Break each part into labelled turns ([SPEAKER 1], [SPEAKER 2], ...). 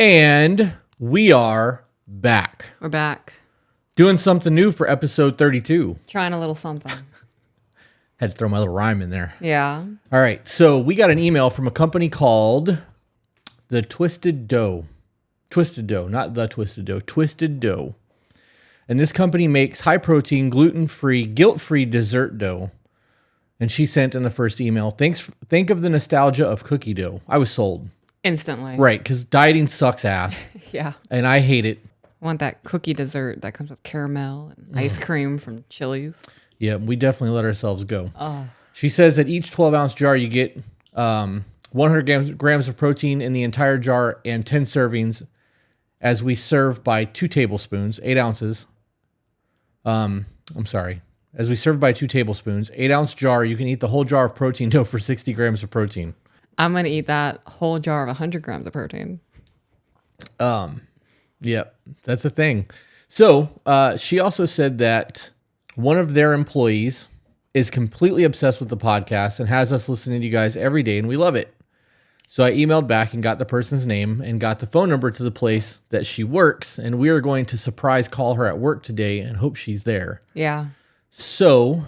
[SPEAKER 1] And we are back.
[SPEAKER 2] We're back.
[SPEAKER 1] Doing something new for episode 32.
[SPEAKER 2] Trying a little something.
[SPEAKER 1] Had to throw my little rhyme in there.
[SPEAKER 2] Yeah.
[SPEAKER 1] All right. So we got an email from a company called the Twisted Dough. Twisted Dough, not the Twisted Dough. Twisted Dough. And this company makes high-protein, gluten-free, guilt-free dessert dough. And she sent in the first email, think of the nostalgia of cookie dough. I was sold.
[SPEAKER 2] Instantly.
[SPEAKER 1] Right, because dieting sucks ass.
[SPEAKER 2] Yeah.
[SPEAKER 1] And I hate it.
[SPEAKER 2] I want that cookie dessert that comes with caramel and ice cream from Chili's.
[SPEAKER 1] Yeah, we definitely let ourselves go. She says that each 12-ounce jar you get 100 grams of protein in the entire jar and 10 servings as we serve by 2 tablespoons, 8 ounces. As we serve by 2 tablespoons, 8-ounce jar, you can eat the whole jar of protein dough for 60 grams of protein.
[SPEAKER 2] I'm going to eat that whole jar of 100 grams of protein.
[SPEAKER 1] Yeah, that's the thing. So she also said that one of their employees is completely obsessed with the podcast and has us listening to you guys every day, and we love it. So I emailed back and got the person's name and got the phone number to the place that she works, and we are going to surprise call her at work today and hope she's there.
[SPEAKER 2] Yeah.
[SPEAKER 1] So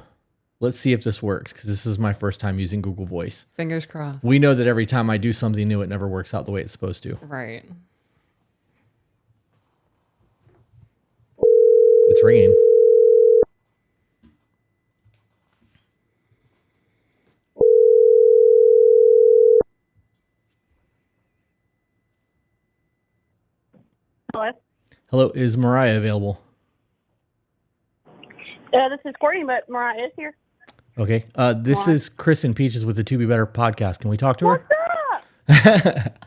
[SPEAKER 1] let's see if this works, because this is my first time using Google Voice.
[SPEAKER 2] Fingers crossed.
[SPEAKER 1] We know that every time I do something new, it never works out the way it's supposed to.
[SPEAKER 2] Right.
[SPEAKER 1] It's ringing.
[SPEAKER 3] Hello.
[SPEAKER 1] Hello, is Mariah available?
[SPEAKER 3] This is Courtney, but Mariah is here.
[SPEAKER 1] Okay. This is Chris and Peaches with the To Be Better podcast. Can we talk to her?
[SPEAKER 3] What's up?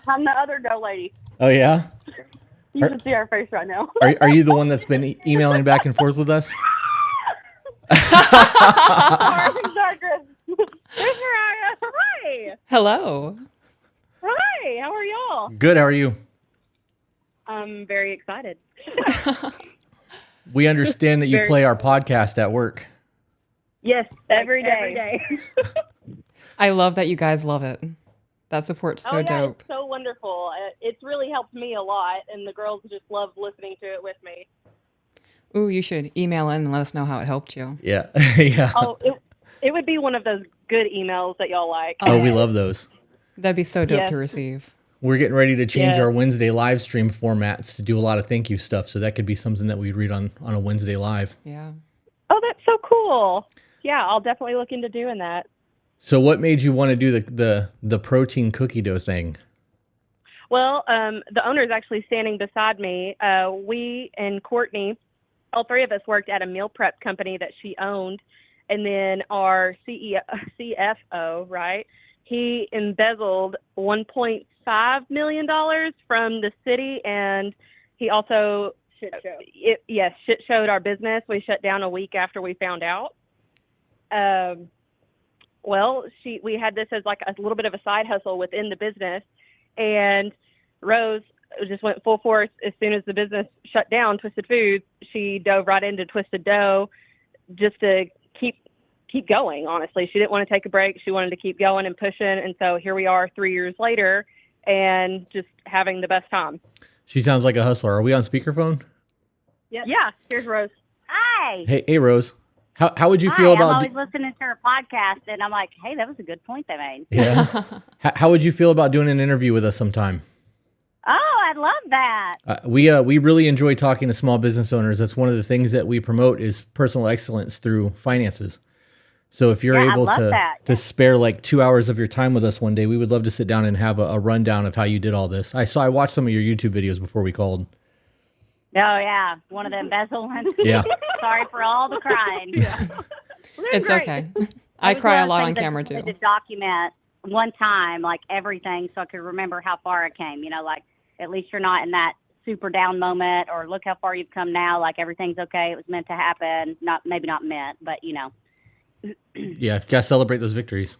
[SPEAKER 3] I'm the other dough lady.
[SPEAKER 1] Oh, yeah?
[SPEAKER 3] You can see our face right now.
[SPEAKER 1] Are you the one that's been emailing back and forth with us?
[SPEAKER 3] Sorry, Chris. There's Mariah. Hi.
[SPEAKER 2] Hello.
[SPEAKER 3] Hi. How are y'all?
[SPEAKER 1] Good. How are you?
[SPEAKER 3] I'm very excited.
[SPEAKER 1] We understand that you play our podcast at work.
[SPEAKER 3] Yes, every day.
[SPEAKER 2] I love that you guys love it. That support's so dope.
[SPEAKER 3] It's so wonderful. It's really helped me a lot, and the girls just love listening to it with me.
[SPEAKER 2] Ooh, you should email in and let us know how it helped you.
[SPEAKER 1] Yeah. Yeah.
[SPEAKER 3] Oh, it would be one of those good emails that y'all like.
[SPEAKER 1] Oh, we love those.
[SPEAKER 2] That'd be so dope
[SPEAKER 3] Yes.
[SPEAKER 2] to receive.
[SPEAKER 1] We're getting ready to change our Wednesday live stream formats to do a lot of thank you stuff. So that could be something that we'd read on a Wednesday live.
[SPEAKER 2] Yeah.
[SPEAKER 3] Oh, that's so cool. Yeah, I'll definitely look into doing that.
[SPEAKER 1] So what made you want to do the protein cookie dough thing?
[SPEAKER 3] Well, the owner is actually standing beside me. We and Courtney, all three of us worked at a meal prep company that she owned. And then our CFO, right, he embezzled $1.5 million from the city. And he also shit showed our business. We shut down a week after we found out. Well, we had this as like a little bit of a side hustle within the business, and Rose just went full force as soon as the business shut down. Twisted Foods, she dove right into Twisted Dough just to keep going. Honestly, she didn't want to take a break. She wanted to keep going and pushing, and so here we are 3 years later, and just having the best time.
[SPEAKER 1] She sounds like a hustler. Are we on speakerphone?
[SPEAKER 3] Yep. Yeah. Here's Rose.
[SPEAKER 4] Hi.
[SPEAKER 1] Hey, Rose. How would you feel about?
[SPEAKER 4] I'm always listening to her podcast, and I'm like, hey, that was a good point they made.
[SPEAKER 1] Yeah. How would you feel about doing an interview with us sometime?
[SPEAKER 4] Oh, I'd love that.
[SPEAKER 1] We really enjoy talking to small business owners. That's one of the things that we promote is personal excellence through finances. So if you're able to spare like 2 hours of your time with us one day, we would love to sit down and have a rundown of how you did all this. I watched some of your YouTube videos before we called.
[SPEAKER 4] Oh, yeah. One of the embezzle ones.
[SPEAKER 1] Yeah.
[SPEAKER 4] Sorry for all the crying.
[SPEAKER 2] It's okay. I cry a lot on camera, too.
[SPEAKER 4] I wanted to document one time, like, everything so I could remember how far I came. You know, like, at least you're not in that super down moment or look how far you've come now. Like, everything's okay. It was meant to happen. Maybe not meant, but, you know.
[SPEAKER 1] Yeah, you got to celebrate those victories.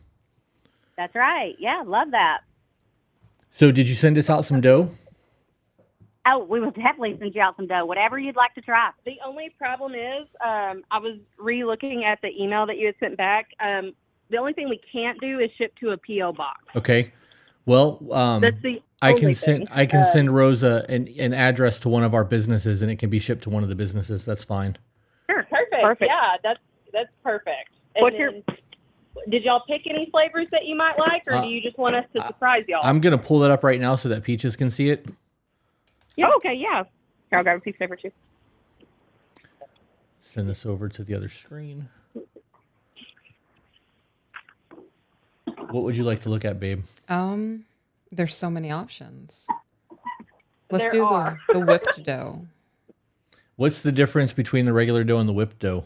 [SPEAKER 4] That's right. Yeah, love that.
[SPEAKER 1] So did you send us out some dough?
[SPEAKER 4] Oh, we will definitely send you out some dough, whatever you'd like to try.
[SPEAKER 3] The only problem is I was re-looking at the email that you had sent back. The only thing we can't do is ship to a P.O. box.
[SPEAKER 1] Okay. Well,
[SPEAKER 3] That's the
[SPEAKER 1] I
[SPEAKER 3] only
[SPEAKER 1] can send
[SPEAKER 3] thing.
[SPEAKER 1] I can send Rosa an address to one of our businesses, and it can be shipped to one of the businesses. That's fine.
[SPEAKER 3] Sure.
[SPEAKER 5] Perfect. Yeah, that's perfect. And
[SPEAKER 3] What's your-
[SPEAKER 5] then, did y'all pick any flavors that you might like, or do you just want us to surprise y'all?
[SPEAKER 1] I'm gonna pull it up right now so that Peaches can see it.
[SPEAKER 3] Yeah. Oh, okay. Yeah. Here, I'll grab a piece of paper too.
[SPEAKER 1] Send this over to the other screen. What would you like to look at, babe?
[SPEAKER 2] There's so many options. Let's
[SPEAKER 5] There
[SPEAKER 2] do
[SPEAKER 5] are.
[SPEAKER 2] the whipped dough.
[SPEAKER 1] What's the difference between the regular dough and the whipped dough?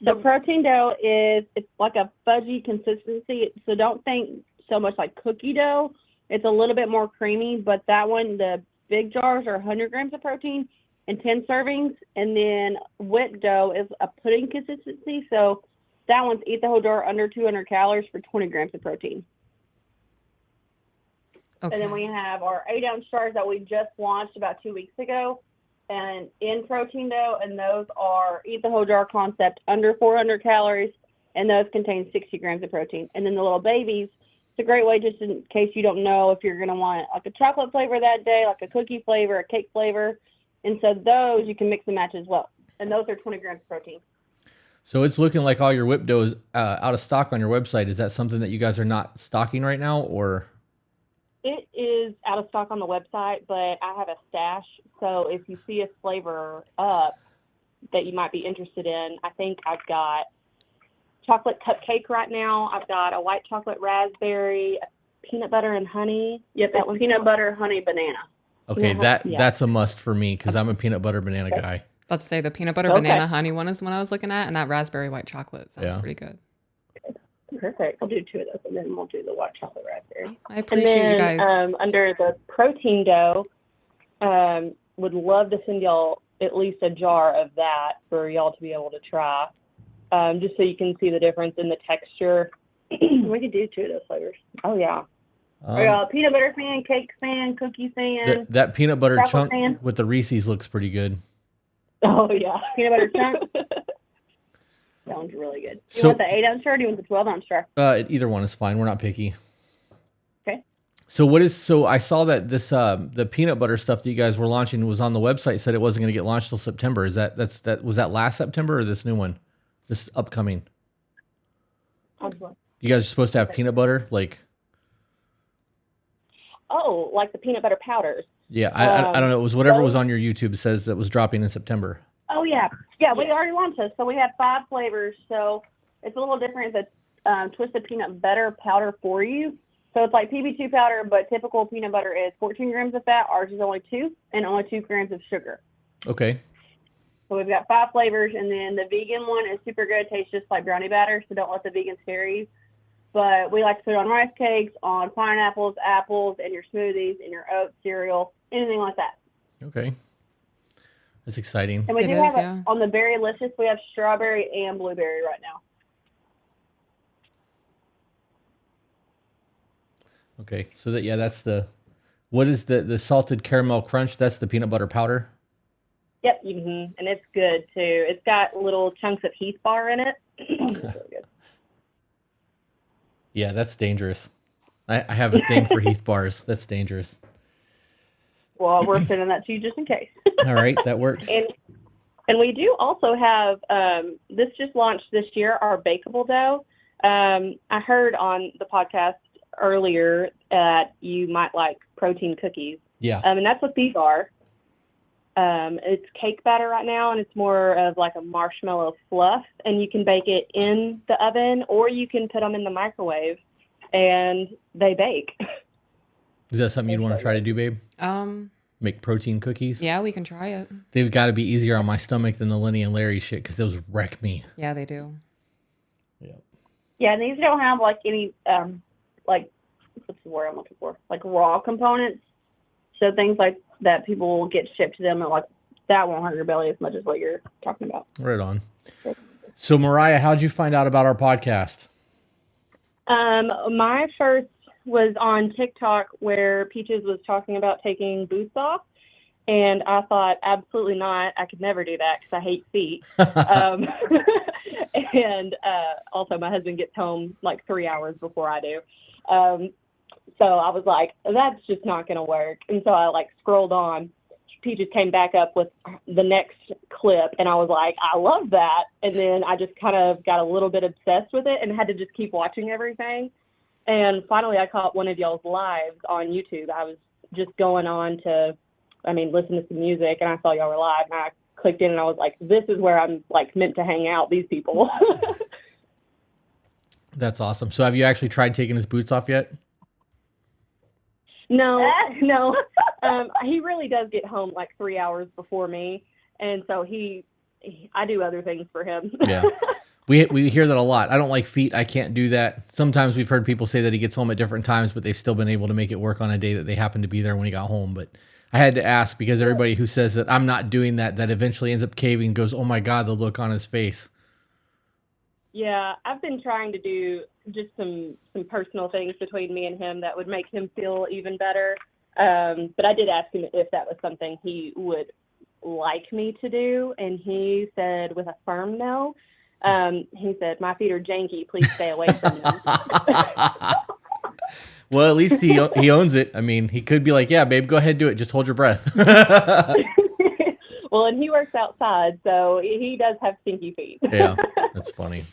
[SPEAKER 3] The protein dough it's like a fudgy consistency. So don't think so much like cookie dough. It's a little bit more creamy, but that one, the big jars are 100 grams of protein and 10 servings. And then whipped dough is a pudding consistency. So that one's eat the whole jar under 200 calories for 20 grams of protein.
[SPEAKER 2] Okay.
[SPEAKER 3] And then we have our 8-ounce jars that we just launched about 2 weeks ago, and in protein dough, and those are eat the whole jar concept under 400 calories, and those contain 60 grams of protein. And then the little babies, it's a great way just in case you don't know if you're going to want like a chocolate flavor that day, like a cookie flavor, a cake flavor. And so those you can mix and match as well. And those are 20 grams of protein.
[SPEAKER 1] So it's looking like all your whipped dough is out of stock on your website. Is that something that you guys are not stocking right now, or?
[SPEAKER 3] It is out of stock on the website, but I have a stash. So if you see a flavor up that you might be interested in, I think I've got chocolate cupcake right now. I've got a white chocolate raspberry, a peanut butter and honey. Yep, that one's peanut butter, honey, banana.
[SPEAKER 1] Okay,
[SPEAKER 3] Yeah.
[SPEAKER 1] that's a must for me because I'm a peanut butter banana guy.
[SPEAKER 2] Let's say the peanut butter
[SPEAKER 3] Okay.
[SPEAKER 2] banana honey one is the one I was looking at, and that raspberry white chocolate sounds pretty good.
[SPEAKER 3] Perfect. I'll do 2 of those, and then we'll do the white chocolate raspberry.
[SPEAKER 2] I appreciate
[SPEAKER 3] and then,
[SPEAKER 2] you guys.
[SPEAKER 3] Under the protein dough, would love to send y'all at least a jar of that for y'all to be able to try, just so you can see the difference in the texture. We could do 2 of those flavors. Oh, yeah. Are y'all a peanut butter fan, cake fan, cookie fan?
[SPEAKER 1] That peanut butter
[SPEAKER 3] chocolate
[SPEAKER 1] chunk
[SPEAKER 3] fan?
[SPEAKER 1] with the Reese's looks pretty good.
[SPEAKER 3] Oh, yeah. Peanut butter chunk? That one's really good. You
[SPEAKER 1] So-
[SPEAKER 3] want the 8-ounce jar or do you want the 12-ounce jar?
[SPEAKER 1] Either one is fine. We're not picky.
[SPEAKER 3] Okay.
[SPEAKER 1] So I saw that this the peanut butter stuff that you guys were launching was on the website. Said it wasn't going to get launched till September. Was that last September or this new one? This upcoming. You guys are supposed to have peanut butter, like.
[SPEAKER 3] Oh, like the peanut butter powders.
[SPEAKER 1] Yeah, I don't know. It was whatever was on your YouTube says that was dropping in September.
[SPEAKER 3] Oh, yeah. Yeah, we already launched those. So we have 5 flavors. So it's a little different. The twisted peanut butter powder for you. So it's like PB2 powder, but typical peanut butter is 14 grams of fat. Ours is only 2 and only 2 grams of sugar.
[SPEAKER 1] Okay.
[SPEAKER 3] So we've got 5 flavors. And then the vegan one is super good. It tastes just like brownie batter. So don't let the vegan scare you. But we like to put it on rice cakes, on pineapples, apples, and your smoothies, and your oat cereal, anything like that.
[SPEAKER 1] Okay. That's exciting.
[SPEAKER 3] And we
[SPEAKER 2] It
[SPEAKER 3] do
[SPEAKER 2] is,
[SPEAKER 3] have
[SPEAKER 2] yeah.
[SPEAKER 3] on the Berrylicious, we have strawberry and blueberry right now.
[SPEAKER 1] Okay. So that's what is the salted caramel crunch? That's the peanut butter powder.
[SPEAKER 3] Yep, and it's good too. It's got little chunks of Heath bar in it. It's really good.
[SPEAKER 1] Yeah, that's dangerous. I have a thing for Heath bars. That's dangerous.
[SPEAKER 3] Well, we're sending that to you just in case.
[SPEAKER 1] All right, that works.
[SPEAKER 3] And we do also have this just launched this year, our bakeable dough. I heard on the podcast earlier that you might like protein cookies.
[SPEAKER 1] Yeah.
[SPEAKER 3] And that's what these are. It's cake batter right now, and it's more of like a marshmallow fluff, and you can bake it in the oven or you can put them in the microwave and they bake.
[SPEAKER 1] Is that something you'd want to try to do, babe? Make protein cookies?
[SPEAKER 2] Yeah, we can try it.
[SPEAKER 1] They've got to be easier on my stomach than the Lenny and Larry shit because those wreck me.
[SPEAKER 2] Yeah, they do.
[SPEAKER 1] Yeah.
[SPEAKER 3] Yeah, and these don't have like any, like, what's the word I'm looking for? Like raw components. So things like that people will get shipped to them and like that won't hurt your belly as much as what you're talking about.
[SPEAKER 1] Right on. So Mariah, how'd you find out about our podcast?
[SPEAKER 3] My first was on TikTok where Peaches was talking about taking boots off. And I thought, absolutely not. I could never do that because I hate feet. And also my husband gets home like 3 hours before I do. So I was like, that's just not going to work. And so I like scrolled on. Peaches came back up with the next clip, and I was like, I love that. And then I just kind of got a little bit obsessed with it and had to just keep watching everything. And finally, I caught one of y'all's lives on YouTube. I was just going on to, listen to some music, and I saw y'all were live, and I clicked in, and I was like, this is where I'm like meant to hang out, these people.
[SPEAKER 1] That's awesome. So have you actually tried taking his boots off yet?
[SPEAKER 3] No. He really does get home like 3 hours before me, and so I do other things for him.
[SPEAKER 1] Yeah. We hear that a lot. I don't like feet. I can't do that. Sometimes we've heard people say that he gets home at different times, but they've still been able to make it work on a day that they happen to be there when he got home. But I had to ask because everybody who says that I'm not doing that eventually ends up caving and goes, oh my God, the look on his face.
[SPEAKER 3] Yeah, I've been trying to do just some personal things between me and him that would make him feel even better. But I did ask him if that was something he would like me to do, and he said with a firm no. He said, my feet are janky, please stay away from them.
[SPEAKER 1] Well, at least he owns it. I mean, he could be like, yeah, babe, go ahead, do it. Just hold your breath.
[SPEAKER 3] Well, and he works outside, so he does have stinky feet.
[SPEAKER 1] Yeah, that's funny.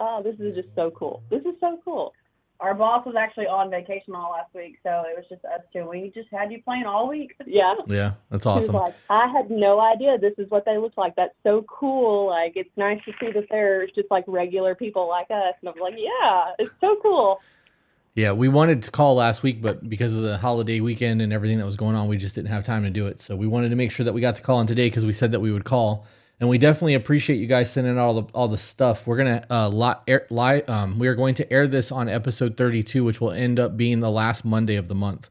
[SPEAKER 3] Oh, this is just so cool. This is so cool.
[SPEAKER 5] Our boss was actually on vacation all last week, so it was just us two. We just had you playing all week.
[SPEAKER 3] Yeah.
[SPEAKER 1] Yeah, that's
[SPEAKER 3] He was
[SPEAKER 1] awesome.
[SPEAKER 3] like, I had no idea this is what they look like. That's so cool. Like, it's nice to see that they're just like regular people like us. And I was like, yeah, it's so cool.
[SPEAKER 1] Yeah, we wanted to call last week, but because of the holiday weekend and everything that was going on, we just didn't have time to do it. So we wanted to make sure that we got to call in today because we said that we would call. And we definitely appreciate you guys sending out all the stuff. We're gonna we are going to air this on episode 32, which will end up being the last Monday of the month.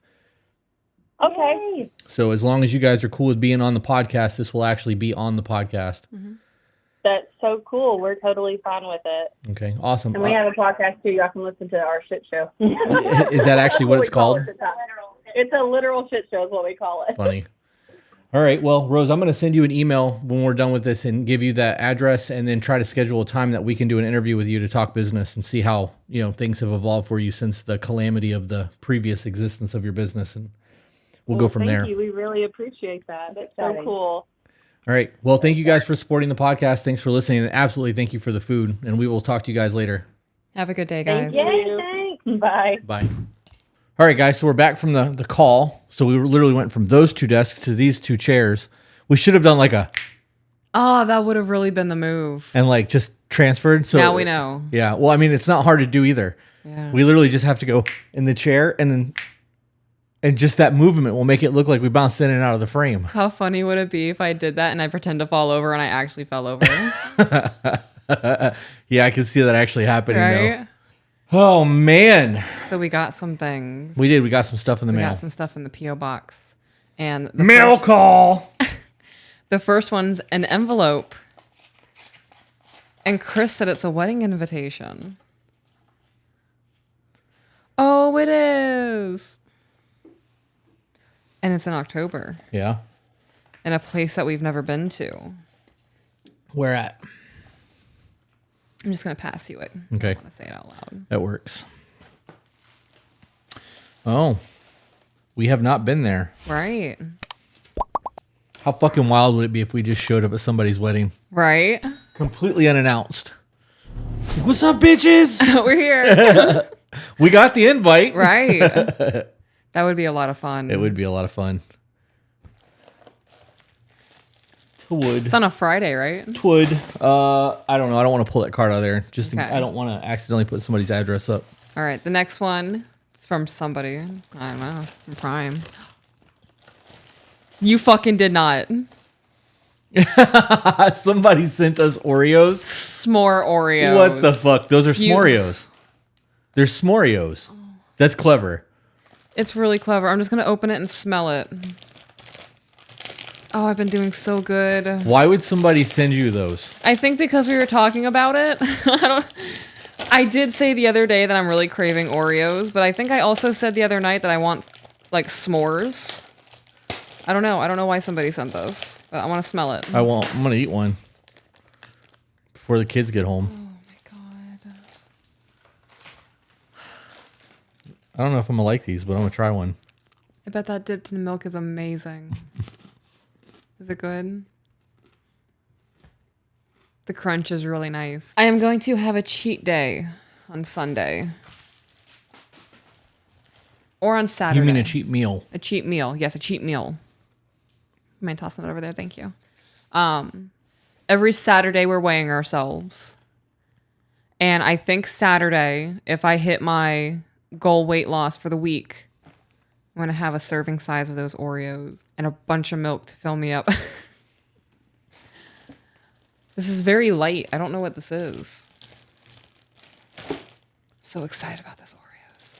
[SPEAKER 3] Okay.
[SPEAKER 1] So as long as you guys are cool with being on the podcast, this will actually be on the podcast.
[SPEAKER 2] Mm-hmm.
[SPEAKER 3] That's so cool. We're totally fine with it.
[SPEAKER 1] Okay, awesome.
[SPEAKER 5] And we have a podcast too. Y'all can listen to our shit show.
[SPEAKER 1] Is that actually what it's called?
[SPEAKER 3] It's a literal shit show is what we call it.
[SPEAKER 1] Funny. All right. Well, Rose, I'm going to send you an email when we're done with this and give you that address and then try to schedule a time that we can do an interview with you to talk business and see how, things have evolved for you since the calamity of the previous existence of your business. And we'll go from there.
[SPEAKER 3] Thank you. We really appreciate that. That's so
[SPEAKER 5] Exciting.
[SPEAKER 3] cool.
[SPEAKER 1] All right. Well, thank you guys for supporting the podcast. Thanks for listening. And absolutely thank you for the food. And we will talk to you guys later.
[SPEAKER 2] Have a good day, guys.
[SPEAKER 3] Thank you. Thanks. Bye.
[SPEAKER 1] Bye. All right, guys. So we're back from the call. So we literally went from those two desks to these two chairs. We should have done like
[SPEAKER 2] Oh, that would have really been the move.
[SPEAKER 1] and like just transferred. So
[SPEAKER 2] Now we know.
[SPEAKER 1] Yeah. Well, I mean, it's not hard to do either.
[SPEAKER 2] Yeah.
[SPEAKER 1] We literally just have to go in the chair and just that movement will make it look like we bounced in and out of the frame.
[SPEAKER 2] How funny would it be if I did that and I pretend to fall over and I actually fell over?
[SPEAKER 1] Yeah, I can see that actually happening
[SPEAKER 2] Right?
[SPEAKER 1] though. Oh man.
[SPEAKER 2] So we got some things.
[SPEAKER 1] We did. We got some stuff in the
[SPEAKER 2] We
[SPEAKER 1] mail.
[SPEAKER 2] got some stuff in the P.O. box. And the
[SPEAKER 1] Mail
[SPEAKER 2] first,
[SPEAKER 1] call.
[SPEAKER 2] the first one's an envelope. And Chris said it's a wedding invitation. Oh, it is. And it's in October.
[SPEAKER 1] Yeah.
[SPEAKER 2] In a place that we've never been to.
[SPEAKER 1] Where at?
[SPEAKER 2] I'm just going to pass you it.
[SPEAKER 1] Okay.
[SPEAKER 2] I want to say it out loud.
[SPEAKER 1] That works. Oh. We have not been there.
[SPEAKER 2] Right.
[SPEAKER 1] How fucking wild would it be if we just showed up at somebody's wedding?
[SPEAKER 2] Right?
[SPEAKER 1] Completely unannounced. What's up, bitches?
[SPEAKER 2] We're here.
[SPEAKER 1] We got the invite.
[SPEAKER 2] Right. That would be a lot of fun.
[SPEAKER 1] It would be a lot of fun. Twould.
[SPEAKER 2] It's on a Friday, right?
[SPEAKER 1] Twould. I don't know. I don't want to pull that card out of there. Just
[SPEAKER 2] Okay.
[SPEAKER 1] I don't want to accidentally put somebody's address up.
[SPEAKER 2] All right. The next one is from somebody. I don't know. From Prime. You fucking did not.
[SPEAKER 1] Somebody sent us Oreos.
[SPEAKER 2] S'more Oreos.
[SPEAKER 1] What the fuck? Those are
[SPEAKER 2] You-
[SPEAKER 1] S'moreos. They're S'moreos. That's clever.
[SPEAKER 2] It's really clever. I'm just going to open it and smell it. Oh, I've been doing so good.
[SPEAKER 1] Why would somebody send you those?
[SPEAKER 2] I think because we were talking about it. I did say the other day that I'm really craving Oreos, but I think I also said the other night that I want like s'mores. I don't know. I don't know why somebody sent those, but I want to smell it.
[SPEAKER 1] I'm gonna eat one before the kids get home.
[SPEAKER 2] Oh my god.
[SPEAKER 1] I don't know if I'm gonna like these, but I'm gonna try one.
[SPEAKER 2] I bet that dipped in milk is amazing. Is it good? The crunch is really nice. I am going to have a cheat day on Sunday. Or on Saturday.
[SPEAKER 1] You mean a cheap meal?
[SPEAKER 2] A cheat meal. Yes, a cheat meal. You mind tossing it over there? Thank you. Every Saturday we're weighing ourselves. And I think Saturday, if I hit my goal weight loss for the week, I'm going to have a serving size of those Oreos and a bunch of milk to fill me up. This is very light. I don't know what this is. So excited about this Oreos.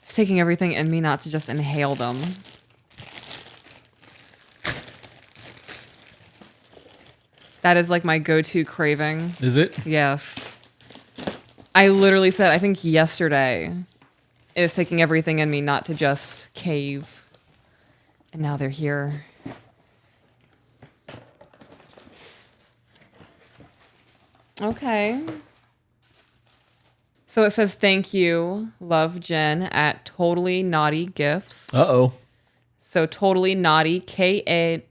[SPEAKER 2] It's taking everything in me not to just inhale them. That is like my go-to craving.
[SPEAKER 1] Is it?
[SPEAKER 2] Yes. I literally said, I think yesterday, it was taking everything in me not to just cave. And now they're here. Okay. So it says, thank you, love Jen at Totally Naughty Gifts.
[SPEAKER 1] Uh-oh.
[SPEAKER 2] So Totally Naughty, KNOTTY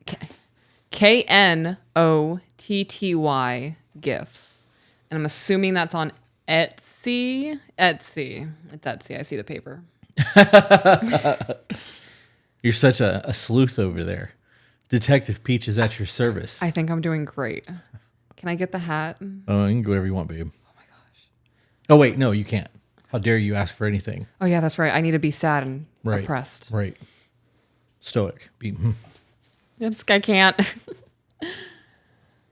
[SPEAKER 2] Gifts. And I'm assuming that's on Etsy. Etsy. It's Etsy. I see the paper.
[SPEAKER 1] You're such a sleuth over there. Detective Peach is at your service.
[SPEAKER 2] I think I'm doing great. Can I get the hat?
[SPEAKER 1] Oh, you can go whatever you want, babe. Oh my gosh. Oh wait, no, you can't. How dare you ask for anything?
[SPEAKER 2] Oh yeah, that's right. I need to be sad and
[SPEAKER 1] Right.
[SPEAKER 2] oppressed.
[SPEAKER 1] Right. Stoic.
[SPEAKER 2] I can't.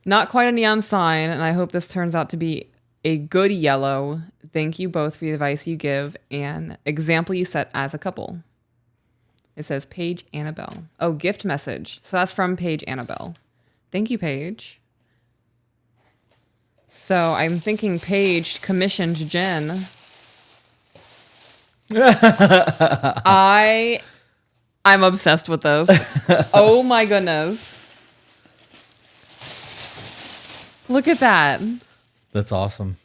[SPEAKER 2] Not quite a neon sign, and I hope this turns out to be a good yellow. Thank you both for the advice you give and example you set as a couple. It says Paige Annabelle. Oh, gift message. So that's from Paige Annabelle. Thank you, Paige. So I'm thinking Paige commissioned Jen. I'm obsessed with this. Oh my goodness. Look at that.
[SPEAKER 1] That's awesome.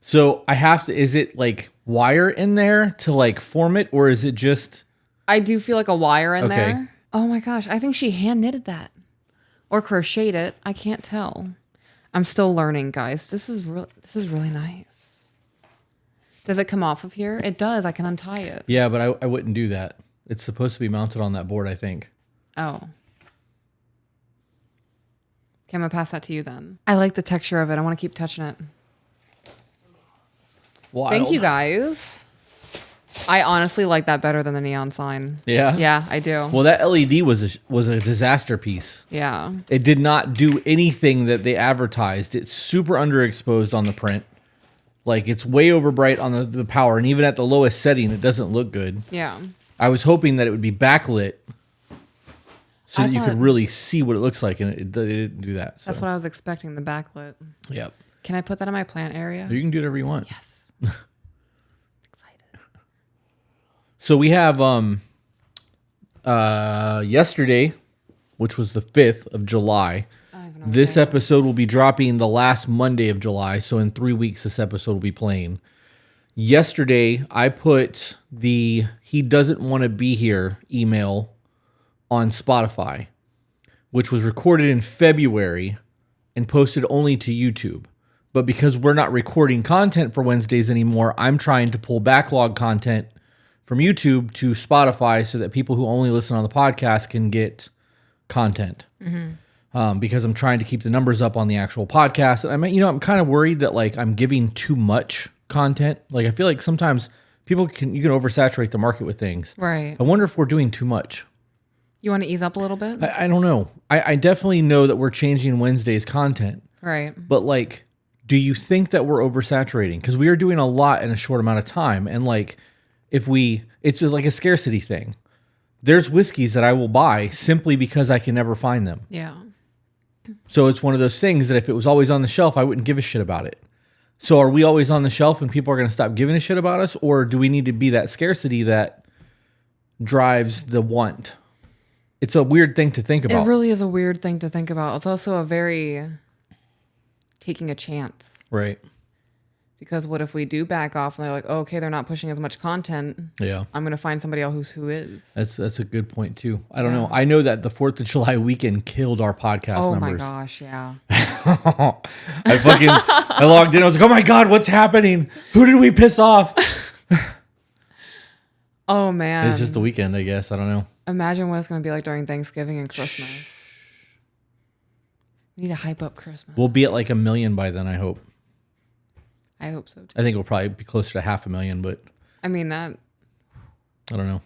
[SPEAKER 1] So I have to, is it like wire in there to like form it, or is it just?
[SPEAKER 2] I do feel like a wire in
[SPEAKER 1] Okay.
[SPEAKER 2] there. Oh my gosh. I think she hand knitted that or crocheted it. I can't tell. I'm still learning, guys. This is really nice. Does it come off of here? It does. I can untie it.
[SPEAKER 1] Yeah, but I wouldn't do that. It's supposed to be mounted on that board, I think.
[SPEAKER 2] Oh. Okay, I'm gonna pass that to you then. I like the texture of it. I want to keep touching it.
[SPEAKER 1] Wild.
[SPEAKER 2] Thank you, guys. I honestly like that better than the neon sign.
[SPEAKER 1] Yeah?
[SPEAKER 2] Yeah, I do.
[SPEAKER 1] Well, that LED was a disaster piece.
[SPEAKER 2] Yeah.
[SPEAKER 1] It did not do anything that they advertised. It's super underexposed on the print. Like, it's way over bright on the power, and even at the lowest setting, it doesn't look good.
[SPEAKER 2] Yeah.
[SPEAKER 1] I was hoping that it would be backlit so
[SPEAKER 2] I
[SPEAKER 1] that you could
[SPEAKER 2] thought-
[SPEAKER 1] really see what it looks like, and it didn't do that. So.
[SPEAKER 2] That's what I was expecting, the backlit.
[SPEAKER 1] Yep.
[SPEAKER 2] Can I put that in my plant area?
[SPEAKER 1] You can do whatever you want.
[SPEAKER 2] Yes.
[SPEAKER 1] So we have yesterday, which was the 5th of July.
[SPEAKER 2] I don't even know
[SPEAKER 1] This episode will be dropping the last Monday of July, so in 3 weeks this episode will be playing. Yesterday, I put the "he doesn't want to be here" email on Spotify, which was recorded in February and posted only to YouTube. But because we're not recording content for Wednesdays anymore, I'm trying to pull backlog content from YouTube to Spotify so that people who only listen on the podcast can get content. Because I'm trying to keep the numbers up on the actual podcast. And I'm kind of worried that like I'm giving too much content. Like I feel like sometimes you can oversaturate the market with things.
[SPEAKER 2] Right.
[SPEAKER 1] I wonder if we're doing too much.
[SPEAKER 2] You want to ease up a little bit?
[SPEAKER 1] I don't know. I definitely know that we're changing Wednesday's content,
[SPEAKER 2] Right.
[SPEAKER 1] but like, do you think that we're oversaturating? Because we are doing a lot in a short amount of time. And like, it's just like a scarcity thing. There's whiskeys that I will buy simply because I can never find them.
[SPEAKER 2] Yeah.
[SPEAKER 1] So it's one of those things that if it was always on the shelf, I wouldn't give a shit about it. So are we always on the shelf and people are going to stop giving a shit about us? Or do we need to be that scarcity that drives the want? It's a weird thing to think about.
[SPEAKER 2] It really is a weird thing to think about. It's also a very taking a chance.
[SPEAKER 1] Right.
[SPEAKER 2] Because what if we do back off and they're like, oh, okay, they're not pushing as much content.
[SPEAKER 1] Yeah.
[SPEAKER 2] I'm going to find somebody else who is.
[SPEAKER 1] That's a good point too. I don't know. I know that the 4th of July weekend killed our podcast
[SPEAKER 2] Oh
[SPEAKER 1] numbers.
[SPEAKER 2] my gosh, yeah.
[SPEAKER 1] I logged in. I was like, oh my God, what's happening? Who did we piss off?
[SPEAKER 2] Oh man.
[SPEAKER 1] It's just the weekend, I guess. I don't know.
[SPEAKER 2] Imagine what it's going to be like during Thanksgiving and Christmas. We need to hype up Christmas.
[SPEAKER 1] We'll be at like 1 million by then, I hope.
[SPEAKER 2] I hope so too.
[SPEAKER 1] I think we'll probably be closer to 500,000, but
[SPEAKER 2] I mean, that.
[SPEAKER 1] I don't know.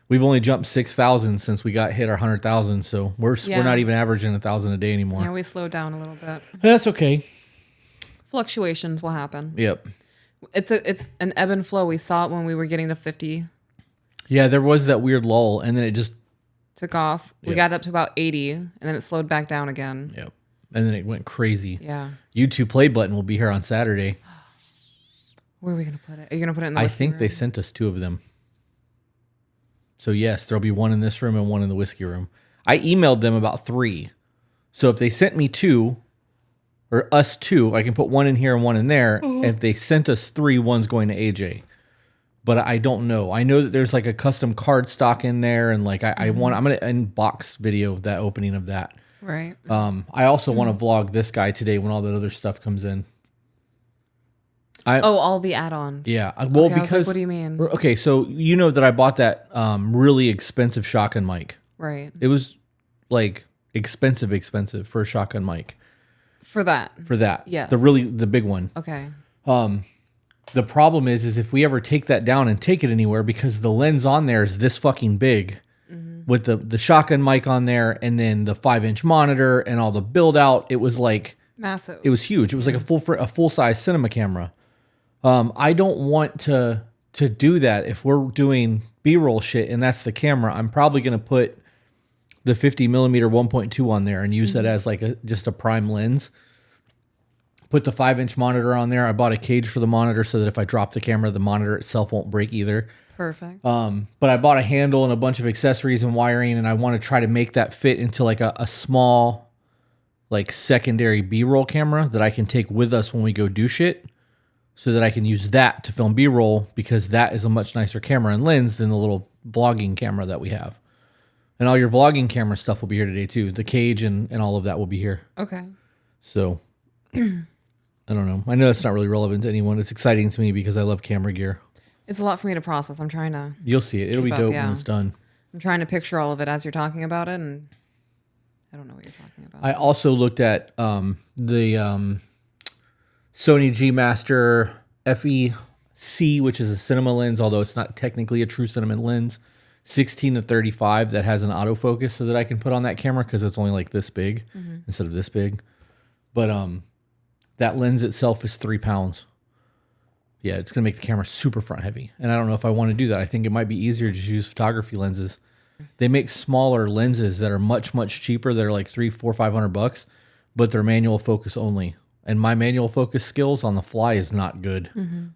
[SPEAKER 1] We've only jumped 6,000 since we got hit our 100,000, so we're not even averaging 1,000 a day anymore.
[SPEAKER 2] Yeah, we slowed down a little bit.
[SPEAKER 1] That's okay.
[SPEAKER 2] Fluctuations will happen.
[SPEAKER 1] Yep.
[SPEAKER 2] It's an ebb and flow. We saw it when we were getting to 50.
[SPEAKER 1] Yeah, there was that weird lull, and then it just
[SPEAKER 2] Took off. We got up to about 80, and then it slowed back down again.
[SPEAKER 1] Yep. And then it went crazy.
[SPEAKER 2] Yeah.
[SPEAKER 1] YouTube play button will be here on Saturday.
[SPEAKER 2] Where are we going to put it? Are you going to put it in the
[SPEAKER 1] I
[SPEAKER 2] whiskey
[SPEAKER 1] think
[SPEAKER 2] room?
[SPEAKER 1] they sent us 2 of them. So yes, there'll be one in this room and one in the whiskey room. I emailed them about 3. So if they sent me 2, or us 2, I can put one in here and one in there. And if they sent us 3, one's going to AJ. But I don't know. I know that there's like a custom card stock in there, and like I'm gonna unbox video that opening of that.
[SPEAKER 2] Right.
[SPEAKER 1] I also want to vlog this guy today when all that other stuff comes in.
[SPEAKER 2] all the add-ons.
[SPEAKER 1] Yeah. Well,
[SPEAKER 2] Okay, I was like,
[SPEAKER 1] because
[SPEAKER 2] what do you mean?
[SPEAKER 1] Okay, so you know that I bought that really expensive shotgun mic.
[SPEAKER 2] Right.
[SPEAKER 1] It was like expensive for a shotgun mic.
[SPEAKER 2] For that. Yes.
[SPEAKER 1] The big one.
[SPEAKER 2] Okay.
[SPEAKER 1] The problem is if we ever take that down and take it anywhere, because the lens on there is this fucking big with the shotgun mic on there, and then the 5-inch monitor and all the build out, it was like
[SPEAKER 2] Massive.
[SPEAKER 1] it was huge. It was like a full size cinema camera. I don't want to do that. If we're doing B-roll shit and that's the camera, I'm probably going to put the 50 millimeter 1.2 on there and use that as like just a prime lens. Put the 5-inch monitor on there. I bought a cage for the monitor so that if I drop the camera, the monitor itself won't break either.
[SPEAKER 2] Perfect.
[SPEAKER 1] But I bought a handle and a bunch of accessories and wiring, and I want to try to make that fit into like a small, like secondary B-roll camera that I can take with us when we go do shit, so that I can use that to film B-roll, because that is a much nicer camera and lens than the little vlogging camera that we have. And all your vlogging camera stuff will be here today too. The cage and all of that will be here.
[SPEAKER 2] Okay.
[SPEAKER 1] So I don't know. I know it's not really relevant to anyone. It's exciting to me because I love camera gear.
[SPEAKER 2] It's a lot for me to process. I'm trying to.
[SPEAKER 1] You'll see it. It'll be
[SPEAKER 2] Keep up,
[SPEAKER 1] dope
[SPEAKER 2] yeah.
[SPEAKER 1] when it's done.
[SPEAKER 2] I'm trying to picture all of it as you're talking about it, and I don't know what you're talking about.
[SPEAKER 1] I also looked at the Sony G Master FEC, which is a cinema lens, although it's not technically a true cinema lens. 16-35 that has an autofocus so that I can put on that camera because it's only like this big instead of this big. But that lens itself is 3 pounds. Yeah, it's gonna make the camera super front heavy, and I don't know if I want to do that. I think it might be easier to just use photography lenses. They make smaller lenses that are much cheaper. That are like $300-$500, but they're manual focus only. And my manual focus skills on the fly is not good.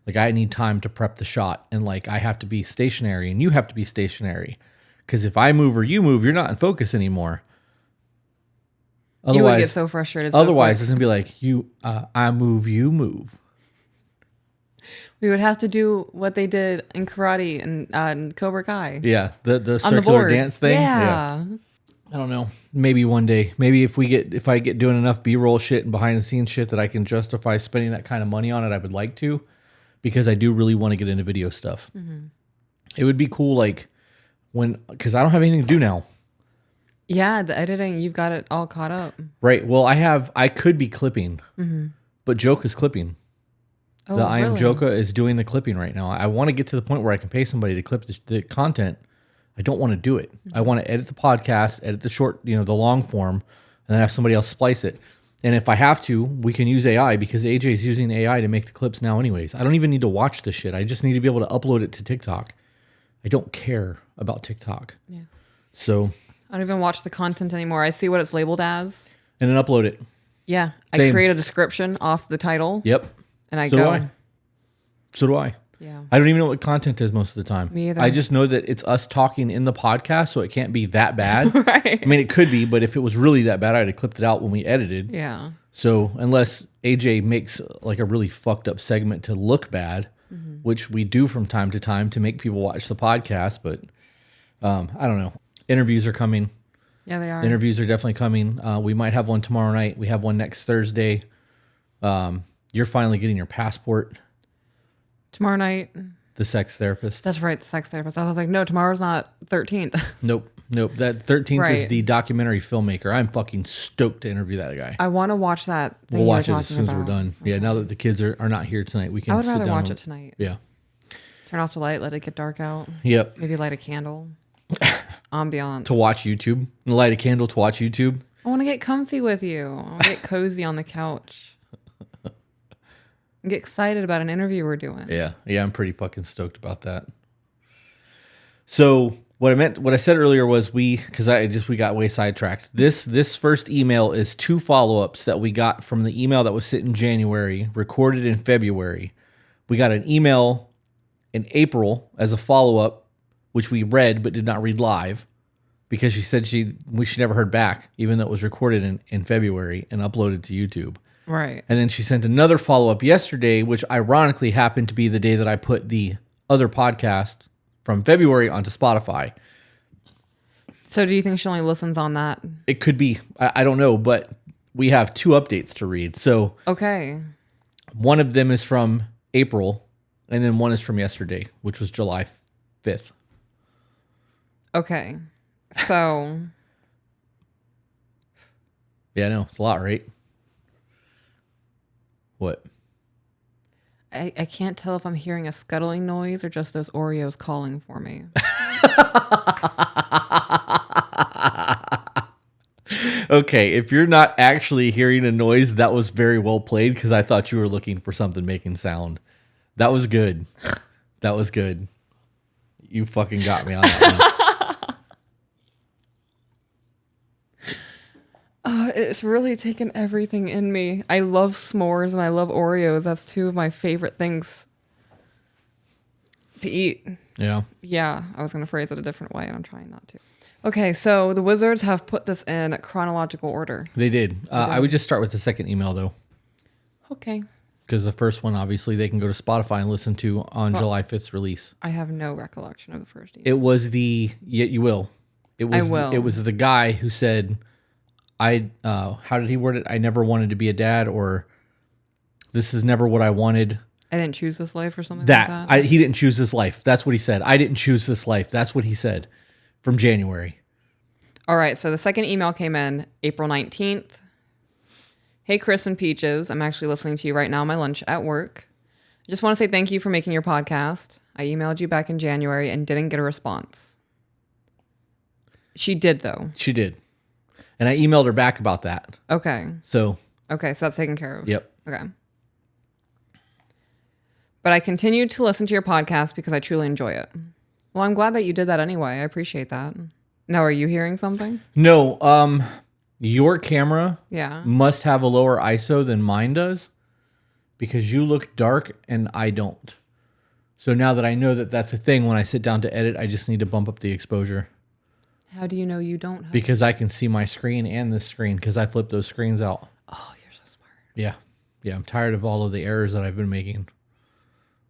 [SPEAKER 1] Like I need time to prep the shot, and like I have to be stationary, and you have to be stationary, because if I move or you move, you're not in focus anymore. Otherwise,
[SPEAKER 2] you would get so frustrated.
[SPEAKER 1] Otherwise,
[SPEAKER 2] so
[SPEAKER 1] it's gonna be like I move, you move.
[SPEAKER 2] we would have to do what they did in karate and Cobra Kai.
[SPEAKER 1] Yeah, the
[SPEAKER 2] On the
[SPEAKER 1] circular
[SPEAKER 2] board.
[SPEAKER 1] dance thing.
[SPEAKER 2] Yeah.
[SPEAKER 1] I don't know. Maybe one day. Maybe if I get doing enough B-roll shit and behind the scenes shit that I can justify spending that kind of money on it, I would like to, because I do really want to get into video stuff. It would be cool, like because I don't have anything to do now.
[SPEAKER 2] Yeah, the editing, you've got it all caught up.
[SPEAKER 1] Right. Well, I could be clipping, but Joke is clipping.
[SPEAKER 2] Oh,
[SPEAKER 1] The I Am
[SPEAKER 2] really?
[SPEAKER 1] Joka is doing the clipping right now. I want to get to the point where I can pay somebody to clip the content. I don't want to do it. I want to edit the podcast, edit the short, the long form, and then have somebody else splice it. And if I have to, we can use AI, because AJ is using AI to make the clips now anyways. I don't even need to watch the shit. I just need to be able to upload it to TikTok. I don't care about TikTok.
[SPEAKER 2] Yeah.
[SPEAKER 1] So.
[SPEAKER 2] I don't even watch the content anymore. I see what it's labeled as.
[SPEAKER 1] And then upload it.
[SPEAKER 2] Yeah.
[SPEAKER 1] Same.
[SPEAKER 2] I create a description off the title.
[SPEAKER 1] Yep.
[SPEAKER 2] And I
[SPEAKER 1] So
[SPEAKER 2] go.
[SPEAKER 1] do I. So do I.
[SPEAKER 2] Yeah.
[SPEAKER 1] I don't even know what content is most of the time.
[SPEAKER 2] Me either.
[SPEAKER 1] I just know that it's us talking in the podcast, so it can't be that bad.
[SPEAKER 2] Right.
[SPEAKER 1] I mean, it could be, but if it was really that bad, I'd have clipped it out when we edited.
[SPEAKER 2] Yeah.
[SPEAKER 1] So unless AJ makes like a really fucked up segment to look bad, which we do from time to time to make people watch the podcast, but I don't know. Interviews are coming.
[SPEAKER 2] Yeah, they are.
[SPEAKER 1] Interviews are definitely coming. We might have one tomorrow night. We have one next Thursday. You're finally getting your passport.
[SPEAKER 2] Tomorrow night.
[SPEAKER 1] The sex therapist.
[SPEAKER 2] That's right, the sex therapist. I was like, no, tomorrow's not 13th.
[SPEAKER 1] Nope. That 13th is
[SPEAKER 2] Right.
[SPEAKER 1] the documentary filmmaker. I'm fucking stoked to interview that guy.
[SPEAKER 2] I want to watch that thing
[SPEAKER 1] We'll
[SPEAKER 2] you were
[SPEAKER 1] watch it as
[SPEAKER 2] talking
[SPEAKER 1] soon as we're
[SPEAKER 2] about.
[SPEAKER 1] done. Yeah, now that the kids are not here tonight, we can
[SPEAKER 2] I would
[SPEAKER 1] sit
[SPEAKER 2] rather
[SPEAKER 1] down
[SPEAKER 2] watch
[SPEAKER 1] and-
[SPEAKER 2] it tonight.
[SPEAKER 1] Yeah.
[SPEAKER 2] Turn off the light, let it get dark out.
[SPEAKER 1] Yep.
[SPEAKER 2] Maybe light a candle. Ambiance.
[SPEAKER 1] To watch YouTube. Light a candle to watch YouTube.
[SPEAKER 2] I want to get comfy with you. I want to get cozy on the couch. And get excited about an interview we're doing.
[SPEAKER 1] Yeah. Yeah, I'm pretty fucking stoked about that. So what I said earlier was we got way sidetracked. This first email is 2 follow-ups that we got from the email that was sent in January, recorded in February. We got an email in April as a follow-up, which we read but did not read live because she said she never heard back, even though it was recorded in February and uploaded to YouTube.
[SPEAKER 2] Right.
[SPEAKER 1] And then she sent another follow-up yesterday, which ironically happened to be the day that I put the other podcast from February onto Spotify.
[SPEAKER 2] So do you think she only listens on that?
[SPEAKER 1] It could be. I don't know, but we have 2 updates to read. So
[SPEAKER 2] Okay.
[SPEAKER 1] one of them is from April, and then one is from yesterday, which was July 5th.
[SPEAKER 2] Okay. So
[SPEAKER 1] Yeah, I know. It's a lot, right? What?
[SPEAKER 2] I can't tell if I'm hearing a scuttling noise or just those Oreos calling for me.
[SPEAKER 1] Okay, if you're not actually hearing a noise, that was very well played because I thought you were looking for something making sound. That was good. That was good. You fucking got me on that one.
[SPEAKER 2] It's really taken everything in me. I love s'mores and I love Oreos. That's 2 of my favorite things to eat.
[SPEAKER 1] Yeah.
[SPEAKER 2] Yeah, I was going to phrase it a different way and I'm trying not to. Okay, so the Wizards have put this in chronological order.
[SPEAKER 1] They did. I would just start with the second email, though,
[SPEAKER 2] Okay.
[SPEAKER 1] because the first one, obviously, they can go to Spotify and listen to on July 5th's release.
[SPEAKER 2] I have no recollection of the first email.
[SPEAKER 1] It was you will. It was,
[SPEAKER 2] will.
[SPEAKER 1] It was the guy who said, how did he word it? I never wanted to be a dad, or this is never what I wanted.
[SPEAKER 2] I didn't choose this life or something like that.
[SPEAKER 1] He didn't choose this life. That's what he said. I didn't choose this life. That's what he said from January.
[SPEAKER 2] All right, so the second email came in April 19th. Hey, Chris and Peaches. I'm actually listening to you right now on my lunch at work. I just want to say thank you for making your podcast. I emailed you back in January and didn't get a response. She did, though.
[SPEAKER 1] She did. And I emailed her back about that.
[SPEAKER 2] Okay.
[SPEAKER 1] So,
[SPEAKER 2] Okay, so that's taken care of.
[SPEAKER 1] yep.
[SPEAKER 2] Okay. But I continued to listen to your podcast because I truly enjoy it. Well, I'm glad that you did that anyway. I appreciate that. Now, are you hearing something?
[SPEAKER 1] No, your camera
[SPEAKER 2] Yeah.
[SPEAKER 1] must have a lower ISO than mine does because you look dark and I don't. So now that I know that that's a thing, when I sit down to edit, I just need to bump up the exposure
[SPEAKER 2] How do you know you don't have...
[SPEAKER 1] because I can see my screen and this screen because I flip those screens out.
[SPEAKER 2] Oh, you're so smart.
[SPEAKER 1] Yeah. Yeah. I'm tired of all of the errors that I've been making.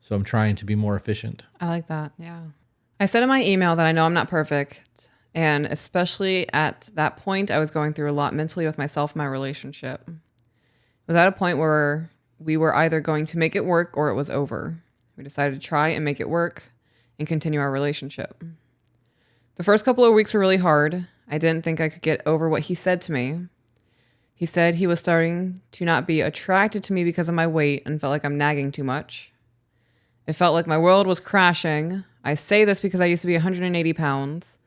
[SPEAKER 1] So I'm trying to be more efficient.
[SPEAKER 2] I like that. Yeah. I said in my email that I know I'm not perfect. And especially at that point, I was going through a lot mentally with myself and my relationship. It was at a point where we were either going to make it work or it was over. We decided to try and make it work and continue our relationship. The first couple of weeks were really hard. I didn't think I could get over what he said to me. He said he was starting to not be attracted to me because of my weight and felt like I'm nagging too much. It felt like my world was crashing. I say this because I used to be 180 pounds.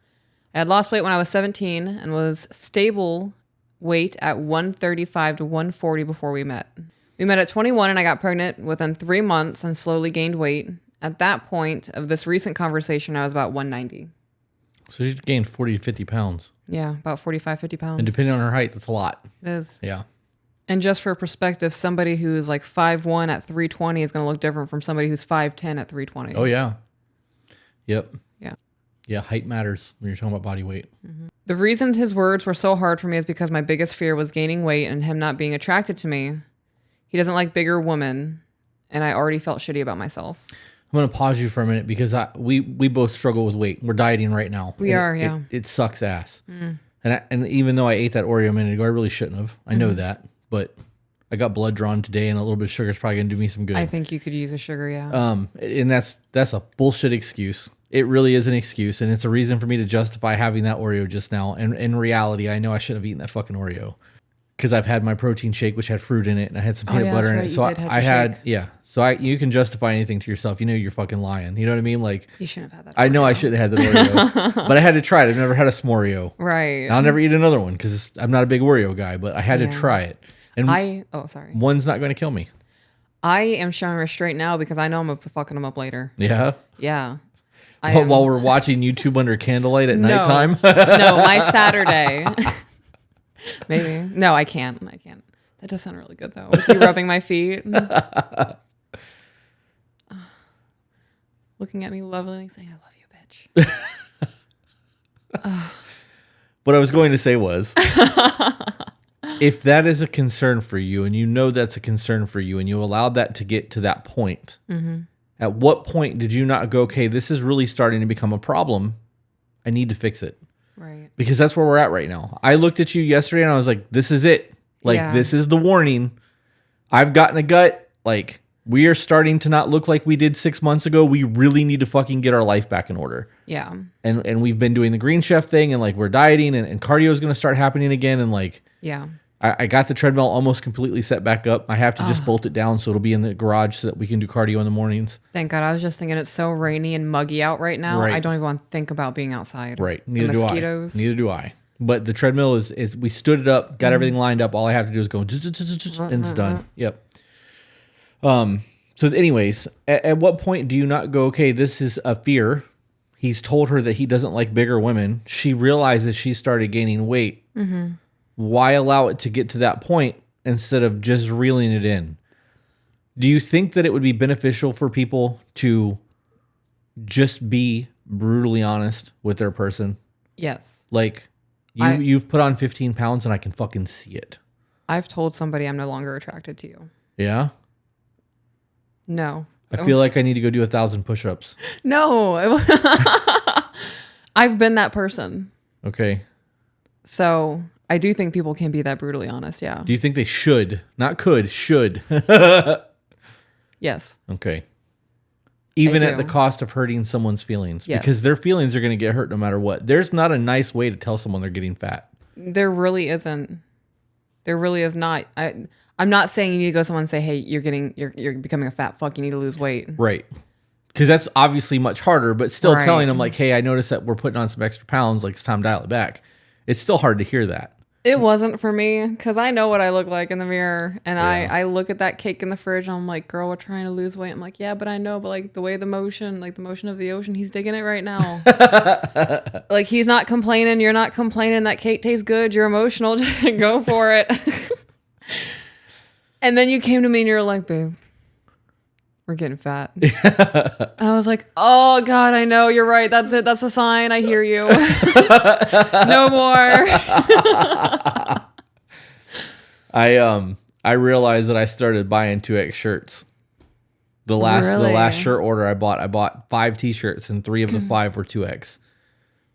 [SPEAKER 2] I had lost weight when I was 17 and was stable weight at 135 to 140 before we met. We met at 21 and I got pregnant within 3 months and slowly gained weight. At that point of this recent conversation, I was about 190.
[SPEAKER 1] So she's gained 40 to 50 pounds.
[SPEAKER 2] Yeah, about 45, 50 pounds.
[SPEAKER 1] And depending on her height, that's a lot.
[SPEAKER 2] It is.
[SPEAKER 1] Yeah.
[SPEAKER 2] And just for perspective, somebody who's like 5'1" at 320 is going to look different from somebody who's 5'10" at 320.
[SPEAKER 1] Oh, yeah. Yep.
[SPEAKER 2] Yeah.
[SPEAKER 1] Yeah, height matters when you're talking about body weight.
[SPEAKER 2] The reason his words were so hard for me is because my biggest fear was gaining weight and him not being attracted to me. He doesn't like bigger women, and I already felt shitty about myself.
[SPEAKER 1] I'm going to pause you for a minute because we both struggle with weight. We're dieting right now.
[SPEAKER 2] We are, yeah.
[SPEAKER 1] It sucks ass. And even though I ate that Oreo a minute ago, I really shouldn't have. I know that, but I got blood drawn today, and a little bit of sugar is probably going to do me some good.
[SPEAKER 2] I think you could use a sugar, yeah.
[SPEAKER 1] And that's a bullshit excuse. It really is an excuse, and it's a reason for me to justify having that Oreo just now. And in reality, I know I should have eaten that fucking Oreo because I've had my protein shake, which had fruit in it, and I had some peanut butter in it. So you can justify anything to yourself. You know you're fucking lying. You know what I mean? Like
[SPEAKER 2] You shouldn't have had that.
[SPEAKER 1] I know I shouldn't have had that Oreo, but I had to try it. I've never had a s'moreo.
[SPEAKER 2] Right.
[SPEAKER 1] And I'll never eat another one because I'm not a big Oreo guy, but I had to try it. And
[SPEAKER 2] sorry.
[SPEAKER 1] one's not going to kill me.
[SPEAKER 2] I am showing restraint now because I know I'm fucking them up later.
[SPEAKER 1] Yeah.
[SPEAKER 2] Yeah.
[SPEAKER 1] While we're watching YouTube under candlelight at nighttime.
[SPEAKER 2] No, my Saturday. Maybe. No, I can't. That does sound really good though. With you rubbing my feet. Looking at me lovingly saying, I love you, bitch.
[SPEAKER 1] What I was going to say was, if that is a concern for you and you know that's a concern for you and you allowed that to get to that point, at what point did you not go, okay, this is really starting to become a problem. I need to fix it.
[SPEAKER 2] Right.
[SPEAKER 1] Because that's where we're at right now. I looked at you yesterday and I was like, this is it. Like, this is the warning. I've gotten a gut. Like, we are starting to not look like we did 6 months ago. We really need to fucking get our life back in order.
[SPEAKER 2] Yeah.
[SPEAKER 1] And we've been doing the Green Chef thing and like we're dieting and cardio is going to start happening again. And like,
[SPEAKER 2] yeah.
[SPEAKER 1] I got the treadmill almost completely set back up. I have to just bolt it down so it'll be in the garage so that we can do cardio in the mornings.
[SPEAKER 2] Thank God. I was just thinking it's so rainy and muggy out right now.
[SPEAKER 1] Right.
[SPEAKER 2] I don't even want to think about being outside.
[SPEAKER 1] Right.
[SPEAKER 2] The
[SPEAKER 1] Neither do
[SPEAKER 2] mosquitoes.
[SPEAKER 1] I. Neither do I. But the treadmill is we stood it up, got everything lined up. All I have to do is go and it's done. Yep. So anyways, at what point do you not go, okay, this is a fear. He's told her that he doesn't like bigger women. She realizes she started gaining weight. Why allow it to get to that point instead of just reeling it in? Do you think that it would be beneficial for people to just be brutally honest with their person?
[SPEAKER 2] Yes.
[SPEAKER 1] Like, you've put on 15 pounds and I can fucking see it.
[SPEAKER 2] I've told somebody I'm no longer attracted to you.
[SPEAKER 1] Yeah?
[SPEAKER 2] No.
[SPEAKER 1] I feel like I need to go do 1,000 push-ups.
[SPEAKER 2] No. I've been that person.
[SPEAKER 1] Okay.
[SPEAKER 2] So I do think people can be that brutally honest. Yeah.
[SPEAKER 1] Do you think they should? Not could, should.
[SPEAKER 2] Yes.
[SPEAKER 1] Okay. Even
[SPEAKER 2] I
[SPEAKER 1] at the
[SPEAKER 2] do.
[SPEAKER 1] cost of hurting someone's feelings.
[SPEAKER 2] Yes.
[SPEAKER 1] Because their feelings are going to get hurt no matter what. There's not a nice way to tell someone they're getting fat.
[SPEAKER 2] There really isn't. There really is not. I'm not saying you need to go to someone and say, hey, you're becoming a fat fuck. You need to lose weight.
[SPEAKER 1] Right. Because that's obviously much harder, but still
[SPEAKER 2] Right.
[SPEAKER 1] telling them like, hey, I noticed that we're putting on some extra pounds. Like, it's time to dial it back. It's still hard to hear that.
[SPEAKER 2] It wasn't for me because I know what I look like in the mirror. And
[SPEAKER 1] Yeah.
[SPEAKER 2] I look at that cake in the fridge and I'm like, girl, we're trying to lose weight. I'm like, yeah, but I know. But like the motion of the ocean, he's digging it right now. Like he's not complaining. You're not complaining. That cake tastes good. You're emotional. Just go for it. And then you came to me and you're like, babe, we're getting fat. I was like, oh God, I know. You're right. That's it. That's a sign. I hear you. No more.
[SPEAKER 1] I realized that I started buying 2X shirts. The last shirt order I bought 5 t-shirts and 3 of the 5 were 2X.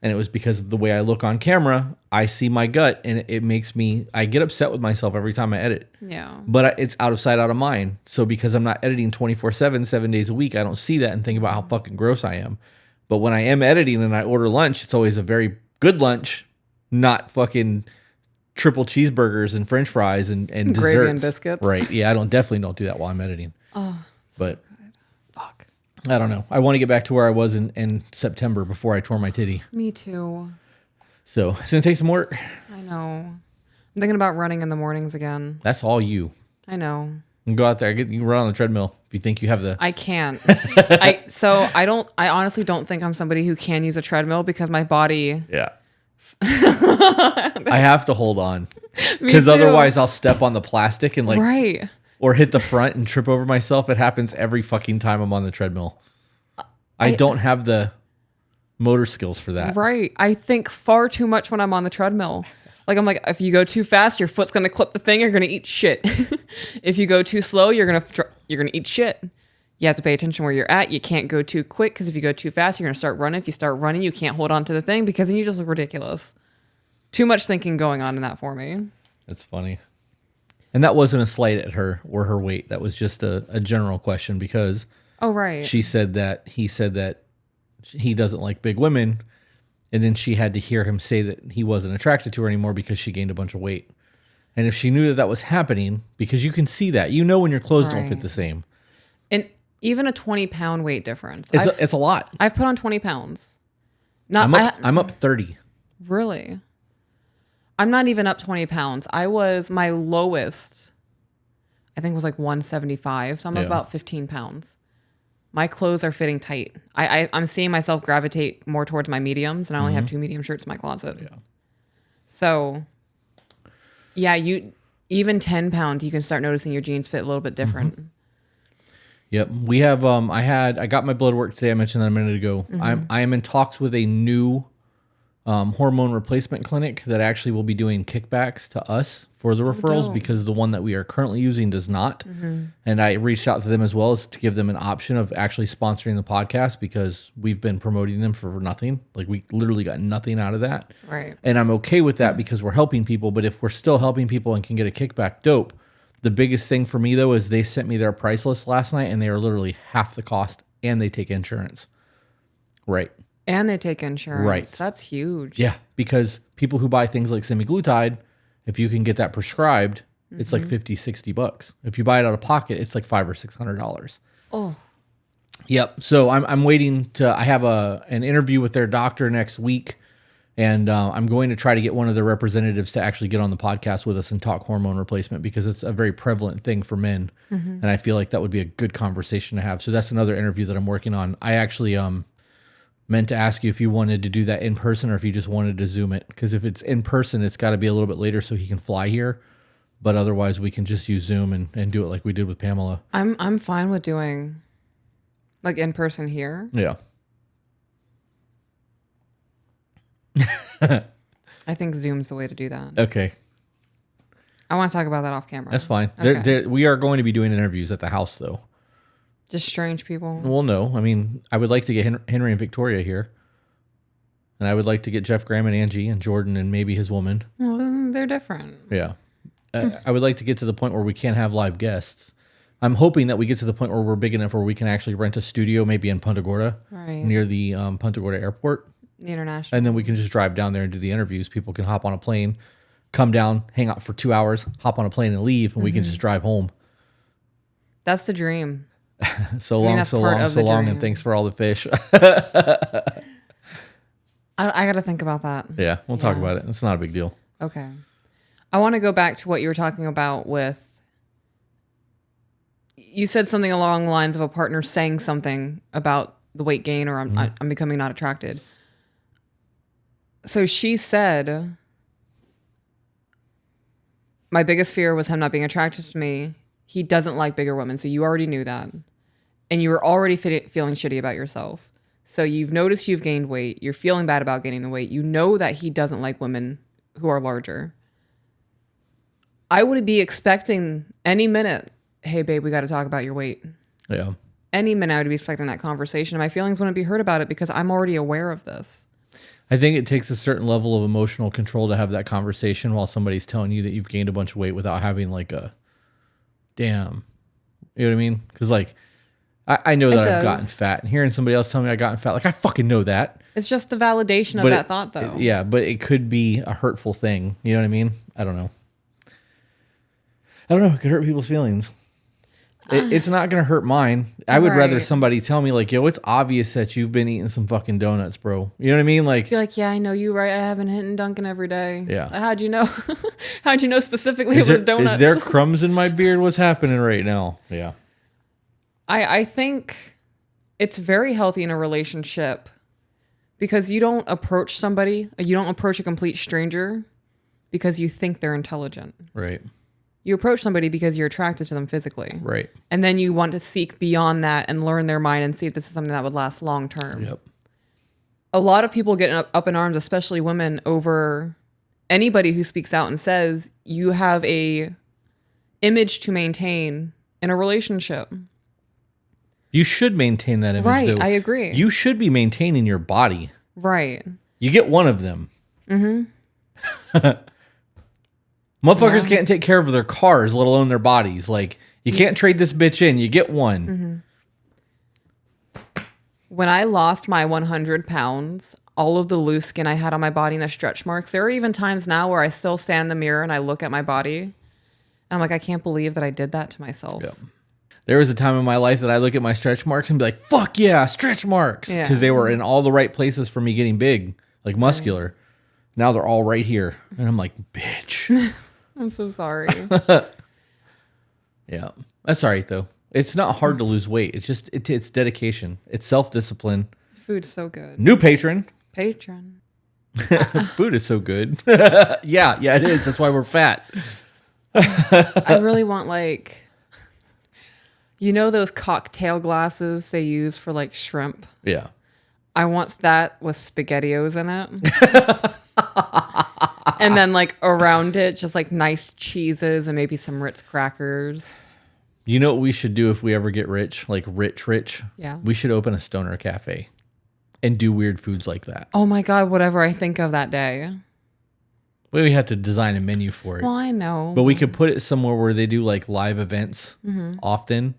[SPEAKER 1] And it was because of the way I look on camera. I see my gut and it makes me, I get upset with myself every time I edit.
[SPEAKER 2] Yeah.
[SPEAKER 1] But it's out of sight, out of mind. So because I'm not editing 24/7, 7 days a week, I don't see that and think about how fucking gross I am. But when I am editing and I order lunch, it's always a very good lunch, not fucking triple cheeseburgers and French fries and desserts.
[SPEAKER 2] Gravy and biscuits.
[SPEAKER 1] Right. Yeah, definitely don't do that while I'm editing.
[SPEAKER 2] Oh,
[SPEAKER 1] But
[SPEAKER 2] fuck.
[SPEAKER 1] I don't know. I want to get back to where I was in September before I tore my titty.
[SPEAKER 2] Me too.
[SPEAKER 1] So it's going to take some work.
[SPEAKER 2] I know. I'm thinking about running in the mornings again.
[SPEAKER 1] That's all you.
[SPEAKER 2] I know.
[SPEAKER 1] You can go out there. You can run on the treadmill if you think you have the...
[SPEAKER 2] I can't. I honestly don't think I'm somebody who can use a treadmill because my body...
[SPEAKER 1] Yeah. I have to hold on.
[SPEAKER 2] Me
[SPEAKER 1] Because
[SPEAKER 2] too.
[SPEAKER 1] otherwise I'll step on the plastic and like...
[SPEAKER 2] Right.
[SPEAKER 1] Or hit the front and trip over myself. It happens every fucking time I'm on the treadmill. I don't have the motor skills for that.
[SPEAKER 2] Right. I think far too much when I'm on the treadmill. Like, I'm like, if you go too fast, your foot's going to clip the thing. You're going to eat shit. If you go too slow, you're going to eat shit. You have to pay attention where you're at. You can't go too quick because if you go too fast, you're going to start running. If you start running, you can't hold on to the thing because then you just look ridiculous. Too much thinking going on in that for me.
[SPEAKER 1] That's funny. And that wasn't a slight at her or her weight. That was just a general question because
[SPEAKER 2] Oh, right.
[SPEAKER 1] he said that he doesn't like big women. And then she had to hear him say that he wasn't attracted to her anymore because she gained a bunch of weight. And if she knew that that was happening, because you can see that, when your clothes don't fit
[SPEAKER 2] Right.
[SPEAKER 1] the same.
[SPEAKER 2] And even a 20-pound weight difference.
[SPEAKER 1] It's a lot.
[SPEAKER 2] I've put on 20 pounds.
[SPEAKER 1] I'm up 30.
[SPEAKER 2] Really? I'm not even up 20 pounds. My lowest, I think was like 175. So I'm up about 15 pounds. My clothes are fitting tight. I'm seeing myself gravitate more towards my mediums, and I only have 2 medium shirts in my closet. Yeah. So, yeah, even 10 pounds, you can start noticing your jeans fit a little bit different.
[SPEAKER 1] Mm-hmm. Yep. We have, I got my blood work today. I mentioned that a minute ago. I am in talks with a new hormone replacement clinic that actually will be doing kickbacks to us for the referrals because the one that we are currently using does not. And I reached out to them as well as to give them an option of actually sponsoring the podcast because we've been promoting them for nothing. Like we literally got nothing out of that.
[SPEAKER 2] Right.
[SPEAKER 1] And I'm okay with that because we're helping people. But if we're still helping people and can get a kickback, dope. The biggest thing for me though is they sent me their price list last night and they are literally half the cost and they take insurance. Right.
[SPEAKER 2] And they take insurance.
[SPEAKER 1] Right.
[SPEAKER 2] That's huge.
[SPEAKER 1] Yeah, because people who buy things like semaglutide, if you can get that prescribed, it's like $50-$60. If you buy it out of pocket, it's like $500 or $600.
[SPEAKER 2] Oh.
[SPEAKER 1] Yep. So I'm waiting I have an interview with their doctor next week, and I'm going to try to get one of their representatives to actually get on the podcast with us and talk hormone replacement because it's a very prevalent thing for men, and I feel like that would be a good conversation to have. So that's another interview that I'm working on. I actually meant to ask you if you wanted to do that in person or if you just wanted to Zoom it. Because if it's in person, it's got to be a little bit later so he can fly here. But otherwise, we can just use Zoom and do it like we did with Pamela.
[SPEAKER 2] I'm fine with doing like in person here.
[SPEAKER 1] Yeah.
[SPEAKER 2] I think Zoom's the way to do that.
[SPEAKER 1] Okay.
[SPEAKER 2] I want to talk about that off camera.
[SPEAKER 1] That's fine.
[SPEAKER 2] Okay.
[SPEAKER 1] We are going to be doing interviews at the house, though.
[SPEAKER 2] Just strange people.
[SPEAKER 1] Well, no. I mean, I would like to get Henry and Victoria here. And I would like to get Jeff Graham and Angie and Jordan and maybe his woman.
[SPEAKER 2] Well, they're different.
[SPEAKER 1] Yeah. I would like to get to the point where we can't have live guests. I'm hoping that we get to the point where we're big enough where we can actually rent a studio, maybe in Punta Gorda,
[SPEAKER 2] Right.
[SPEAKER 1] near the Punta Gorda airport.
[SPEAKER 2] The international.
[SPEAKER 1] And then we can just drive down there and do the interviews. People can hop on a plane, come down, hang out for 2 hours, hop on a plane and leave, and we can just drive home.
[SPEAKER 2] That's the dream.
[SPEAKER 1] So long,
[SPEAKER 2] that's
[SPEAKER 1] so
[SPEAKER 2] part
[SPEAKER 1] long,
[SPEAKER 2] of
[SPEAKER 1] so
[SPEAKER 2] the
[SPEAKER 1] long,
[SPEAKER 2] dream.
[SPEAKER 1] and thanks for all the fish.
[SPEAKER 2] I got to think about that.
[SPEAKER 1] Yeah, we'll talk
[SPEAKER 2] Yeah.
[SPEAKER 1] about it. It's not a big deal.
[SPEAKER 2] Okay. I want to go back to what you were talking about with. You said something along the lines of a partner saying something about the weight gain or I'm becoming not attracted. So she said, my biggest fear was him not being attracted to me. He doesn't like bigger women. So you already knew that. And you were already feeling shitty about yourself. So you've noticed you've gained weight. You're feeling bad about gaining the weight. You know that he doesn't like women who are larger. I would be expecting any minute, hey, babe, we got to talk about your weight.
[SPEAKER 1] Yeah.
[SPEAKER 2] Any minute I would be expecting that conversation. And my feelings wouldn't be hurt about it because I'm already aware of this.
[SPEAKER 1] I think it takes a certain level of emotional control to have that conversation while somebody's telling you that you've gained a bunch of weight without having like a, damn. You know what I mean? Because like, I know that I've gotten fat, and hearing somebody else tell me I gotten fat, like I fucking know that.
[SPEAKER 2] It's just the validation of that thought, though.
[SPEAKER 1] Yeah, but it could be a hurtful thing. You know what I mean? I don't know. It could hurt people's feelings. It's not going to hurt mine. I would rather somebody tell me like, yo, it's obvious that you've been eating some fucking donuts, bro. You know what I mean? Like,
[SPEAKER 2] you're like, yeah, I know you, right? I haven't hit Dunkin' every day.
[SPEAKER 1] Yeah.
[SPEAKER 2] How'd you know? How'd you know specifically it was donuts?
[SPEAKER 1] Is there crumbs in my beard? What's happening right now? Yeah.
[SPEAKER 2] I think it's very healthy in a relationship because you don't approach somebody, you don't approach a complete stranger because you think they're intelligent.
[SPEAKER 1] Right.
[SPEAKER 2] You approach somebody because you're attracted to them physically.
[SPEAKER 1] Right.
[SPEAKER 2] And then you want to seek beyond that and learn their mind and see if this is something that would last long term.
[SPEAKER 1] Yep.
[SPEAKER 2] a lot of people get up in arms, especially women, over anybody who speaks out and says you have a image to maintain in a relationship.
[SPEAKER 1] You should maintain that image,
[SPEAKER 2] Right,
[SPEAKER 1] though.
[SPEAKER 2] I agree.
[SPEAKER 1] You should be maintaining your body.
[SPEAKER 2] Right.
[SPEAKER 1] You get one of them. Mm-hmm. Motherfuckers can't take care of their cars, let alone their bodies. Like, you can't trade this bitch in. You get one.
[SPEAKER 2] When I lost my 100 pounds, all of the loose skin I had on my body and the stretch marks, there are even times now where I still stand in the mirror and I look at my body and I'm like, I can't believe that I did that to myself.
[SPEAKER 1] Yeah. There was a time in my life that I look at my stretch marks and be like, fuck yeah, stretch marks.
[SPEAKER 2] Yeah.
[SPEAKER 1] Because they were in all the right places for me getting big, like muscular. Now they're all right here. And I'm like, bitch.
[SPEAKER 2] I'm so sorry.
[SPEAKER 1] Yeah. That's all right, though. It's not hard to lose weight. It's just, it's dedication. It's self-discipline.
[SPEAKER 2] Food's so good.
[SPEAKER 1] New patron.
[SPEAKER 2] Patron.
[SPEAKER 1] Food is so good. Yeah, it is. That's why we're fat.
[SPEAKER 2] I really want like, you know those cocktail glasses they use for like shrimp?
[SPEAKER 1] Yeah.
[SPEAKER 2] I want that with SpaghettiOs in it. And then like around it, just like nice cheeses and maybe some Ritz crackers.
[SPEAKER 1] You know what we should do if we ever get rich? Like rich?
[SPEAKER 2] Yeah.
[SPEAKER 1] We should open a stoner cafe and do weird foods like that.
[SPEAKER 2] Oh my God, whatever I think of that day.
[SPEAKER 1] We have to design a menu for it.
[SPEAKER 2] Well, I know.
[SPEAKER 1] But we could put it somewhere where they do like live events often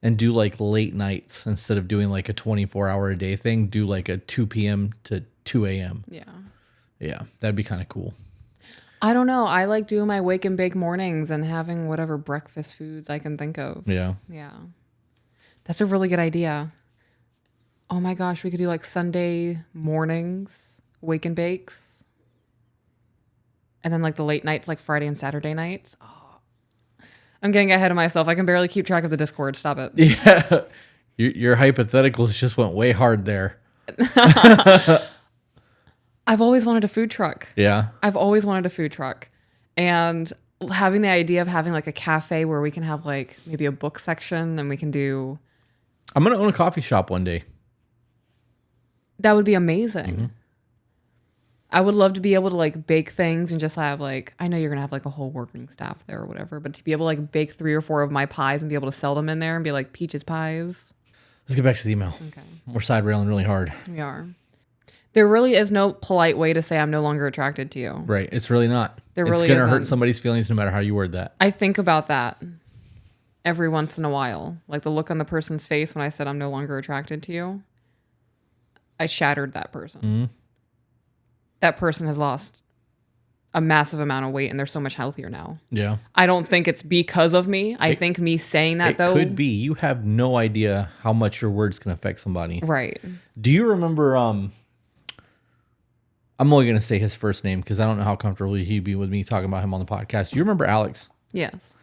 [SPEAKER 1] and do like late nights instead of doing like a 24-hour a day thing. Do like a 2 p.m. to 2 a.m.
[SPEAKER 2] Yeah.
[SPEAKER 1] Yeah, that'd be kind of cool.
[SPEAKER 2] I don't know. I like doing my wake and bake mornings and having whatever breakfast foods I can think of.
[SPEAKER 1] Yeah.
[SPEAKER 2] Yeah. That's a really good idea. Oh my gosh, we could do like Sunday mornings, wake and bakes. And then like the late nights, like Friday and Saturday nights. Oh. I'm getting ahead of myself. I can barely keep track of the Discord. Stop it.
[SPEAKER 1] Yeah. Your hypotheticals just went way hard there.
[SPEAKER 2] I've always wanted a food truck.
[SPEAKER 1] Yeah.
[SPEAKER 2] I've always wanted a food truck. And having the idea of having like a cafe where we can have like maybe a book section and we can do...
[SPEAKER 1] I'm going to own a coffee shop one day.
[SPEAKER 2] That would be amazing.
[SPEAKER 1] Mm-hmm.
[SPEAKER 2] I would love to be able to like bake things and just have like, I know you're going to have like a whole working staff there or whatever, but to be able to like bake 3 or 4 of my pies and be able to sell them in there and be like Peaches pies.
[SPEAKER 1] Let's get back to the email.
[SPEAKER 2] Okay.
[SPEAKER 1] We're side railing really hard.
[SPEAKER 2] We are. There really is no polite way to say I'm no longer attracted to you.
[SPEAKER 1] Right. It's really not.
[SPEAKER 2] There
[SPEAKER 1] It's
[SPEAKER 2] really
[SPEAKER 1] going to hurt
[SPEAKER 2] isn't.
[SPEAKER 1] somebody's feelings no matter how you word that.
[SPEAKER 2] I think about that every once in a while. Like the look on the person's face when I said I'm no longer attracted to you. I shattered that person.
[SPEAKER 1] Mm-hmm.
[SPEAKER 2] That person has lost a massive amount of weight and they're so much healthier now.
[SPEAKER 1] Yeah.
[SPEAKER 2] I don't think it's because of me. I think me saying that
[SPEAKER 1] It
[SPEAKER 2] though.
[SPEAKER 1] could be. You have no idea how much your words can affect somebody.
[SPEAKER 2] Right.
[SPEAKER 1] Do you remember, I'm only going to say his first name because I don't know how comfortable he'd be with me talking about him on the podcast. Do you remember Alex?
[SPEAKER 2] Yes.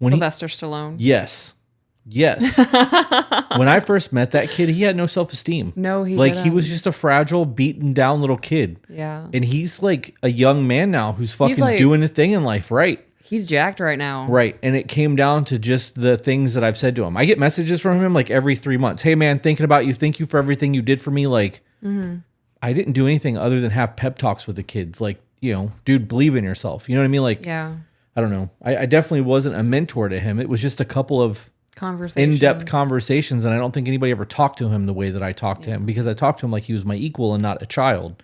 [SPEAKER 1] When
[SPEAKER 2] Sylvester Stallone.
[SPEAKER 1] Yes. When I first met that kid, he had no self-esteem.
[SPEAKER 2] No, he
[SPEAKER 1] He
[SPEAKER 2] didn't.
[SPEAKER 1] was just a fragile, beaten down little kid.
[SPEAKER 2] Yeah.
[SPEAKER 1] And he's like a young man now who's fucking
[SPEAKER 2] like-
[SPEAKER 1] doing a thing in life, right?
[SPEAKER 2] He's jacked right now.
[SPEAKER 1] Right. And it came down to just the things that I've said to him. I get messages from him like every 3 months. Hey man, thinking about you. Thank you for everything you did for me. Like, I didn't do anything other than have pep talks with the kids. Like, dude, believe in yourself. You know what I mean? Like,
[SPEAKER 2] Yeah.
[SPEAKER 1] I don't know. I definitely wasn't a mentor to him. It was just a couple of
[SPEAKER 2] Conversations.
[SPEAKER 1] in-depth conversations. And I don't think anybody ever talked to him the way that I talked to him because I talked to him like he was my equal and not a child.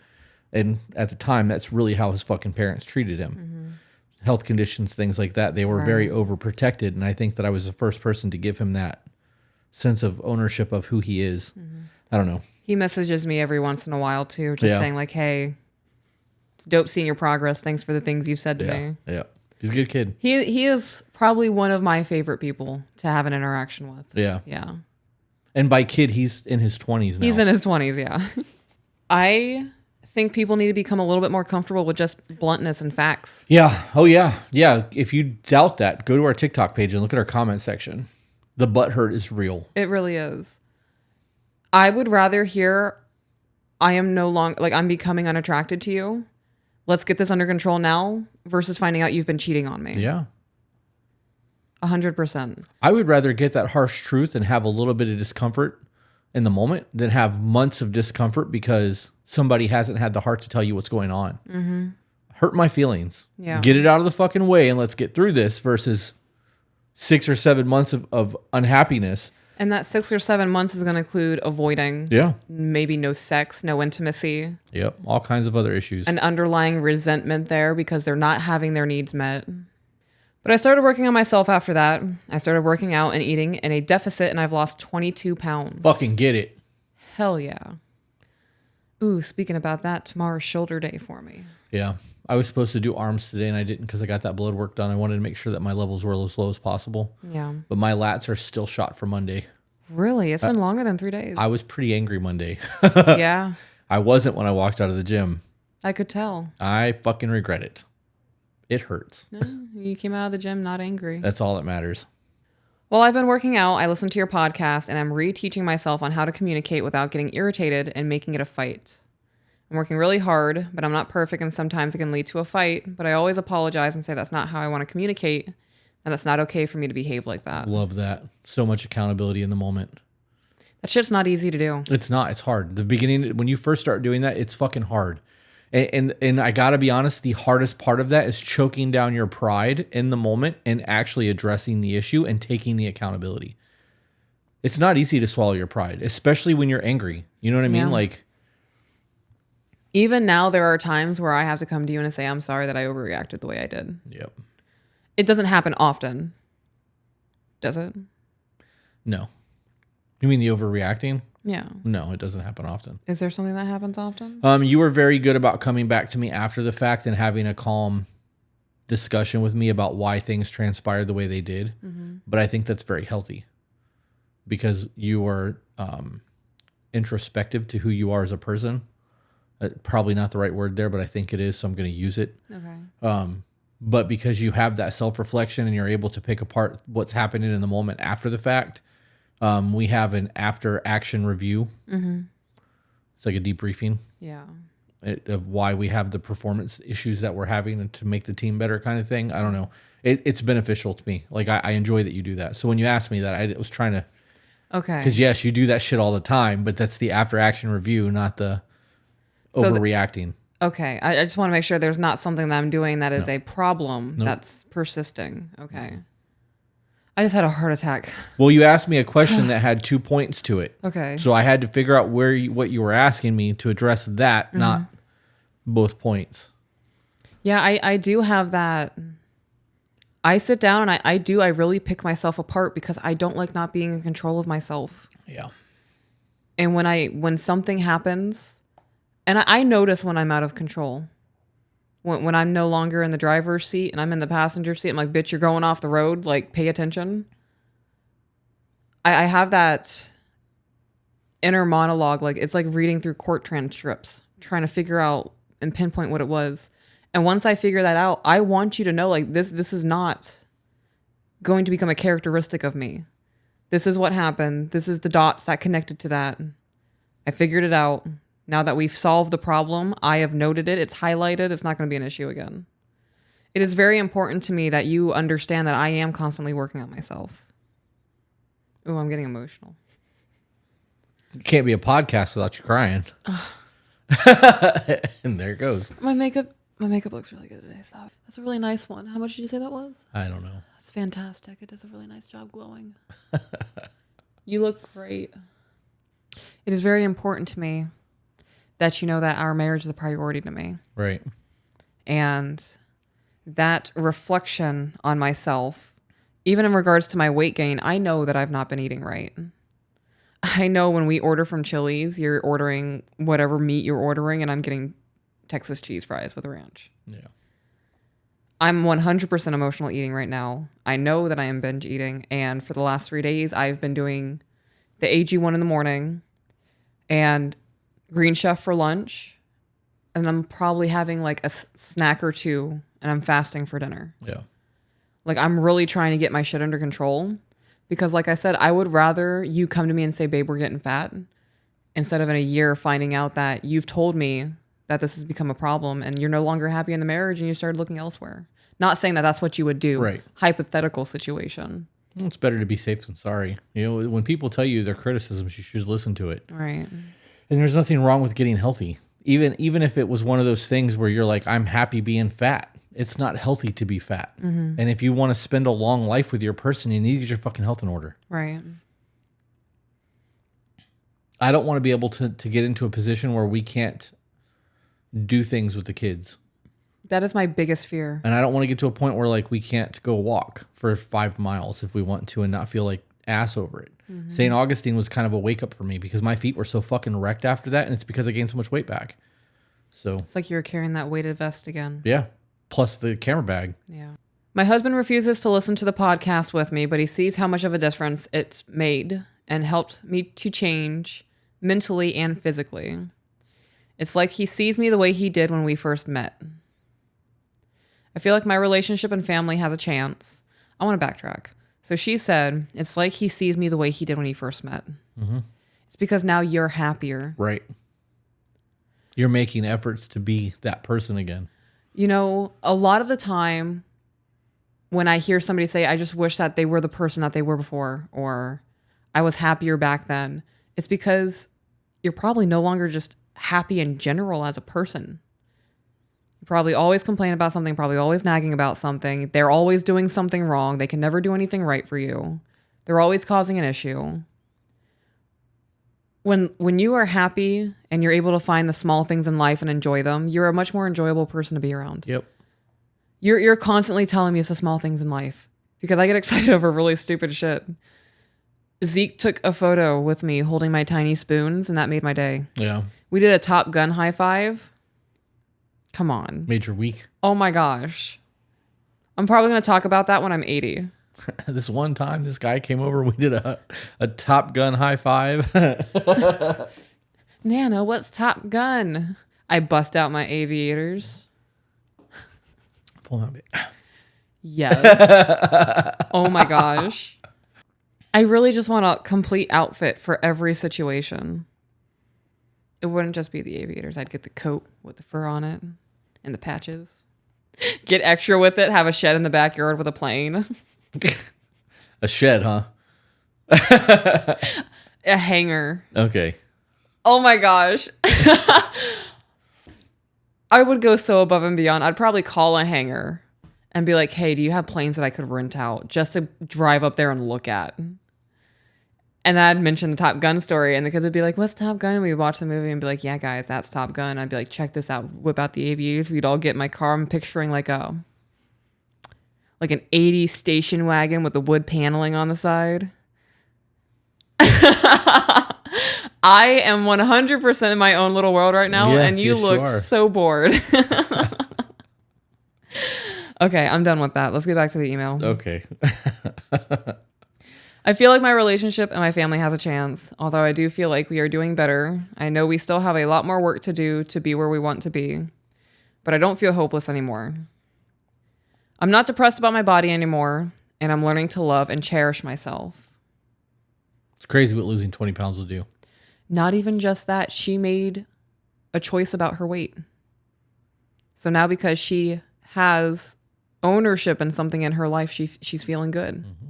[SPEAKER 1] And at the time, that's really how his fucking parents treated him. Health conditions, things like that. They were very overprotected. And I think that I was the first person to give him that sense of ownership of who he is. I don't know.
[SPEAKER 2] He messages me every once in a while too, just saying like, hey, it's dope seeing your progress. Thanks for the things you've said to me.
[SPEAKER 1] Yeah. He's a good kid.
[SPEAKER 2] He is probably one of my favorite people to have an interaction with.
[SPEAKER 1] Yeah.
[SPEAKER 2] Yeah.
[SPEAKER 1] And by kid, he's in his 20s now.
[SPEAKER 2] He's in his 20s, yeah. I think people need to become a little bit more comfortable with just bluntness and facts.
[SPEAKER 1] Yeah. Oh, yeah. Yeah. If you doubt that, go to our TikTok page and look at our comment section. The butthurt is real.
[SPEAKER 2] It really is. I would rather hear, I am no longer, like, I'm becoming unattracted to you. Let's get this under control now versus finding out you've been cheating on me.
[SPEAKER 1] Yeah.
[SPEAKER 2] 100%.
[SPEAKER 1] I would rather get that harsh truth and have a little bit of discomfort in the moment than have months of discomfort because somebody hasn't had the heart to tell you what's going on. Mm-hmm. Hurt my feelings.
[SPEAKER 2] Yeah.
[SPEAKER 1] Get it out of the fucking way and let's get through this versus 6 or 7 months of unhappiness.
[SPEAKER 2] And that 6 or 7 months is going to include avoiding.
[SPEAKER 1] Yeah.
[SPEAKER 2] Maybe no sex, no intimacy.
[SPEAKER 1] Yep. All kinds of other issues.
[SPEAKER 2] An underlying resentment there because they're not having their needs met. But I started working on myself after that. I started working out and eating in a deficit, and I've lost 22 pounds.
[SPEAKER 1] Fucking get it.
[SPEAKER 2] Hell yeah. Ooh, speaking about that, tomorrow's shoulder day for me.
[SPEAKER 1] Yeah. I was supposed to do arms today and I didn't because I got that blood work done. I wanted to make sure that my levels were as low as possible.
[SPEAKER 2] Yeah.
[SPEAKER 1] But my lats are still shot for Monday.
[SPEAKER 2] Really? It's been longer than 3 days.
[SPEAKER 1] I was pretty angry Monday.
[SPEAKER 2] Yeah.
[SPEAKER 1] I wasn't when I walked out of the gym.
[SPEAKER 2] I could tell.
[SPEAKER 1] I fucking regret it. It hurts.
[SPEAKER 2] No, you came out of the gym not angry.
[SPEAKER 1] That's all that matters.
[SPEAKER 2] While I've been working out, I listen to your podcast and I'm reteaching myself on how to communicate without getting irritated and making it a fight. I'm working really hard, but I'm not perfect and sometimes it can lead to a fight, but I always apologize and say that's not how I want to communicate and it's not okay for me to behave like that.
[SPEAKER 1] Love that. So much accountability in the moment.
[SPEAKER 2] That shit's not easy to do.
[SPEAKER 1] It's not. It's hard. The beginning, when you first start doing that, it's fucking hard. And I gotta be honest, the hardest part of that is choking down your pride in the moment and actually addressing the issue and taking the accountability. It's not easy to swallow your pride, especially when you're angry. You know what I mean?
[SPEAKER 2] Yeah.
[SPEAKER 1] Like,
[SPEAKER 2] even now, there are times where I have to come to you and say, I'm sorry that I overreacted the way I did.
[SPEAKER 1] yep.
[SPEAKER 2] It doesn't happen often. Does it?
[SPEAKER 1] No. You mean the overreacting?
[SPEAKER 2] Yeah.
[SPEAKER 1] No, it doesn't happen often.
[SPEAKER 2] Is there something that happens often?
[SPEAKER 1] You were very good about coming back to me after the fact and having a calm discussion with me about why things transpired the way they did. Mm-hmm. But I think that's very healthy because you are introspective to who you are as a person. Probably not the right word there, but I think it is, so I'm going to use it.
[SPEAKER 2] Okay.
[SPEAKER 1] But because you have that self-reflection and you're able to pick apart what's happening in the moment after the fact, we have an after-action review. Mm-hmm. It's like a debriefing.
[SPEAKER 2] Yeah.
[SPEAKER 1] Of why we have the performance issues that we're having and to make the team better kind of thing. I don't know. It's beneficial to me. Like, I enjoy that you do that. So when you asked me that, I was trying to...
[SPEAKER 2] Okay.
[SPEAKER 1] Because, yes, you do that shit all the time, but that's the after-action review, not the overreacting.
[SPEAKER 2] Okay. I just want to make sure there's not something that I'm doing that is a problem that's persisting. Okay. I just had a heart attack.
[SPEAKER 1] Well, you asked me a question that had 2 points to it.
[SPEAKER 2] Okay.
[SPEAKER 1] So I had to figure out what you were asking me to address that, not both points.
[SPEAKER 2] Yeah, I do have that. I sit down and I really pick myself apart because I don't like not being in control of myself.
[SPEAKER 1] Yeah.
[SPEAKER 2] And when something happens, and I notice when I'm out of control. When I'm no longer in the driver's seat and I'm in the passenger seat, I'm like, bitch, you're going off the road. Like, pay attention. I have that inner monologue. Like, it's like reading through court transcripts, trying to figure out and pinpoint what it was. And once I figure that out, I want you to know, like, this is not going to become a characteristic of me. This is what happened. This is the dots that connected to that. I figured it out. Now that we've solved the problem, I have noted it. It's highlighted. It's not going to be an issue again. It is very important to me that you understand that I am constantly working on myself. Oh, I'm getting emotional.
[SPEAKER 1] It can't be a podcast without you crying. And there it goes.
[SPEAKER 2] My makeup looks really good today. Stop. That's a really nice one. How much did you say that was?
[SPEAKER 1] I don't know.
[SPEAKER 2] That's fantastic. It does a really nice job glowing. You look great. It is very important to me that you know that our marriage is a priority to me.
[SPEAKER 1] Right.
[SPEAKER 2] And that reflection on myself, even in regards to my weight gain, I know that I've not been eating right. I know when we order from Chili's, you're ordering whatever meat you're ordering, and I'm getting Texas cheese fries with a ranch.
[SPEAKER 1] Yeah.
[SPEAKER 2] I'm 100% emotional eating right now. I know that I am binge eating, and for the last 3 days, I've been doing the AG1 in the morning and Green Chef for lunch, and I'm probably having like a snack or two, and I'm fasting for dinner.
[SPEAKER 1] Yeah.
[SPEAKER 2] Like, I'm really trying to get my shit under control because, like I said, I would rather you come to me and say, babe, we're getting fat, instead of in a year finding out that you've told me that this has become a problem and you're no longer happy in the marriage and you started looking elsewhere. Not saying that that's what you would do.
[SPEAKER 1] Right.
[SPEAKER 2] Hypothetical situation.
[SPEAKER 1] Well, it's better to be safe than sorry. When people tell you their criticisms, you should listen to it.
[SPEAKER 2] Right.
[SPEAKER 1] And there's nothing wrong with getting healthy. Even if it was one of those things where you're like, I'm happy being fat. It's not healthy to be fat. And if you want to spend a long life with your person, you need to get your fucking health in order.
[SPEAKER 2] Right.
[SPEAKER 1] I don't want to be able to get into a position where we can't do things with the kids.
[SPEAKER 2] That is my biggest fear.
[SPEAKER 1] And I don't want to get to a point where like we can't go walk for 5 miles if we want to and not feel like ass over it. St. Augustine was kind of a wake up for me because my feet were so fucking wrecked after that, and it's because I gained so much weight back. So
[SPEAKER 2] It's like you were carrying that weighted vest again.
[SPEAKER 1] yeah, plus the camera bag.
[SPEAKER 2] Yeah. My husband refuses to listen to the podcast with me, but he sees how much of a difference it's made and helped me to change mentally and physically. It's like he sees me the way he did when we first met. I feel like my relationship and family has a chance. I want to backtrack. So she said, it's like he sees me the way he did when he first met. It's because now you're happier.
[SPEAKER 1] Right. You're making efforts to be that person again.
[SPEAKER 2] You know, a lot of the time when I hear somebody say, I just wish that they were the person that they were before, or I was happier back then, it's because you're probably no longer just happy in general as a person. You probably always complain about something, probably always nagging about something. They're always doing something wrong. They can never do anything right for you. They're always causing an issue. When you are happy and you're able to find the small things in life and enjoy them, you're a much more enjoyable person to be around.
[SPEAKER 1] Yep.
[SPEAKER 2] You're constantly telling me it's the small things in life because I get excited over really stupid shit. Zeke took a photo with me holding my tiny spoons, and that made my day.
[SPEAKER 1] Yeah.
[SPEAKER 2] We did a Top Gun high five. Come on.
[SPEAKER 1] Made your week.
[SPEAKER 2] Oh my gosh. I'm probably going to talk about that when I'm 80.
[SPEAKER 1] This one time, this guy came over. We did a Top Gun high five.
[SPEAKER 2] Nana, what's Top Gun? I bust out my aviators.
[SPEAKER 1] Pull out a bit.
[SPEAKER 2] Yes. Oh my gosh. I really just want a complete outfit for every situation. It wouldn't just be the aviators. I'd get the coat with the fur on it and the patches. Get extra with it. Have a shed in the backyard with a plane.
[SPEAKER 1] A shed, huh?
[SPEAKER 2] A hangar.
[SPEAKER 1] Okay.
[SPEAKER 2] Oh my gosh. I would go so above and beyond. I'd probably call a hangar and be like, hey, do you have planes that I could rent out just to drive up there and look at? And I'd mention the Top Gun story, and the kids would be like, what's Top Gun? And we'd watch the movie and be like, yeah, guys, that's Top Gun. I'd be like, check this out. Whip out the aviators. We'd all get in my car. I'm picturing like an 80s station wagon with the wood paneling on the side. I am 100% in my own little world right now,
[SPEAKER 1] Yeah,
[SPEAKER 2] and you
[SPEAKER 1] yes, you
[SPEAKER 2] look
[SPEAKER 1] are.
[SPEAKER 2] so bored. Okay, I'm done with that. Let's get back to the email.
[SPEAKER 1] Okay.
[SPEAKER 2] I feel like my relationship and my family has a chance, although I do feel like we are doing better. I know we still have a lot more work to do to be where we want to be, but I don't feel hopeless anymore. I'm not depressed about my body anymore, and I'm learning to love and cherish myself.
[SPEAKER 1] It's crazy what losing 20 pounds will do.
[SPEAKER 2] Not even just that, she made a choice about her weight. So now because she has ownership in something in her life, she's feeling good. Mm-hmm.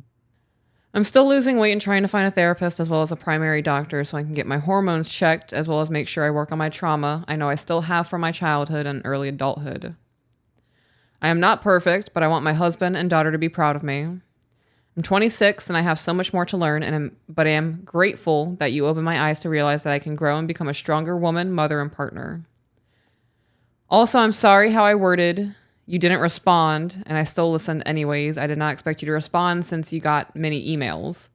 [SPEAKER 2] I'm still losing weight and trying to find a therapist as well as a primary doctor so I can get my hormones checked as well as make sure I work on my trauma I know I still have from my childhood and early adulthood. I am not perfect, but I want my husband and daughter to be proud of me. I'm 26 and I have so much more to learn, but I am grateful that you opened my eyes to realize that I can grow and become a stronger woman, mother, and partner. Also, I'm sorry how I worded. You didn't respond, and I still listened anyways. I did not expect you to respond since you got many emails.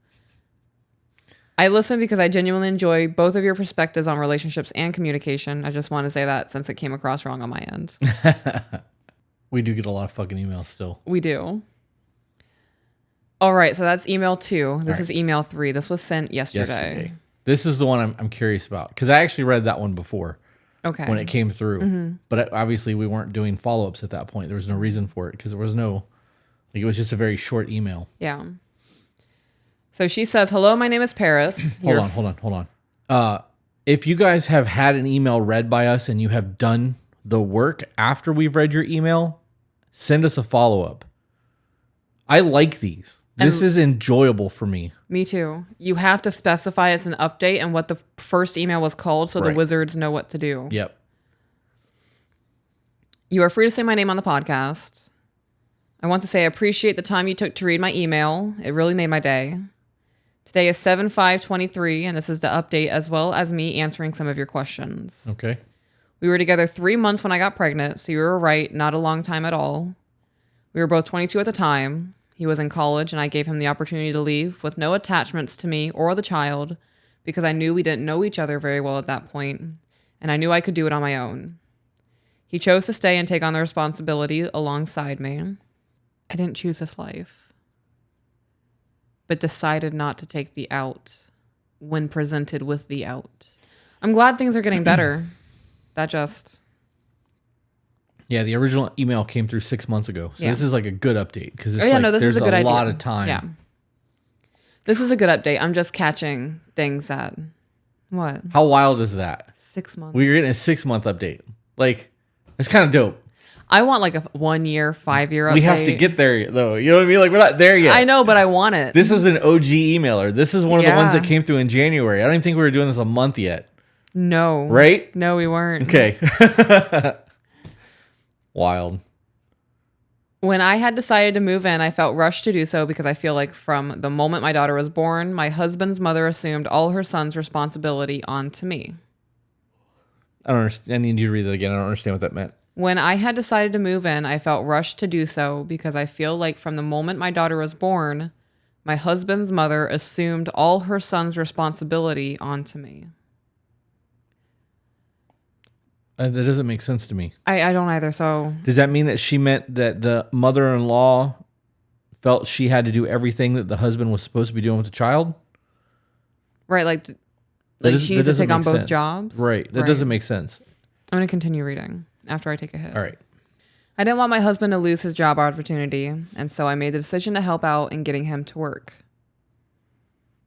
[SPEAKER 2] I listened because I genuinely enjoy both of your perspectives on relationships and communication. I just want to say that since it came across wrong on my end.
[SPEAKER 1] We do get a lot of fucking emails still.
[SPEAKER 2] We do. All right, so that's email 2. This is email 3. This was sent yesterday.
[SPEAKER 1] This is the one I'm curious about because I actually read that one before.
[SPEAKER 2] Okay.
[SPEAKER 1] When it came through. But obviously we weren't doing follow-ups at that point. There was no reason for it because there was no, like, it was just a very short email.
[SPEAKER 2] Yeah. So she says, hello, my name is Paris.
[SPEAKER 1] Hold on. If you guys have had an email read by us and you have done the work after we've read your email, send us a follow-up. I like these. This is enjoyable for me.
[SPEAKER 2] Me too. You have to specify it's an update and what the first email was called so the
[SPEAKER 1] Right.
[SPEAKER 2] wizards know what to do.
[SPEAKER 1] Yep.
[SPEAKER 2] You are free to say my name on the podcast. I want to say I appreciate the time you took to read my email. It really made my day. Today is 7/5/23, and this is the update as well as me answering some of your questions.
[SPEAKER 1] Okay.
[SPEAKER 2] We were together 3 months when I got pregnant, so you were right, not a long time at all. We were both 22 at the time. He was in college, and I gave him the opportunity to leave with no attachments to me or the child because I knew we didn't know each other very well at that point, and I knew I could do it on my own. He chose to stay and take on the responsibility alongside me. I didn't choose this life, but decided not to take the out when presented with the out. I'm glad things are getting better. That just...
[SPEAKER 1] Yeah, the original email came through 6 months ago. So
[SPEAKER 2] Yeah.
[SPEAKER 1] this is like a good update because
[SPEAKER 2] Oh, yeah, no, this
[SPEAKER 1] there's
[SPEAKER 2] is a good idea.
[SPEAKER 1] lot of time.
[SPEAKER 2] Yeah. This is a good update. I'm just catching things that... What?
[SPEAKER 1] How wild is that?
[SPEAKER 2] 6 months.
[SPEAKER 1] We're getting a 6-month update. Like, it's kind of dope.
[SPEAKER 2] I want like a 1 year, 5 year update.
[SPEAKER 1] We have to get there, though. You know what I mean? Like, we're not there yet.
[SPEAKER 2] I know, but I want it.
[SPEAKER 1] This is an OG emailer. This is one of the ones
[SPEAKER 2] Yeah.
[SPEAKER 1] that came through in January. I don't even think we were doing this a month yet.
[SPEAKER 2] No.
[SPEAKER 1] Right?
[SPEAKER 2] No, we weren't.
[SPEAKER 1] Okay. Wild.
[SPEAKER 2] When I had decided to move in, I felt rushed to do so because I feel like from the moment my daughter was born, my husband's mother assumed all her son's responsibility onto me.
[SPEAKER 1] I don't understand. I need you to read that again. I don't understand what that meant.
[SPEAKER 2] When I had decided to move in, I felt rushed to do so because I feel like from the moment my daughter was born, my husband's mother assumed all her son's responsibility onto me.
[SPEAKER 1] That doesn't make sense to me.
[SPEAKER 2] I don't either, so...
[SPEAKER 1] Does that mean that she meant that the mother-in-law felt she had to do everything that the husband was supposed to be doing with the child?
[SPEAKER 2] Right, like
[SPEAKER 1] That
[SPEAKER 2] she needs to
[SPEAKER 1] doesn't
[SPEAKER 2] take on
[SPEAKER 1] make
[SPEAKER 2] both
[SPEAKER 1] sense.
[SPEAKER 2] jobs?
[SPEAKER 1] Right. That doesn't make sense.
[SPEAKER 2] I'm going to continue reading after I take a hit.
[SPEAKER 1] All right.
[SPEAKER 2] I didn't want my husband to lose his job opportunity, and so I made the decision to help out in getting him to work.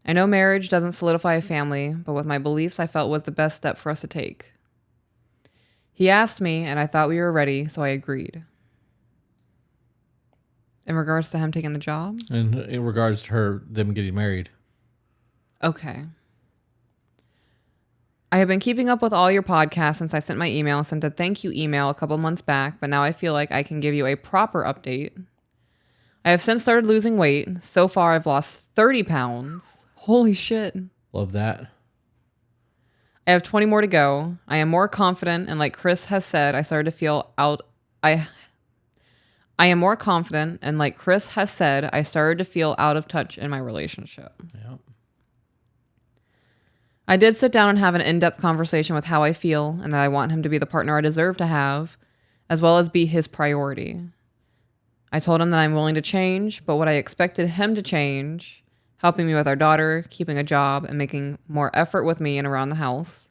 [SPEAKER 2] I know marriage doesn't solidify a family, but with my beliefs, I felt was the best step for us to take. He asked me, and I thought we were ready, so I agreed. In regards to him taking the job?
[SPEAKER 1] And in regards to them getting married.
[SPEAKER 2] Okay. I have been keeping up with all your podcasts since I sent my email and sent a thank you email a couple months back, but now I feel like I can give you a proper update. I have since started losing weight. So far, I've lost 30 pounds. Holy shit.
[SPEAKER 1] Love that.
[SPEAKER 2] I have 20 more to go. I am more confident, and like Chris has said, I started to feel out. I am more confident, and like Chris has said, I started to feel out of touch in my relationship.
[SPEAKER 1] Yep.
[SPEAKER 2] I did sit down and have an in-depth conversation with how I feel and that I want him to be the partner I deserve to have, as well as be his priority. I told him that I'm willing to change, but what I expected him to change, helping me with our daughter, keeping a job, and making more effort with me and around the house.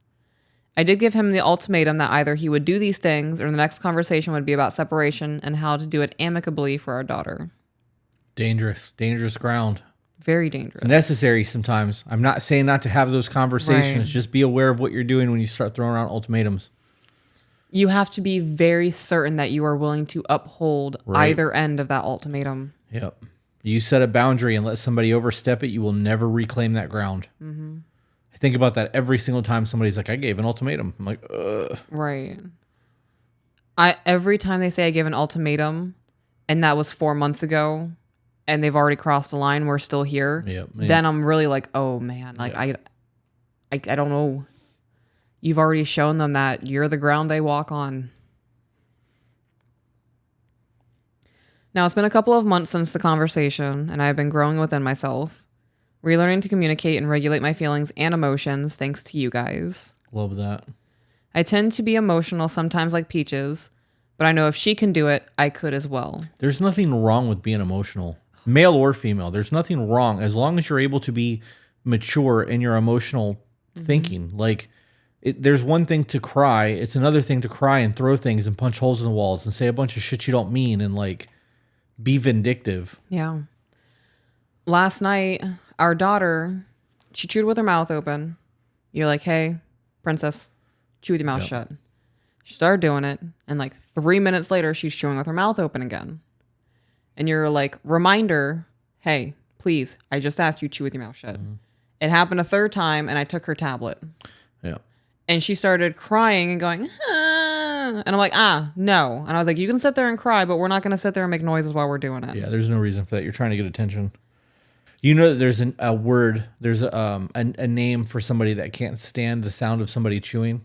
[SPEAKER 2] I did give him the ultimatum that either he would do these things or the next conversation would be about separation and how to do it amicably for our daughter.
[SPEAKER 1] Dangerous ground.
[SPEAKER 2] Very dangerous.
[SPEAKER 1] It's necessary sometimes. I'm not saying not to have those conversations.
[SPEAKER 2] Right.
[SPEAKER 1] Just be aware of what you're doing when you start throwing around ultimatums.
[SPEAKER 2] You have to be very certain that you are willing to uphold
[SPEAKER 1] Right.
[SPEAKER 2] either end of that ultimatum.
[SPEAKER 1] Yep. You set a boundary and let somebody overstep it, you will never reclaim that ground.
[SPEAKER 2] Mm-hmm.
[SPEAKER 1] I think about that every single time somebody's like, I gave an ultimatum. I'm like, ugh.
[SPEAKER 2] Right. Every time they say I gave an ultimatum, and that was 4 months ago, and they've already crossed the line, we're still here.
[SPEAKER 1] Yep.
[SPEAKER 2] Then I'm really like, oh man, like I don't know. You've already shown them that you're the ground they walk on. Now, it's been a couple of months since the conversation, and I've been growing within myself, relearning to communicate and regulate my feelings and emotions thanks to you guys.
[SPEAKER 1] Love that.
[SPEAKER 2] I tend to be emotional sometimes like Peaches, but I know if she can do it, I could as well.
[SPEAKER 1] There's nothing wrong with being emotional, male or female. There's nothing wrong as long as you're able to be mature in your emotional thinking. Like, there's one thing to cry. It's another thing to cry and throw things and punch holes in the walls and say a bunch of shit you don't mean and like be vindictive.
[SPEAKER 2] Yeah. Last night, our daughter, she chewed with her mouth open. You're like, hey, princess, chew with your mouth shut. She started doing it, and like 3 minutes later, she's chewing with her mouth open again. And you're like, reminder, hey, Please. I just asked you, chew with your mouth shut. It happened a third time, and I took her tablet.
[SPEAKER 1] Yeah.
[SPEAKER 2] And she started crying and going, ah. And I'm like, no. And I was like, you can sit there and cry, but we're not going to sit there and make noises while we're doing it.
[SPEAKER 1] Yeah, there's no reason for that. You're trying to get attention. You know that there's a word, there's a name for somebody that can't stand the sound of somebody chewing.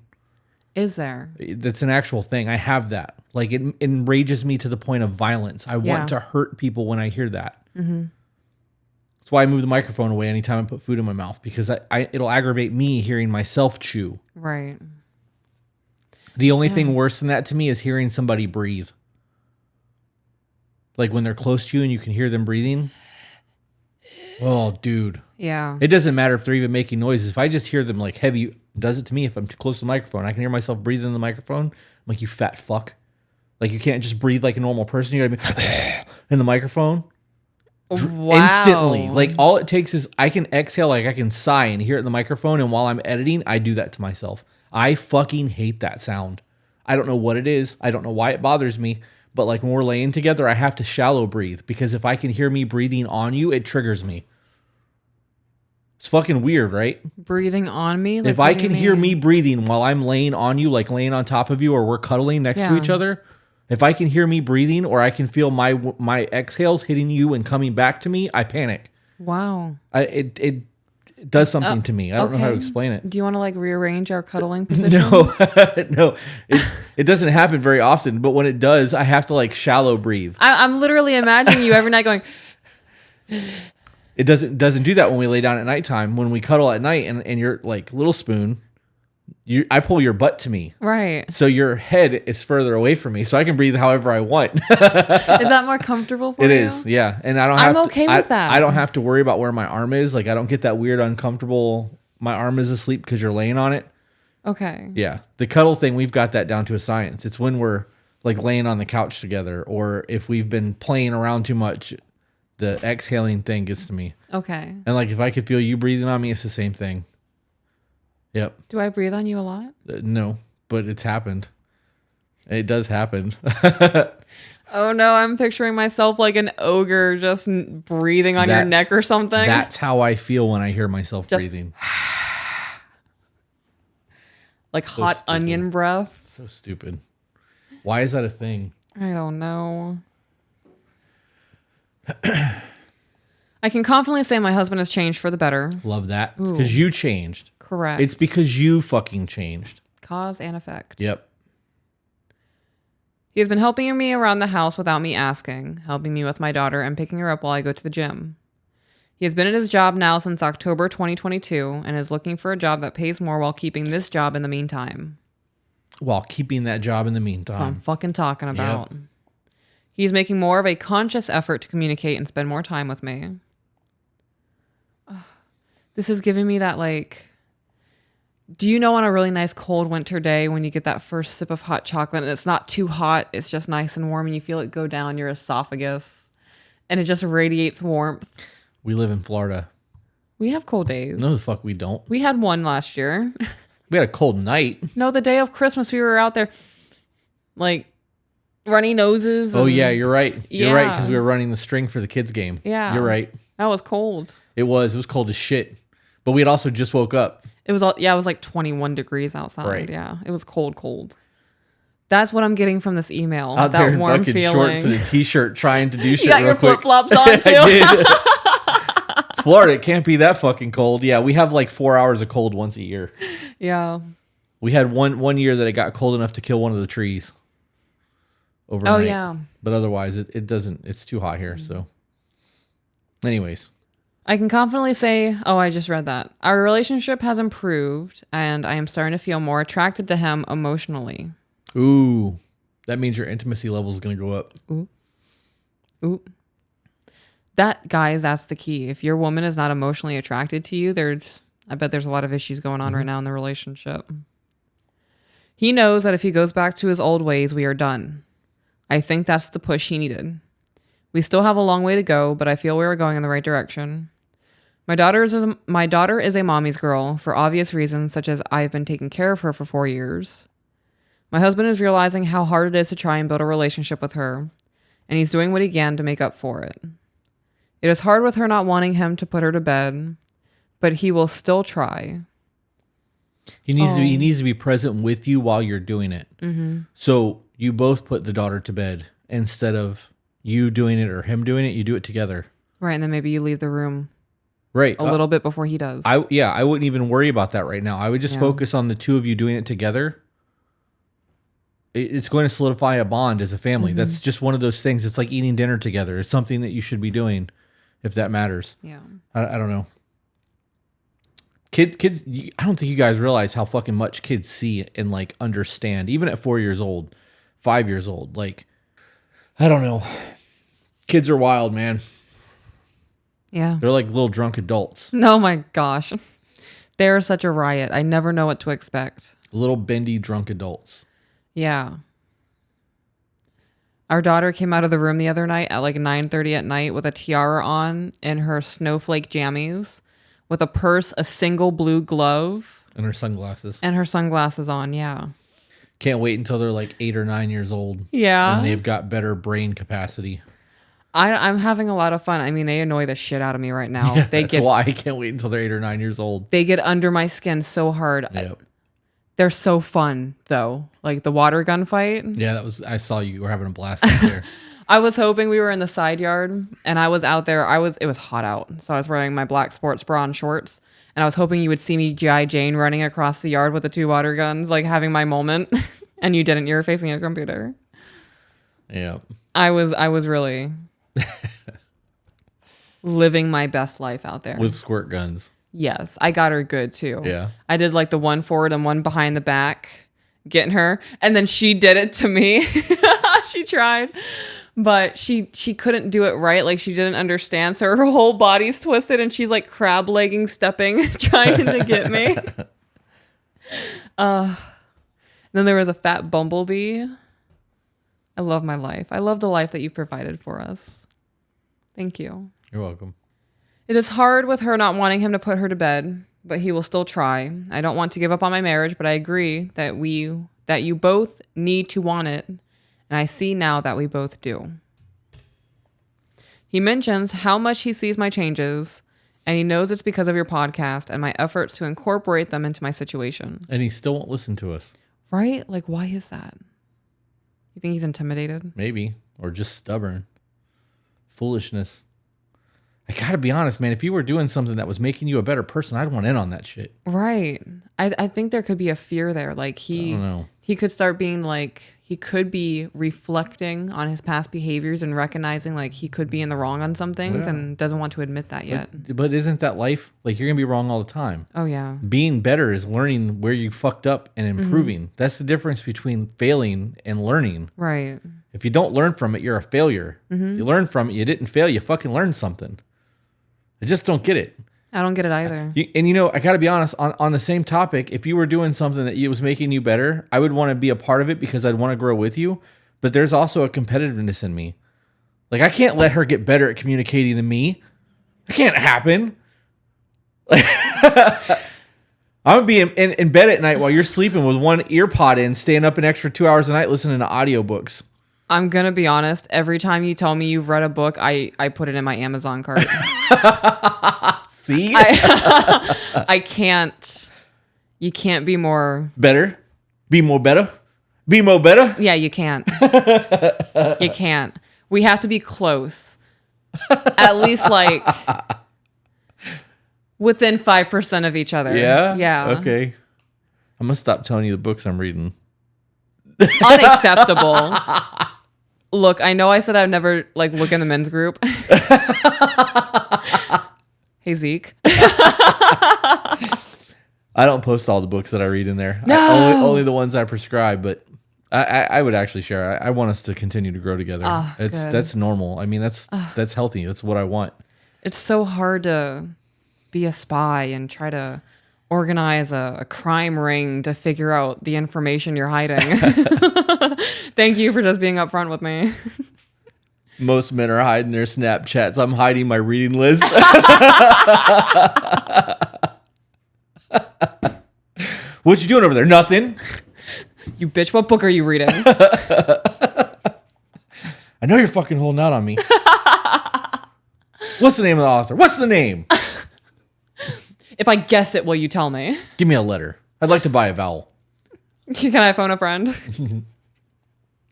[SPEAKER 2] Is there?
[SPEAKER 1] That's an actual thing. I have that. Like, it enrages me to the point of violence. I want to hurt people when I hear that. Mm-hmm. That's why I move the microphone away anytime I put food in my mouth, because it'll aggravate me hearing myself chew.
[SPEAKER 2] Right.
[SPEAKER 1] The only thing worse than that to me is hearing somebody breathe. Like when they're close to you and you can hear them breathing. Oh, dude.
[SPEAKER 2] Yeah.
[SPEAKER 1] It doesn't matter if they're even making noises. If I just hear them like heavy, it does it to me if I'm too close to the microphone. I can hear myself breathing in the microphone. I'm like, you fat fuck. Like, you can't just breathe like a normal person. You gotta be in the microphone.
[SPEAKER 2] Wow.
[SPEAKER 1] Instantly. Like, all it takes is I can exhale, like I can sigh and hear it in the microphone. And while I'm editing, I do that to myself. I fucking hate that sound. I don't know what it is. I don't know why it bothers me. But like when we're laying together, I have to shallow breathe, because if I can hear me breathing on you, it triggers me. It's fucking weird, right?
[SPEAKER 2] Breathing on me? Like,
[SPEAKER 1] if I can hear me breathing while I'm laying on you, like laying on top of you, or we're cuddling next to each other, if I can hear me breathing, or I can feel my exhales hitting you and coming back to me, I panic.
[SPEAKER 2] Wow.
[SPEAKER 1] It does something to me. I don't know how to explain it.
[SPEAKER 2] Do you want to like rearrange our cuddling position?
[SPEAKER 1] No, no. It doesn't happen very often, but when it does, I have to like shallow breathe.
[SPEAKER 2] I'm literally imagining you every night going.
[SPEAKER 1] It doesn't do that when we lay down at nighttime. When we cuddle at night and you're like little spoon, I pull your butt to me.
[SPEAKER 2] Right.
[SPEAKER 1] So your head is further away from me, so I can breathe however I want.
[SPEAKER 2] Is that more comfortable for you?
[SPEAKER 1] It is, yeah. And
[SPEAKER 2] I'm okay with that.
[SPEAKER 1] I don't have to worry about where my arm is. Like, I don't get that weird uncomfortable, my arm is asleep because you're laying on it.
[SPEAKER 2] Okay.
[SPEAKER 1] Yeah. The cuddle thing, we've got that down to a science. It's when we're like laying on the couch together, or if we've been playing around too much, the exhaling thing gets to me.
[SPEAKER 2] Okay.
[SPEAKER 1] And like if I could feel you breathing on me, it's the same thing. Yep.
[SPEAKER 2] Do I breathe on you a lot?
[SPEAKER 1] No, but it's happened. It does happen.
[SPEAKER 2] Oh no, I'm picturing myself like an ogre just breathing on your neck or something.
[SPEAKER 1] That's how I feel when I hear myself breathing.
[SPEAKER 2] Like so hot stupid. Onion breath.
[SPEAKER 1] So stupid. Why is that a thing?
[SPEAKER 2] I don't know. I can confidently say my husband has changed for the better.
[SPEAKER 1] Love that. It's because you changed.
[SPEAKER 2] Correct.
[SPEAKER 1] It's because you fucking changed.
[SPEAKER 2] Cause and effect.
[SPEAKER 1] Yep.
[SPEAKER 2] He has been helping me around the house without me asking, helping me with my daughter and picking her up while I go to the gym. He has been at his job now since October 2022 and is looking for a job that pays more while keeping this job in the meantime.
[SPEAKER 1] While keeping that job in the meantime.
[SPEAKER 2] That's what I'm fucking talking about.
[SPEAKER 1] Yep.
[SPEAKER 2] He's making more of a conscious effort to communicate and spend more time with me. This is giving me that, like, do you know on a really nice cold winter day when you get that first sip of hot chocolate and it's not too hot, it's just nice and warm and you feel it go down your esophagus and it just radiates warmth?
[SPEAKER 1] We live in Florida.
[SPEAKER 2] We have cold days.
[SPEAKER 1] No, the fuck we don't.
[SPEAKER 2] We had one last year.
[SPEAKER 1] We had a cold night.
[SPEAKER 2] No, the day of Christmas we were out there, like, runny noses.
[SPEAKER 1] Oh, yeah, you're right. You're right, because we were running the string for the kids' game.
[SPEAKER 2] Yeah.
[SPEAKER 1] You're right.
[SPEAKER 2] That was cold.
[SPEAKER 1] It was cold as shit. But we had also just woke up.
[SPEAKER 2] It was like 21 degrees outside.
[SPEAKER 1] Right.
[SPEAKER 2] Yeah, it was cold. That's what I'm getting from this email.
[SPEAKER 1] Out
[SPEAKER 2] that
[SPEAKER 1] there in
[SPEAKER 2] warm
[SPEAKER 1] fucking
[SPEAKER 2] feeling.
[SPEAKER 1] shorts and a t-shirt trying to do shit
[SPEAKER 2] You got
[SPEAKER 1] real
[SPEAKER 2] your
[SPEAKER 1] quick.
[SPEAKER 2] flip-flops on too.
[SPEAKER 1] I did. It's Florida. It can't be that fucking cold. Yeah, we have like 4 hours of cold once a year.
[SPEAKER 2] Yeah.
[SPEAKER 1] We had one year that it got cold enough to kill one of the trees overnight.
[SPEAKER 2] Oh, yeah.
[SPEAKER 1] But otherwise, it doesn't. It's too hot here. So anyways.
[SPEAKER 2] I can confidently say, I just read that. Our relationship has improved, and I am starting to feel more attracted to him emotionally.
[SPEAKER 1] Ooh. That means your intimacy level is going to go up.
[SPEAKER 2] Ooh. That, guys, that's the key. If your woman is not emotionally attracted to you, I bet there's a lot of issues going on right now in the relationship. He knows that if he goes back to his old ways, we are done. I think that's the push he needed. We still have a long way to go, but I feel we are going in the right direction. My daughter is a mommy's girl for obvious reasons, such as I've been taking care of her for 4 years. My husband is realizing how hard it is to try and build a relationship with her, and he's doing what he can to make up for it. It is hard with her not wanting him to put her to bed, but he will still try.
[SPEAKER 1] He needs to be present with you while you're doing it. Mm-hmm. So you both put the daughter to bed instead of you doing it or him doing it. You do it together.
[SPEAKER 2] Right, and then maybe you leave the room
[SPEAKER 1] right
[SPEAKER 2] a little bit before he does.
[SPEAKER 1] I wouldn't even worry about that right now. I would just focus on the two of you doing it together. It's going to solidify a bond as a family. Mm-hmm. That's just one of those things. It's like eating dinner together. It's something that you should be doing if that matters.
[SPEAKER 2] Yeah.
[SPEAKER 1] I don't know. Kids, I don't think you guys realize how fucking much kids see and like understand, even at 4 years old, 5 years old. Like, I don't know. Kids are wild, man.
[SPEAKER 2] Yeah.
[SPEAKER 1] They're like little drunk adults.
[SPEAKER 2] Oh my gosh. They're such a riot. I never know what to expect.
[SPEAKER 1] Little bendy drunk adults.
[SPEAKER 2] Yeah. Our daughter came out of the room the other night at like 9:30 at night with a tiara on and her snowflake jammies, with a purse, a single blue glove.
[SPEAKER 1] And her sunglasses.
[SPEAKER 2] And her sunglasses on, yeah.
[SPEAKER 1] Can't wait until they're like 8 or 9 years old.
[SPEAKER 2] Yeah.
[SPEAKER 1] And they've got better brain capacity.
[SPEAKER 2] I'm having a lot of fun. I mean, they annoy the shit out of me right now.
[SPEAKER 1] Yeah, that's why I can't wait until they're 8 or 9 years old.
[SPEAKER 2] They get under my skin so hard.
[SPEAKER 1] Yep.
[SPEAKER 2] They're so fun, though. Like the water gun fight.
[SPEAKER 1] Yeah, I saw you were having a blast out there.
[SPEAKER 2] I was hoping we were in the side yard, and I was out there. It was hot out, so I was wearing my black sports bra and shorts, and I was hoping you would see me G.I. Jane running across the yard with the 2 water guns, like having my moment, and you didn't. You were facing a computer.
[SPEAKER 1] Yeah.
[SPEAKER 2] I was really living my best life out there.
[SPEAKER 1] With squirt guns.
[SPEAKER 2] Yes, I got her good too.
[SPEAKER 1] Yeah.
[SPEAKER 2] I did like the one forward and one behind the back, getting her, and then she did it to me. She tried, but she couldn't do it right. Like she didn't understand, so her whole body's twisted, and she's like crab legging, stepping, trying to get me. Then there was a fat bumblebee. I love my life. I love the life that you provided for us. Thank you.
[SPEAKER 1] You're welcome.
[SPEAKER 2] It is hard with her not wanting him to put her to bed, but he will still try. I don't want to give up on my marriage, but I agree that you both need to want it, and I see now that we both do. He mentions how much he sees my changes, and he knows it's because of your podcast and my efforts to incorporate them into my situation.
[SPEAKER 1] And he still won't listen to us.
[SPEAKER 2] Right? Like, why is that? You think he's intimidated?
[SPEAKER 1] Maybe. Or just stubborn. Foolishness. I gotta be honest, man. If you were doing something that was making you a better person, I'd want in on that shit.
[SPEAKER 2] Right. I think there could be a fear there. Like he could start being like, he could be reflecting on his past behaviors and recognizing like he could be in the wrong on some things and doesn't want to admit that yet.
[SPEAKER 1] But isn't that life? Like you're gonna be wrong all the time.
[SPEAKER 2] Oh yeah.
[SPEAKER 1] Being better is learning where you fucked up and improving. Mm-hmm. That's the difference between failing and learning.
[SPEAKER 2] Right.
[SPEAKER 1] If you don't learn from it, you're a failure. Mm-hmm. You learn from it, you didn't fail, you fucking learned something. I just don't get it.
[SPEAKER 2] I don't get it either.
[SPEAKER 1] And I got to be honest, on the same topic, if you were doing something that was making you better, I would want to be a part of it because I'd want to grow with you. But there's also a competitiveness in me. Like, I can't let her get better at communicating than me. That can't happen. I'm going to be in bed at night while you're sleeping with one ear pod in, staying up an extra 2 hours a night listening to audiobooks.
[SPEAKER 2] I'm going to be honest. Every time you tell me you've read a book, I put it in my Amazon cart.
[SPEAKER 1] See?
[SPEAKER 2] I can't. You can't be more...
[SPEAKER 1] Better? Be more better? Be more better?
[SPEAKER 2] Yeah, you can't. You can't. We have to be close. At least like within 5% of each other.
[SPEAKER 1] Yeah?
[SPEAKER 2] Yeah.
[SPEAKER 1] Okay. I'm going to stop telling you the books I'm reading.
[SPEAKER 2] Unacceptable. Look, I know I said I'd never like look in the men's group. Hey, Zeke.
[SPEAKER 1] I don't post all the books that I read in there.
[SPEAKER 2] No.
[SPEAKER 1] Only the ones I prescribe, but I would actually share. I want us to continue to grow together. That's normal. I mean, that's healthy. That's what I want. It's
[SPEAKER 2] so hard to be a spy and try to organize a crime ring to figure out the information you're hiding. Thank you for just being upfront with me.
[SPEAKER 1] Most men are hiding their Snapchats. I'm hiding my reading list. What you doing over there? Nothing.
[SPEAKER 2] You bitch, what book are you reading?
[SPEAKER 1] I know you're fucking holding out on me. What's the name of the author? What's the name?
[SPEAKER 2] If I guess it, will you tell me?
[SPEAKER 1] Give me a letter. I'd like to buy a vowel.
[SPEAKER 2] Can I phone a friend?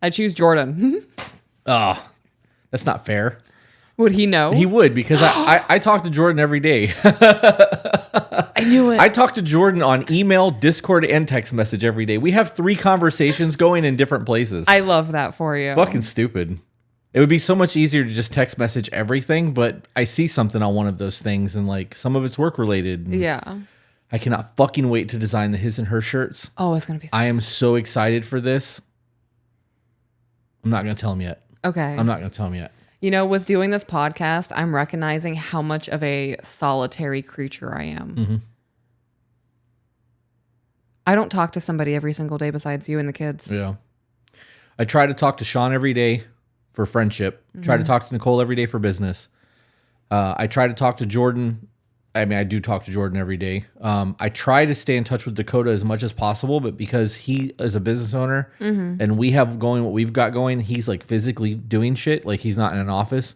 [SPEAKER 2] I choose Jordan.
[SPEAKER 1] Oh, that's not fair.
[SPEAKER 2] Would he know?
[SPEAKER 1] He would, because I talk to Jordan every day.
[SPEAKER 2] I knew it.
[SPEAKER 1] I talk to Jordan on email, Discord, and text message every day. We have 3 conversations going in different places.
[SPEAKER 2] I love that for you.
[SPEAKER 1] It's fucking stupid. It would be so much easier to just text message everything, but I see something on one of those things, and like some of it's work related.
[SPEAKER 2] Yeah.
[SPEAKER 1] I cannot fucking wait to design the his and her shirts.
[SPEAKER 2] Oh, it's gonna be.
[SPEAKER 1] I am so excited for this. I'm not gonna tell him yet.
[SPEAKER 2] Okay.
[SPEAKER 1] I'm not gonna tell him yet.
[SPEAKER 2] You know, with doing this podcast, I'm recognizing how much of a solitary creature I am.
[SPEAKER 1] Mm-hmm.
[SPEAKER 2] I don't talk to somebody every single day besides you and the kids.
[SPEAKER 1] Yeah. I try to talk to Sean every day for friendship. Try to talk to Nicole every day for business. I try to talk to Jordan. I mean, I do talk to Jordan every day. I try to stay in touch with Dakota as much as possible, but because he is a business owner and we have going what we've got going, he's like physically doing shit. Like he's not in an office.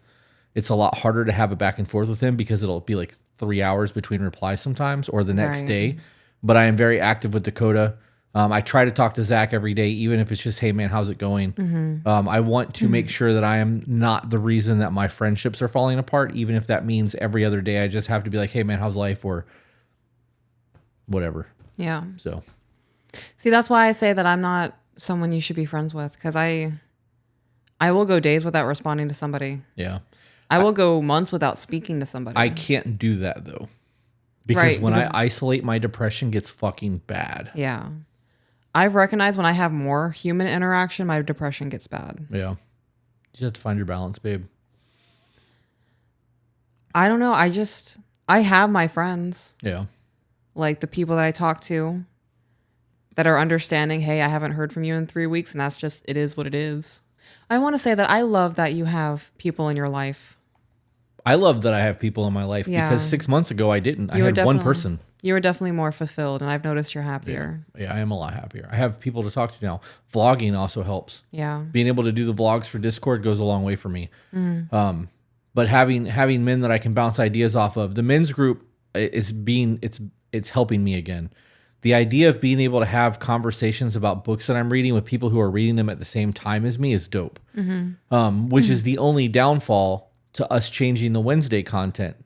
[SPEAKER 1] It's a lot harder to have a back and forth with him because it'll be like 3 hours between replies sometimes or the next
[SPEAKER 2] Right.
[SPEAKER 1] day. But I am very active with Dakota. I try to talk to Zach every day, even if it's just, hey man, how's it going? I want to make sure that I am not the reason that my friendships are falling apart, even if that means every other day I just have to be like, hey man, how's life or whatever.
[SPEAKER 2] Yeah.
[SPEAKER 1] So
[SPEAKER 2] See, that's why I say that I'm not someone you should be friends with, because I will go days without responding to somebody.
[SPEAKER 1] yeah,
[SPEAKER 2] I will go months without speaking to somebody.
[SPEAKER 1] I can't do that though, because
[SPEAKER 2] Right,
[SPEAKER 1] when
[SPEAKER 2] because-
[SPEAKER 1] I isolate, my depression gets fucking bad.
[SPEAKER 2] Yeah. I've recognized when I have more human interaction, my depression gets bad.
[SPEAKER 1] Yeah, you just have to find your balance, babe.
[SPEAKER 2] I don't know. I have my friends,
[SPEAKER 1] Yeah,
[SPEAKER 2] like the people that I talk to that are understanding, hey, I haven't heard from you in 3 weeks, and that's just, it is what it is. I want to say that I love that you have people in your life.
[SPEAKER 1] I love that I have people in my life
[SPEAKER 2] Yeah.
[SPEAKER 1] because 6 months ago I didn't. I
[SPEAKER 2] You were
[SPEAKER 1] had one
[SPEAKER 2] definitely-
[SPEAKER 1] person.
[SPEAKER 2] You are definitely more fulfilled, and I've noticed you're happier.
[SPEAKER 1] Yeah, I am a lot happier. I have people to talk to now. Vlogging also helps.
[SPEAKER 2] Yeah.
[SPEAKER 1] Being able to do the vlogs for Discord goes a long way for me. But having men that I can bounce ideas off of, the men's group it's helping me again. The idea of being able to have conversations about books that I'm reading with people who are reading them at the same time as me is dope. Which is the only downfall to us changing the Wednesday content.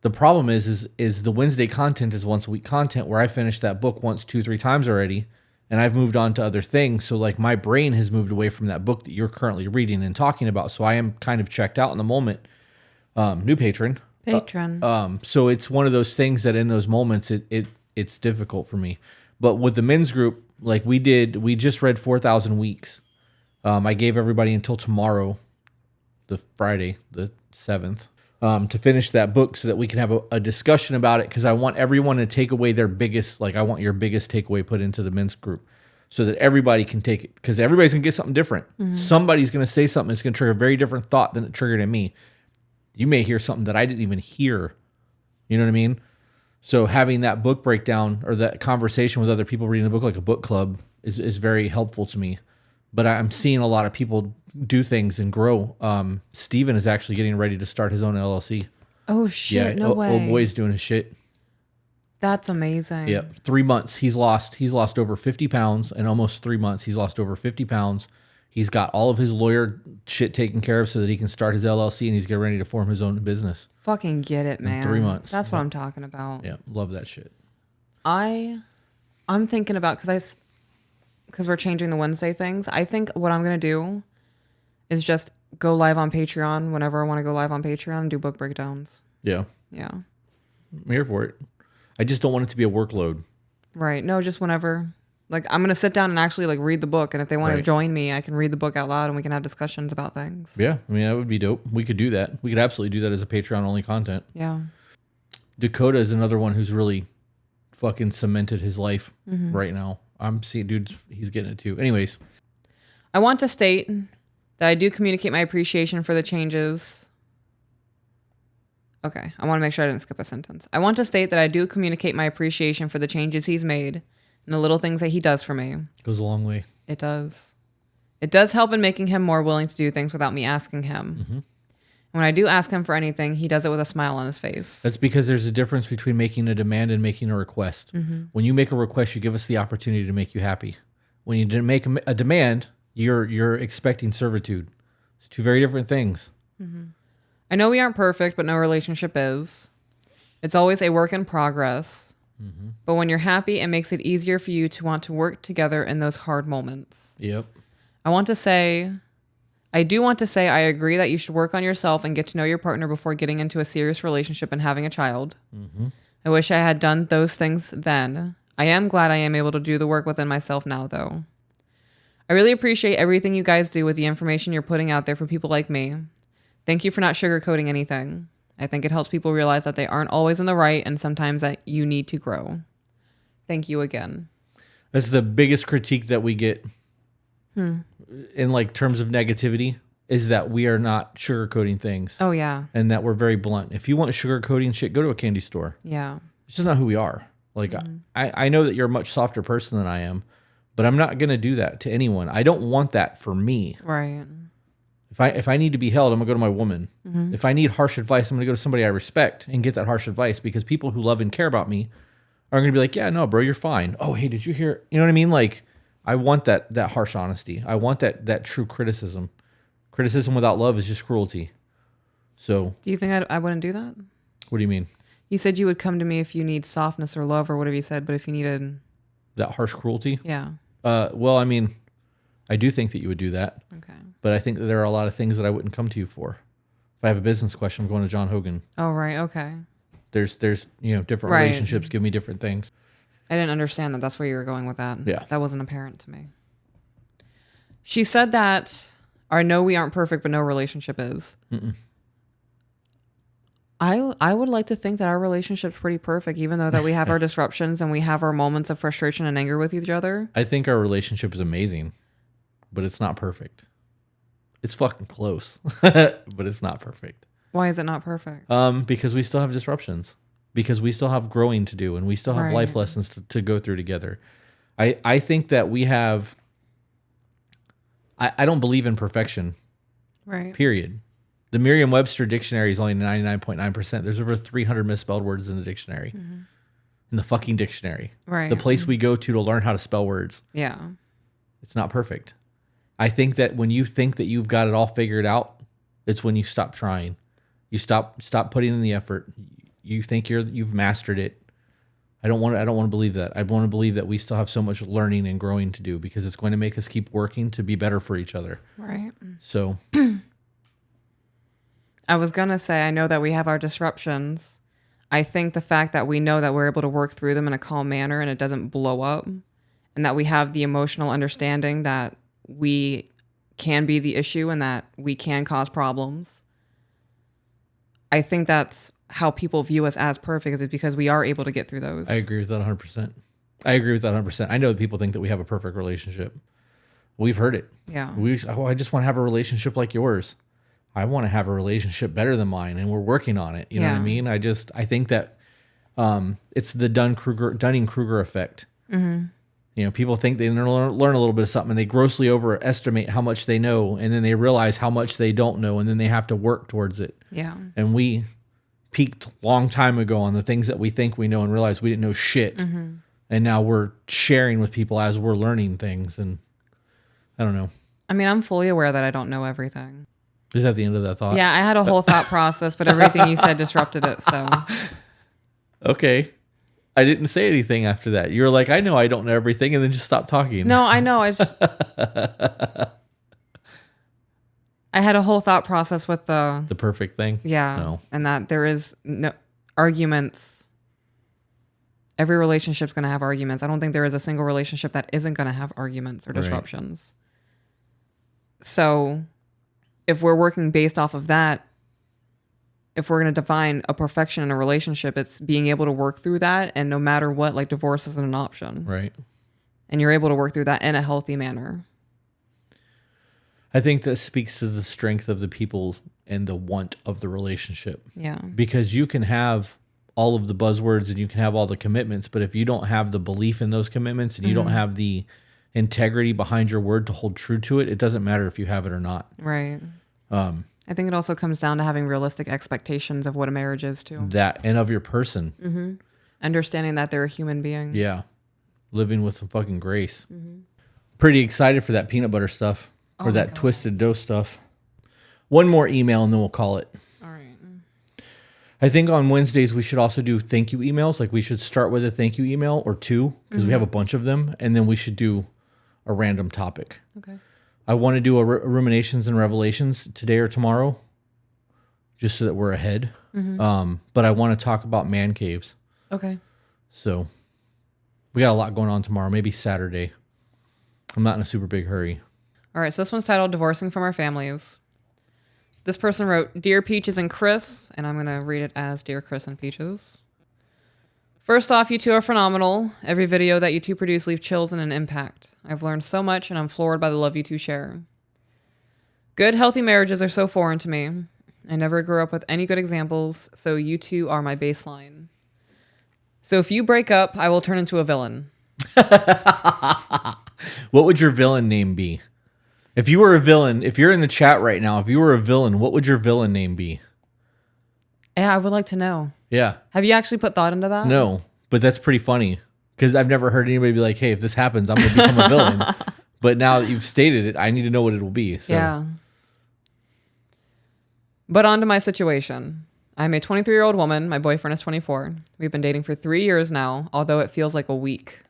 [SPEAKER 1] The problem is the Wednesday content is once a week content where I finished that book once, 2-3 times already, and I've moved on to other things. So like my brain has moved away from that book that you're currently reading and talking about. So I am kind of checked out in the moment. New patron. So it's one of those things that in those moments it's difficult for me. But with the men's group, like we just read 4,000 Weeks. I gave everybody until tomorrow, the Friday, the 7th. To finish that book so that we can have a discussion about it, because I want everyone to take away their biggest, like I want your biggest takeaway put into the men's group so that everybody can take it, because everybody's going to get something different. Somebody's going to say something that's going to trigger a very different thought than it triggered in me. You may hear something that I didn't even hear. You know what I mean? So having that book breakdown or that conversation with other people reading the book like a book club is very helpful to me. But I'm seeing a lot of people do things and grow. Steven is actually getting ready to start his own LLC.
[SPEAKER 2] Oh shit! No way.
[SPEAKER 1] Old boy's doing his shit.
[SPEAKER 2] That's amazing.
[SPEAKER 1] Yeah, 3 months he's lost over 50 pounds. In almost 3 months he's lost over 50 pounds. He's got all of his lawyer shit taken care of so that he can start his LLC and he's getting ready to form his own business.
[SPEAKER 2] Fucking get it, man.
[SPEAKER 1] 3 months.
[SPEAKER 2] That's what I'm talking about.
[SPEAKER 1] Yeah, love that shit.
[SPEAKER 2] I'm thinking about, because we're changing the Wednesday things. I think what I'm gonna do is just go live on Patreon whenever I want to go live on Patreon and do book breakdowns.
[SPEAKER 1] Yeah,
[SPEAKER 2] Yeah.
[SPEAKER 1] I'm here for it. I just don't want it to be a workload.
[SPEAKER 2] Right. No, just whenever. Like, I'm gonna sit down and actually like read the book, and if they want to
[SPEAKER 1] Right.
[SPEAKER 2] join me, I can read the book out loud and we can have discussions about things.
[SPEAKER 1] Yeah, I mean that would be dope. We could do that. We could absolutely do that as a Patreon only content.
[SPEAKER 2] Yeah.
[SPEAKER 1] Dakota is another one who's really fucking cemented his life right now. I'm seeing dudes, he's getting it too. Anyways,
[SPEAKER 2] I want to state that I do communicate my appreciation for the changes. Okay, I want to make sure I didn't skip a sentence. I want to state that I do communicate my appreciation for the changes he's made and the little things that he does for me.
[SPEAKER 1] goes a long way.
[SPEAKER 2] It does. It does help in making him more willing to do things without me asking him. And When I do ask him for anything, he does it with a smile on his face.
[SPEAKER 1] That's because there's a difference between making a demand and making a request. When you make a request, you give us the opportunity to make you happy. When you didn't make a demand, you're expecting servitude. It's two very different things.
[SPEAKER 2] I know we aren't perfect, but no relationship is. It's always a work in progress. But when you're happy, it makes it easier for you to want to work together in those hard moments.
[SPEAKER 1] Yep.
[SPEAKER 2] I do want to say I agree that you should work on yourself and get to know your partner before getting into a serious relationship and having a child. I wish I had done those things then. I am glad I am able to do the work within myself now, though. I really appreciate everything you guys do with the information you're putting out there for people like me. Thank you for not sugarcoating anything. I think it helps people realize that they aren't always in the right and sometimes that you need to grow. Thank you again.
[SPEAKER 1] That's the biggest critique that we get in like terms of negativity is that we are not sugarcoating things.
[SPEAKER 2] Oh, yeah.
[SPEAKER 1] And that we're very blunt. If you want sugarcoating shit, go to a candy store.
[SPEAKER 2] Yeah.
[SPEAKER 1] It's just not who we are. Like, I know that you're a much softer person than I am, but I'm not going to do that to anyone. I don't want that for me.
[SPEAKER 2] Right.
[SPEAKER 1] If I need to be held, I'm going to go to my woman. If I need harsh advice, I'm going to go to somebody I respect and get that harsh advice, because people who love and care about me are going to be like, yeah, no, bro, you're fine. Oh, hey, did you hear? You know what I mean? Like, I want that harsh honesty. I want that true criticism. Criticism without love is just cruelty. So,
[SPEAKER 2] Do you think I wouldn't do that?
[SPEAKER 1] what do you mean?
[SPEAKER 2] You said you would come to me if you need softness or love or whatever you said, but if you needed...
[SPEAKER 1] That harsh cruelty?
[SPEAKER 2] Yeah.
[SPEAKER 1] Well, I mean, I do think that you would do that,
[SPEAKER 2] Okay.
[SPEAKER 1] but I think that there are a lot of things that I wouldn't come to you for. If I have a business question, I'm going to John Hogan.
[SPEAKER 2] Oh, right. Okay.
[SPEAKER 1] There's different
[SPEAKER 2] Right.
[SPEAKER 1] relationships give me different things.
[SPEAKER 2] I didn't understand that. That's where you were going with that.
[SPEAKER 1] Yeah.
[SPEAKER 2] That wasn't apparent to me. She said that, I know we aren't perfect, but no relationship is. I would like to think that our relationship's pretty perfect, even though that we have our disruptions and we have our moments of frustration and anger with each other.
[SPEAKER 1] I think our relationship is amazing, but it's not perfect. It's fucking close, but it's not perfect.
[SPEAKER 2] Why is it not perfect?
[SPEAKER 1] Because we still have disruptions, because we still have growing to do, and we still have
[SPEAKER 2] Right.
[SPEAKER 1] life lessons to go through together. I think that we have, I don't believe in perfection,
[SPEAKER 2] Right.
[SPEAKER 1] period. The Merriam-Webster dictionary is only 99.9%. There's over 300 misspelled words in the dictionary. In the fucking dictionary.
[SPEAKER 2] Right.
[SPEAKER 1] The place we go to learn how to spell words.
[SPEAKER 2] Yeah.
[SPEAKER 1] It's not perfect. I think that when you think that you've got it all figured out, it's when you stop trying. You stop putting in the effort. You think you've mastered it. I don't want to believe that. I want to believe that we still have so much learning and growing to do, because it's going to make us keep working to be better for each other.
[SPEAKER 2] Right.
[SPEAKER 1] So
[SPEAKER 2] I was going to say, I know that we have our disruptions. I think the fact that we know that we're able to work through them in a calm manner and it doesn't blow up, and that we have the emotional understanding that we can be the issue and that we can cause problems. I think that's how people view us as perfect, is because we are able to get through those.
[SPEAKER 1] I agree with that 100%. I agree with that 100%. I know that people think that we have a perfect relationship. We've heard it.
[SPEAKER 2] Yeah.
[SPEAKER 1] I just want to have a relationship like yours. I want to have a relationship better than mine, and we're working on it. You know what I
[SPEAKER 2] Yeah.
[SPEAKER 1] mean? I think that it's the Dunning-Kruger effect. You know, people think they learn a little bit of something, and they grossly overestimate how much they know, and then they realize how much they don't know, and then they have to work towards it.
[SPEAKER 2] Yeah.
[SPEAKER 1] And we peaked long time ago on the things that we think we know and realize we didn't know shit. And now we're sharing with people as we're learning things. And I don't know.
[SPEAKER 2] I mean, I'm fully aware that I don't know everything.
[SPEAKER 1] Is that the end of that thought?
[SPEAKER 2] Yeah, I had a whole thought process, but everything you said disrupted it. So
[SPEAKER 1] Okay. I didn't say anything after that. You were like, I know I don't know everything, and then just stop talking.
[SPEAKER 2] no, I know. I had a whole thought process with the
[SPEAKER 1] perfect thing?
[SPEAKER 2] yeah,
[SPEAKER 1] No.
[SPEAKER 2] and that there is no arguments. Every relationship's going to have arguments. I don't think there is a single relationship that isn't going to have arguments or
[SPEAKER 1] Right.
[SPEAKER 2] disruptions. So if we're working based off of that, if we're going to define a perfection in a relationship, it's being able to work through that. And no matter what, like, divorce isn't an option.
[SPEAKER 1] Right.
[SPEAKER 2] And you're able to work through that in a healthy manner.
[SPEAKER 1] I think that speaks to the strength of the people and the want of the relationship.
[SPEAKER 2] Yeah.
[SPEAKER 1] Because you can have all of the buzzwords and you can have all the commitments, but if you don't have the belief in those commitments and you don't have the integrity behind your word to hold true to it, it doesn't matter if you have it or not.
[SPEAKER 2] Right. I think it also comes down to having realistic expectations of what a marriage is too.
[SPEAKER 1] That and of your person.
[SPEAKER 2] Understanding that they're a human being.
[SPEAKER 1] Yeah. Living with some fucking grace. Pretty excited for that peanut butter stuff or that twisted dough stuff. One more email and then we'll call it.
[SPEAKER 2] All right.
[SPEAKER 1] I think on Wednesdays we should also do thank you emails. Like we should start with a thank you email or two because we have a bunch of them. And then we should do a random topic.
[SPEAKER 2] Okay.
[SPEAKER 1] I want to do a Ruminations and Revelations today or tomorrow just so that we're ahead. But I want to talk about man caves.
[SPEAKER 2] Okay.
[SPEAKER 1] So we got a lot going on tomorrow, maybe Saturday. I'm not in a super big hurry.
[SPEAKER 2] All right. So this one's titled Divorcing from Our Families. This person wrote, Dear Peaches and Chris, and I'm going to read it as Dear Chris and Peaches. First off, you two are phenomenal. Every video that you two produce leaves chills and an impact. I've learned so much, and I'm floored by the love you two share. Good, healthy marriages are so foreign to me. I never grew up with any good examples, so you two are my baseline. So if you break up, I will turn into a villain.
[SPEAKER 1] What would your villain name be? If you were a villain, if you're in the chat right now, if you were a villain, what would your villain name be?
[SPEAKER 2] Yeah, I would like to know.
[SPEAKER 1] Yeah.
[SPEAKER 2] Have you actually put thought into that?
[SPEAKER 1] No, but that's pretty funny because I've never heard anybody be like, hey, if this happens, I'm going to become a villain. But now that you've stated it, I need to know what it will be. So.
[SPEAKER 2] Yeah. But on to my situation. I'm a 23-year-old woman. My boyfriend is 24. We've been dating for 3 years now, although it feels like a week.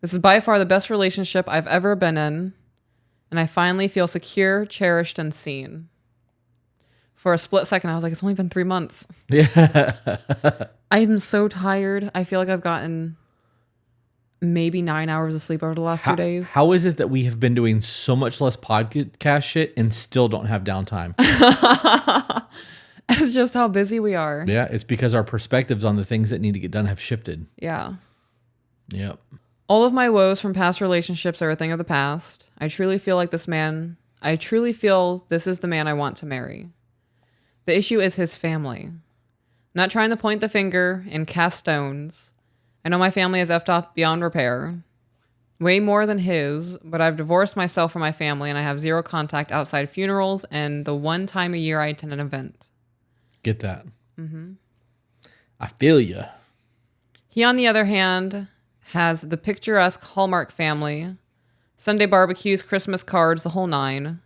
[SPEAKER 2] This is by far the best relationship I've ever been in, and I finally feel secure, cherished, and seen. For a split second, I was like, it's only been 3 months.
[SPEAKER 1] Yeah.
[SPEAKER 2] I am so tired. I feel like I've gotten maybe 9 hours of sleep over the last 2 days.
[SPEAKER 1] How is it that we have been doing so much less podcast shit and still don't have downtime?
[SPEAKER 2] It's just how busy we are.
[SPEAKER 1] Yeah, it's because our perspectives on the things that need to get done have shifted.
[SPEAKER 2] Yeah.
[SPEAKER 1] Yep.
[SPEAKER 2] All of my woes from past relationships are a thing of the past. I truly feel this is the man I want to marry. The issue is his family. Not trying to point the finger and cast stones. I know my family is effed up beyond repair. Way more than his, but I've divorced myself from my family and I have zero contact outside funerals and the one time a year I attend an event.
[SPEAKER 1] Get that. I feel you.
[SPEAKER 2] He, on the other hand, has the picturesque Hallmark family, Sunday barbecues, Christmas cards, the whole nine.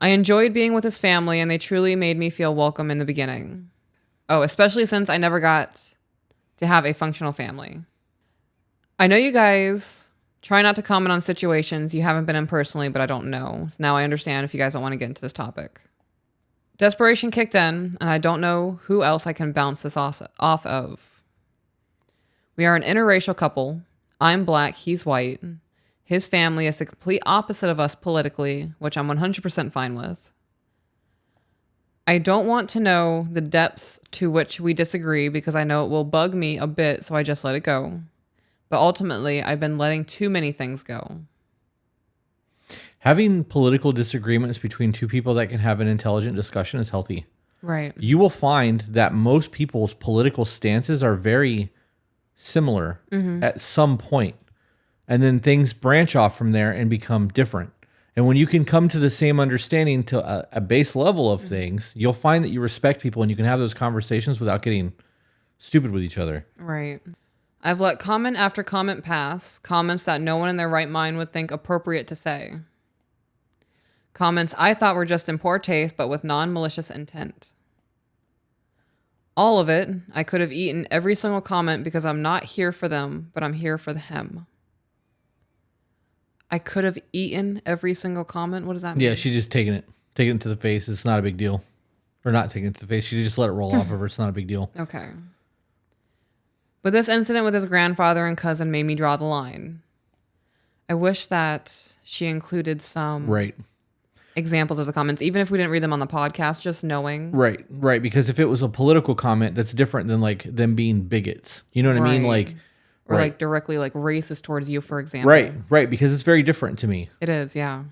[SPEAKER 2] I enjoyed being with his family, and they truly made me feel welcome in the beginning. Oh, especially since I never got to have a functional family. I know you guys try not to comment on situations you haven't been in personally, but I don't know. So now I understand if you guys don't want to get into this topic. Desperation kicked in, and I don't know who else I can bounce this off of. We are an interracial couple. I'm black, he's white. His family is the complete opposite of us politically, which I'm 100% fine with. I don't want to know the depths to which we disagree because I know it will bug me a bit, so I just let it go. But ultimately, I've been letting too many things go.
[SPEAKER 1] Having political disagreements between two people that can have an intelligent discussion is healthy.
[SPEAKER 2] Right.
[SPEAKER 1] You will find that most people's political stances are very similar at some point. And then things branch off from there and become different. And when you can come to the same understanding to a base level of things, you'll find that you respect people and you can have those conversations without getting stupid with each other.
[SPEAKER 2] Right. I've let comment after comment pass, comments that no one in their right mind would think appropriate to say. Comments I thought were just in poor taste, but with non-malicious intent. All of it, I could have eaten every single comment because I'm not here for them, but I'm here for him. I could have eaten every single comment? What does that mean?
[SPEAKER 1] Yeah, she's just taking it to the face. It's not a big deal. Or not taking it to the face. She just let it roll off of her. It's not a big deal.
[SPEAKER 2] Okay. But this incident with his grandfather and cousin made me draw the line. I wish that she included some examples of the comments, even if we didn't read them on the podcast, just knowing.
[SPEAKER 1] Right. Because if it was a political comment, that's different than like them being bigots. You know what I mean? Like,
[SPEAKER 2] or like directly like racist towards you, for example.
[SPEAKER 1] Right. Because it's very different to me.
[SPEAKER 2] It is, yeah.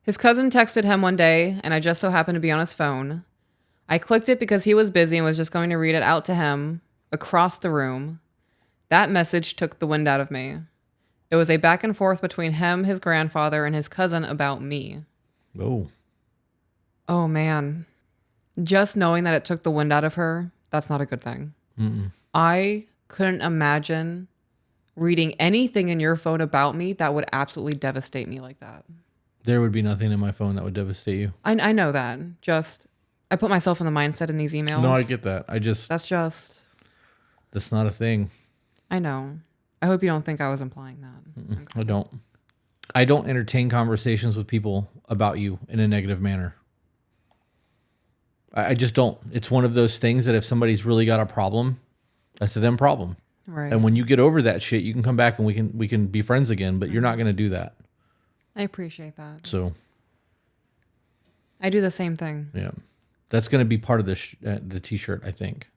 [SPEAKER 2] His cousin texted him one day, and I just so happened to be on his phone. I clicked it because he was busy and was just going to read it out to him across the room. That message took the wind out of me. It was a back and forth between him, his grandfather, and his cousin about me.
[SPEAKER 1] Oh.
[SPEAKER 2] Oh man. Just knowing that it took the wind out of her, that's not a good thing. I couldn't imagine reading anything in your phone about me that would absolutely devastate me like that.
[SPEAKER 1] There would be nothing in my phone that would devastate you.
[SPEAKER 2] I know that. Just, I put myself in the mindset in these emails.
[SPEAKER 1] No, I get that. That's not a thing.
[SPEAKER 2] I know. I hope you don't think I was implying that.
[SPEAKER 1] I don't. I don't entertain conversations with people about you in a negative manner. I just don't. It's one of those things that if somebody's really got a problem, that's a them problem.
[SPEAKER 2] Right.
[SPEAKER 1] And when you get over that shit, you can come back and we can be friends again, but you're not going to do that.
[SPEAKER 2] I appreciate that.
[SPEAKER 1] So
[SPEAKER 2] I do the same thing.
[SPEAKER 1] yeah, that's going to be part of the t-shirt, I think.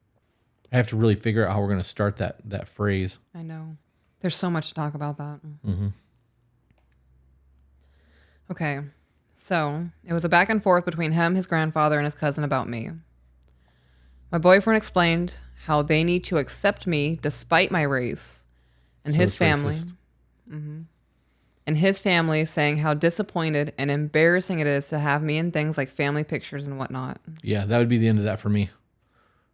[SPEAKER 1] I have to really figure out how we're going to start that phrase.
[SPEAKER 2] I know. There's so much to talk about that.
[SPEAKER 1] Mm-hmm.
[SPEAKER 2] Okay. So it was a back and forth between him, his grandfather, and his cousin about me. My boyfriend explained how they need to accept me despite my race, and
[SPEAKER 1] So
[SPEAKER 2] his
[SPEAKER 1] it's
[SPEAKER 2] family.
[SPEAKER 1] racist.
[SPEAKER 2] And his family saying how disappointed and embarrassing it is to have me in things like family pictures and whatnot.
[SPEAKER 1] Yeah, that would be the end of that for me.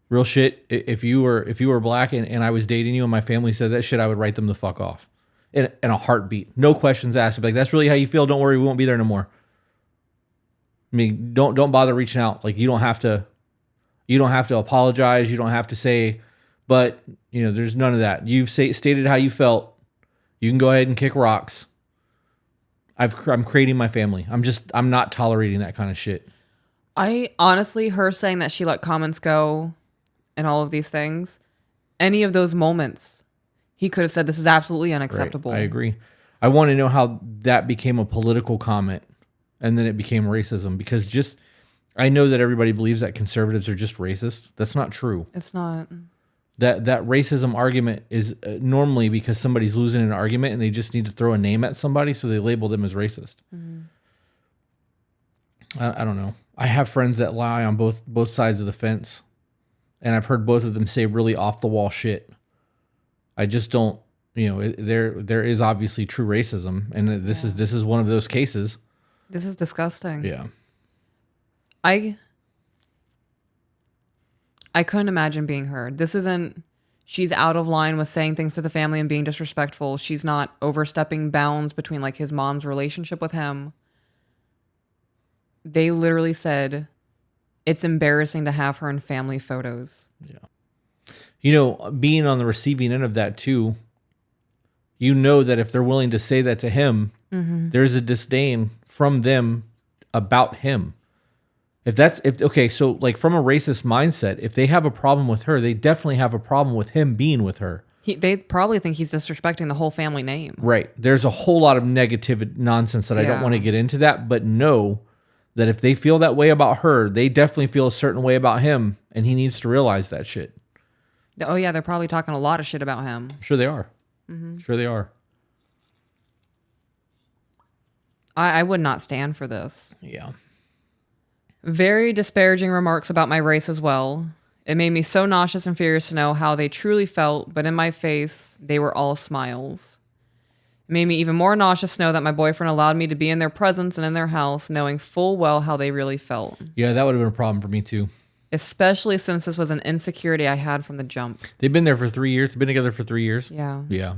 [SPEAKER 1] Real shit. If you were black and I was dating you and my family said that shit, I would write them the fuck off in a heartbeat. No questions asked. I'd be like, that's really how you feel. Don't worry, we won't be there no more. I mean, don't bother reaching out. Like you don't have to apologize. You don't have to say, but there's none of that. You've stated how you felt. You can go ahead and kick rocks. I'm creating my family. I'm not tolerating that kind of shit.
[SPEAKER 2] I honestly, her saying that she let comments go and all of these things, any of those moments, he could have said this is absolutely unacceptable.
[SPEAKER 1] Right. I agree. I want to know how that became a political comment and then it became racism because I know that everybody believes that conservatives are just racist. That's not true.
[SPEAKER 2] It's not.
[SPEAKER 1] That racism argument is normally because somebody's losing an argument and they just need to throw a name at somebody, so they label them as racist. I don't know. I have friends that lie on both sides of the fence, and I've heard both of them say really off the wall shit. I just don't. There is obviously true racism, and this is one of those cases.
[SPEAKER 2] This is disgusting.
[SPEAKER 1] Yeah.
[SPEAKER 2] I couldn't imagine being her. She's out of line with saying things to the family and being disrespectful. She's not overstepping bounds between like his mom's relationship with him. They literally said it's embarrassing to have her in family photos.
[SPEAKER 1] Yeah. Being on the receiving end of that too, that if they're willing to say that to him, there's a disdain from them about him. So like from a racist mindset, if they have a problem with her, they definitely have a problem with him being with her.
[SPEAKER 2] They probably think he's disrespecting the whole family name.
[SPEAKER 1] Right. There's a whole lot of negative nonsense that I don't want to get into that, but know that if they feel that way about her, they definitely feel a certain way about him, and he needs to realize that shit.
[SPEAKER 2] Oh yeah, they're probably talking a lot of shit about him.
[SPEAKER 1] Sure they are. Sure they are.
[SPEAKER 2] I would not stand for this.
[SPEAKER 1] Yeah.
[SPEAKER 2] Very disparaging remarks about my race as well. It made me so nauseous and furious to know how they truly felt, but in my face, they were all smiles. It made me even more nauseous to know that my boyfriend allowed me to be in their presence and in their house, knowing full well how they really felt.
[SPEAKER 1] Yeah, that would have been a problem for me too.
[SPEAKER 2] Especially since this was an insecurity I had from the jump.
[SPEAKER 1] They've been there for 3 years. They've been together for 3 years.
[SPEAKER 2] Yeah.
[SPEAKER 1] Yeah.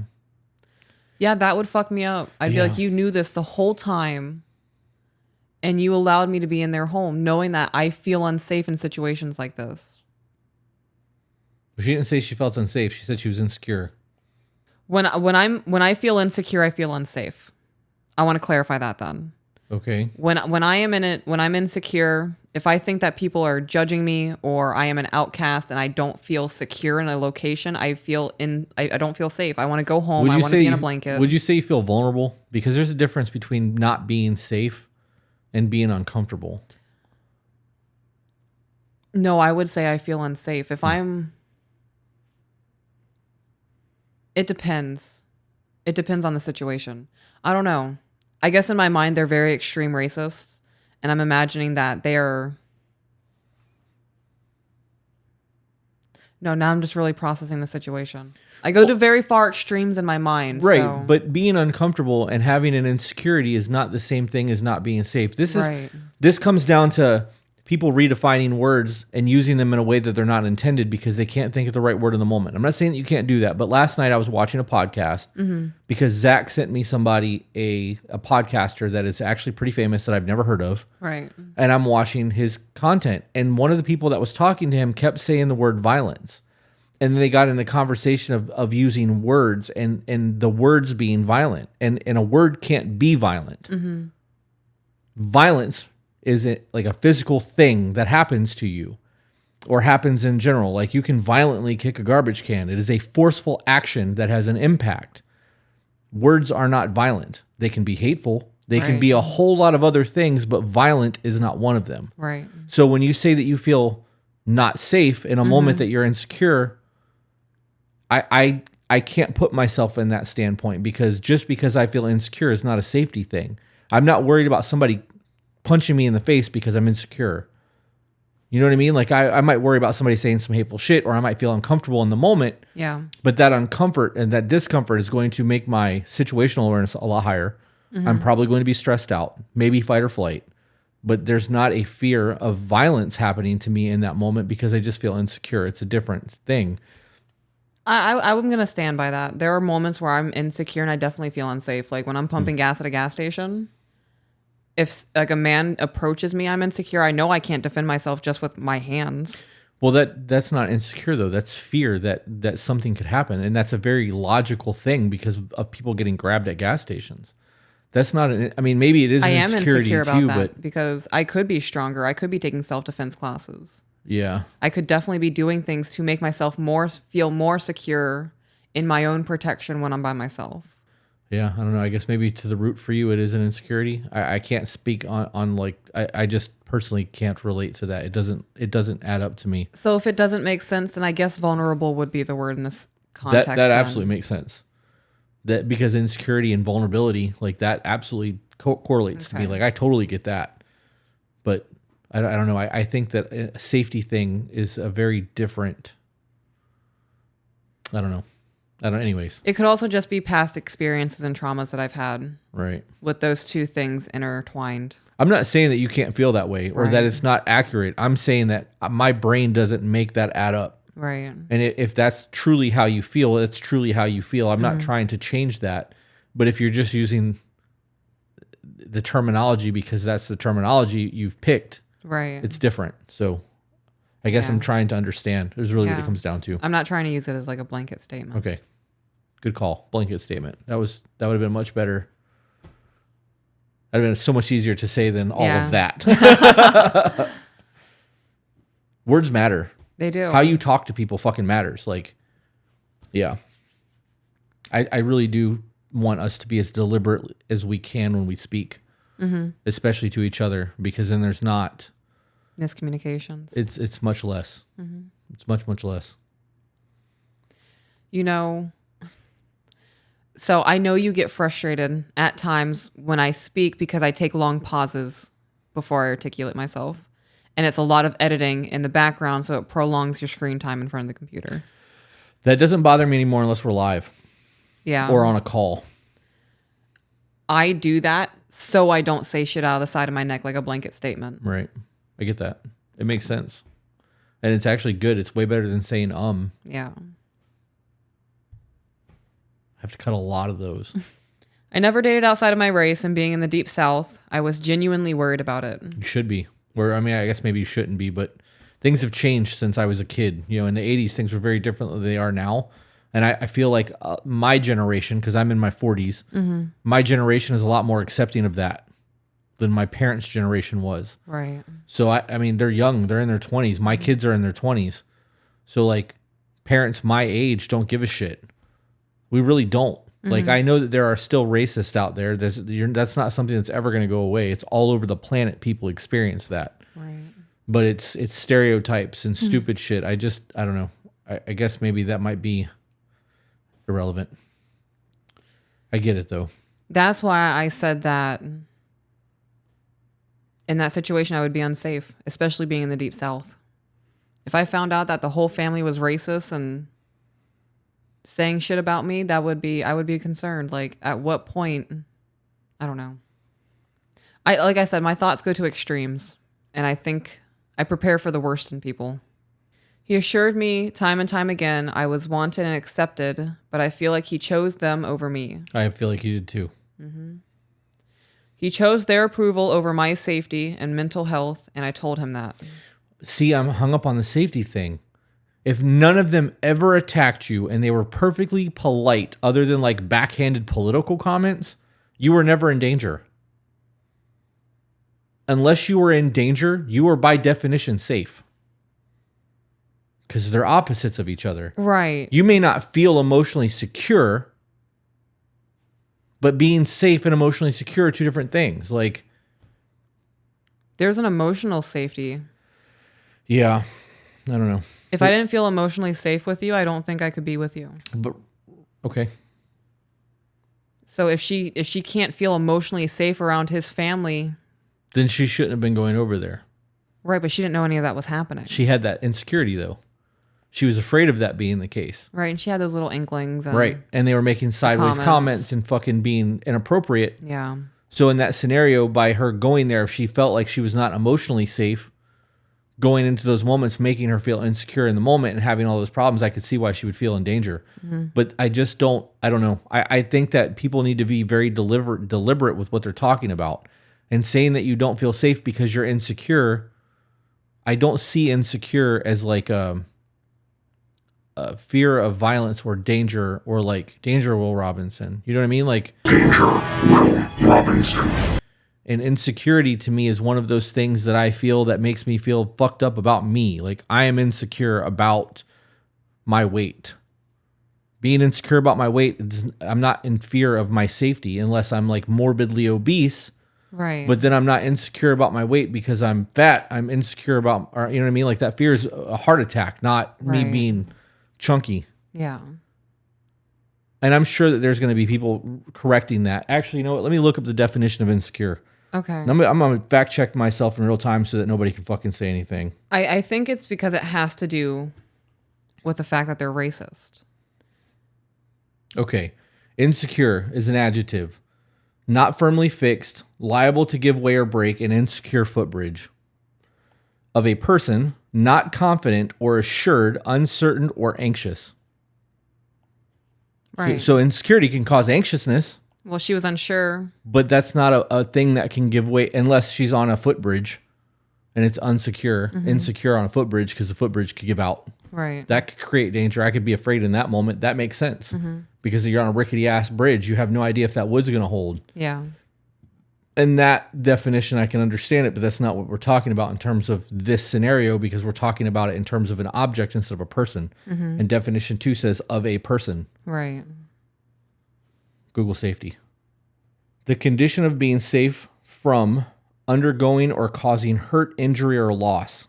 [SPEAKER 2] Yeah, that would fuck me up. I'd be like, you knew this the whole time, and you allowed me to be in their home, knowing that I feel unsafe in situations like this.
[SPEAKER 1] She didn't say she felt unsafe. She said she was insecure.
[SPEAKER 2] When I feel insecure, I feel unsafe. I want to clarify that then.
[SPEAKER 1] Okay.
[SPEAKER 2] When I am in it, when I'm insecure, if I think that people are judging me or I am an outcast and I don't feel secure in a location, I don't feel safe. I want to go home. I want to be in a blanket.
[SPEAKER 1] Would you say you feel vulnerable? Because there's a difference between not being safe and being uncomfortable.
[SPEAKER 2] No, I would say I feel unsafe. It depends. It depends on the situation. I don't know. I guess in my mind, they're very extreme racists, and I'm imagining that they are... No, now I'm just really processing the situation. I go to very far extremes in my mind.
[SPEAKER 1] Right,
[SPEAKER 2] so.
[SPEAKER 1] but being uncomfortable and having an insecurity is not the same thing as not being safe. This comes down to people redefining words and using them in a way that they're not intended because they can't think of the right word in the moment. I'm not saying that you can't do that, but last night I was watching a podcast because Zach sent me somebody, a podcaster that is actually pretty famous that I've never heard of.
[SPEAKER 2] Right.
[SPEAKER 1] And I'm watching his content. And one of the people that was talking to him kept saying the word violence. And then they got in the conversation of using words and the words being violent. And a word can't be violent. Violence isn't like a physical thing that happens to you or happens in general. Like you can violently kick a garbage can. It is a forceful action that has an impact. Words are not violent. They can be hateful. They can be a whole lot of other things, but violent is not one of them.
[SPEAKER 2] Right.
[SPEAKER 1] So when you say that you feel not safe in a moment that you're insecure, I can't put myself in that standpoint because just because I feel insecure is not a safety thing. I'm not worried about somebody punching me in the face because I'm insecure. You know what I mean? Like I might worry about somebody saying some hateful shit, or I might feel uncomfortable in the moment.
[SPEAKER 2] Yeah.
[SPEAKER 1] But that uncomfort and that discomfort is going to make my situational awareness a lot higher. I'm probably going to be stressed out, maybe fight or flight. But there's not a fear of violence happening to me in that moment because I just feel insecure. It's a different thing.
[SPEAKER 2] I'm going to stand by that. There are moments where I'm insecure and I definitely feel unsafe. Like when I'm pumping gas at a gas station, if like a man approaches me, I'm insecure. I know I can't defend myself just with my hands.
[SPEAKER 1] Well, that's not insecure though. That's fear that something could happen. And that's a very logical thing because of people getting grabbed at gas stations. That's not I mean, maybe it is an
[SPEAKER 2] I am
[SPEAKER 1] insecurity
[SPEAKER 2] insecure about
[SPEAKER 1] too,
[SPEAKER 2] that
[SPEAKER 1] but
[SPEAKER 2] because I could be stronger. I could be taking self-defense classes.
[SPEAKER 1] yeah.
[SPEAKER 2] I could definitely be doing things to make myself feel more secure in my own protection when I'm by myself.
[SPEAKER 1] Yeah, I don't know. I guess maybe to the root for you, it is an insecurity. I can't speak on like, I just personally can't relate to that. It doesn't add up to me.
[SPEAKER 2] So if it doesn't make sense, then I guess vulnerable would be the word in this context.
[SPEAKER 1] That absolutely makes sense. That because insecurity and vulnerability, like that absolutely correlates to me. Like I totally get that. But I don't know. I think that a safety thing is a very different, I don't know. Anyways.
[SPEAKER 2] It could also just be past experiences and traumas that I've had.
[SPEAKER 1] Right.
[SPEAKER 2] With those two things intertwined.
[SPEAKER 1] I'm not saying that you can't feel that way or that it's not accurate. I'm saying that my brain doesn't make that add up.
[SPEAKER 2] Right.
[SPEAKER 1] And if that's truly how you feel, it's truly how you feel. I'm not trying to change that. But if you're just using the terminology because that's the terminology you've picked,
[SPEAKER 2] right,
[SPEAKER 1] it's different. So I guess I'm trying to understand. Is really what it comes down to.
[SPEAKER 2] I'm not trying to use it as like a blanket statement.
[SPEAKER 1] Okay. Good call. Blanket statement. That would have been much better. That'd have been so much easier to say than all of that. Words matter.
[SPEAKER 2] They do.
[SPEAKER 1] How you talk to people fucking matters. Like, yeah. I really do want us to be as deliberate as we can when we speak, especially to each other, because then there's not
[SPEAKER 2] miscommunications.
[SPEAKER 1] It's much less. It's much less.
[SPEAKER 2] You know, so I know you get frustrated at times when I speak because I take long pauses before I articulate myself. And it's a lot of editing in the background, so it prolongs your screen time in front of the computer.
[SPEAKER 1] That doesn't bother me anymore unless we're live.
[SPEAKER 2] Yeah.
[SPEAKER 1] Or on a call.
[SPEAKER 2] I do that so I don't say shit out of the side of my neck like a blanket statement.
[SPEAKER 1] Right. I get that. It makes sense. And it's actually good. It's way better than saying
[SPEAKER 2] Yeah.
[SPEAKER 1] I have to cut a lot of those.
[SPEAKER 2] I never dated outside of my race, and being in the deep south, I was genuinely worried about it.
[SPEAKER 1] You should be. I mean, I guess maybe you shouldn't be, but things have changed since I was a kid. You know, in the 80s, things were very different than they are now. And I feel like my generation, because I'm in my 40s, my generation is a lot more accepting of that than my parents' generation was.
[SPEAKER 2] Right.
[SPEAKER 1] So, I mean, they're young. They're in their 20s. My kids are in their 20s. So, like, parents my age don't give a shit. We really don't. Like, I know that there are still racists out there. That's not something that's ever going to go away. It's all over the planet. People experience that.
[SPEAKER 2] Right.
[SPEAKER 1] But it's stereotypes and stupid shit. I don't know. I guess maybe that might be irrelevant. I get it, though.
[SPEAKER 2] That's why I said that in that situation, I would be unsafe, especially being in the deep south. If I found out that the whole family was racist and saying shit about me, I would be concerned. Like, at what point? I don't know. Like I said, my thoughts go to extremes, and I think I prepare for the worst in people. He assured me time and time again I was wanted and accepted, but I feel like he chose them over me.
[SPEAKER 1] I feel like you did too.
[SPEAKER 2] He chose their approval over my safety and mental health, and I told him that.
[SPEAKER 1] See, I'm hung up on the safety thing. If none of them ever attacked you and they were perfectly polite, other than like backhanded political comments, you were never in danger. Unless you were in danger, you were by definition safe. Because they're opposites of each other.
[SPEAKER 2] Right.
[SPEAKER 1] You may not feel emotionally secure, but being safe and emotionally secure are two different things. Like,
[SPEAKER 2] There's an emotional safety.
[SPEAKER 1] yeah, I don't know.
[SPEAKER 2] If I didn't feel emotionally safe with you, I don't think I could be with you.
[SPEAKER 1] But okay.
[SPEAKER 2] So if she can't feel emotionally safe around his family,
[SPEAKER 1] Then she shouldn't have been going over there.
[SPEAKER 2] right, but she didn't know any of that was happening.
[SPEAKER 1] She had that insecurity though. She was afraid of that being the case.
[SPEAKER 2] Right, and she had those little inklings. And,
[SPEAKER 1] Right. And they were making sideways comments and fucking being inappropriate.
[SPEAKER 2] Yeah.
[SPEAKER 1] So in that scenario, by her going there, if she felt like she was not emotionally safe, going into those moments, making her feel insecure in the moment and having all those problems, I could see why she would feel in danger. But I just don't know. I think that people need to be very deliberate with what they're talking about. And saying that you don't feel safe because you're insecure, I don't see insecure as like a fear of violence or danger, or like Danger Will Robinson. You know what I mean? Like
[SPEAKER 6] Danger Will Robinson.
[SPEAKER 1] And insecurity to me is one of those things that I feel that makes me feel fucked up about me. Like I am insecure about my weight. Being insecure about my weight, I'm not in fear of my safety unless I'm like morbidly obese.
[SPEAKER 2] Right.
[SPEAKER 1] But then I'm not insecure about my weight because I'm fat. I'm insecure about, or you know what I mean? Like that fear is a heart attack, not me
[SPEAKER 2] Right.
[SPEAKER 1] being chunky.
[SPEAKER 2] Yeah.
[SPEAKER 1] And I'm sure that there's going to be people correcting that. Actually, you know what? Let me look up the definition of insecure.
[SPEAKER 2] Okay.
[SPEAKER 1] I'm going to fact check myself in real time so that nobody can fucking say anything.
[SPEAKER 2] I think it's because it has to do with the fact that they're racist.
[SPEAKER 1] Okay. Insecure is an adjective. Not firmly fixed, liable to give way or break, an insecure footbridge. Of a person, not confident or assured, uncertain or anxious.
[SPEAKER 2] Right.
[SPEAKER 1] So insecurity can cause anxiousness,
[SPEAKER 2] Well, she was unsure.
[SPEAKER 1] but that's not a thing that can give way unless she's on a footbridge and it's unsecure, insecure on a footbridge because the footbridge could give out.
[SPEAKER 2] Right.
[SPEAKER 1] That could create danger. I could be afraid in that moment. That makes sense because you're on a rickety ass bridge. You have no idea if that wood's going to hold.
[SPEAKER 2] Yeah.
[SPEAKER 1] And that definition, I can understand it, but that's not what we're talking about in terms of this scenario because we're talking about it in terms of an object instead of a person. And definition 2 says of a person.
[SPEAKER 2] Right.
[SPEAKER 1] Google safety. The condition of being safe from undergoing or causing hurt, injury, or loss.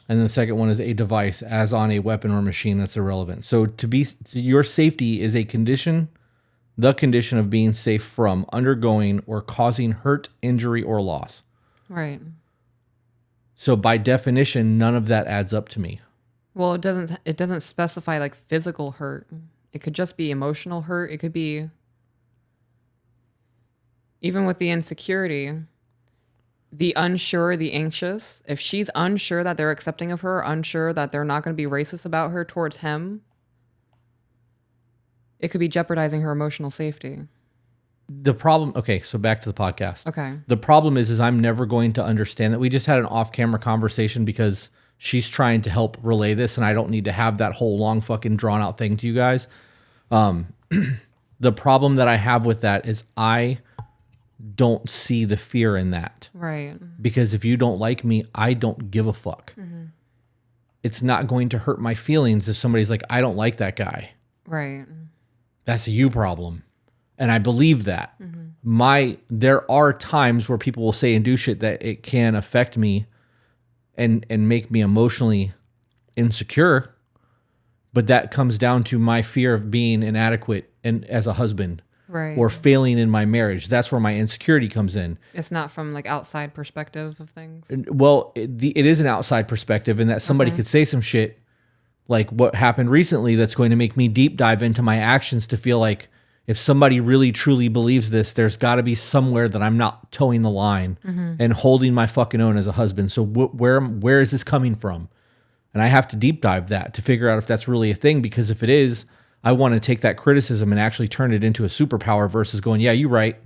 [SPEAKER 1] And the second one is a device, as on a weapon or machine. That's irrelevant. So your safety is a condition, the condition of being safe from undergoing or causing hurt, injury, or loss.
[SPEAKER 2] Right.
[SPEAKER 1] So by definition, none of that adds up to me.
[SPEAKER 2] Well, it doesn't specify like physical hurt. It could just be emotional hurt. It could be even with the insecurity, the unsure, the anxious. If she's unsure that they're accepting of her, unsure that they're not going to be racist about her towards him, it could be jeopardizing her emotional safety.
[SPEAKER 1] The problem, okay, so back to the podcast.
[SPEAKER 2] Okay.
[SPEAKER 1] The problem is I'm never going to understand that. We just had an off-camera conversation because she's trying to help relay this, and I don't need to have that whole long fucking drawn-out thing to you guys. The problem that I have with that is I don't see the fear in that.
[SPEAKER 2] Right.
[SPEAKER 1] Because if you don't like me, I don't give a fuck. It's not going to hurt my feelings if somebody's like, I don't like that guy.
[SPEAKER 2] Right.
[SPEAKER 1] That's a you problem. And I believe that. There are times where people will say and do shit that it can affect me and make me emotionally insecure. But that comes down to my fear of being inadequate and as a husband.
[SPEAKER 2] Right.
[SPEAKER 1] Or failing in my marriage. That's where my insecurity comes in.
[SPEAKER 2] It's not from like outside perspectives of things.
[SPEAKER 1] Well, it is an outside perspective in that somebody could say some shit like what happened recently that's going to make me deep dive into my actions to feel like if somebody really truly believes this, there's got to be somewhere that I'm not towing the line and holding my fucking own as a husband. So where is this coming from? And I have to deep dive that to figure out if that's really a thing, because if it is, I want to take that criticism and actually turn it into a superpower versus going, yeah, you're right,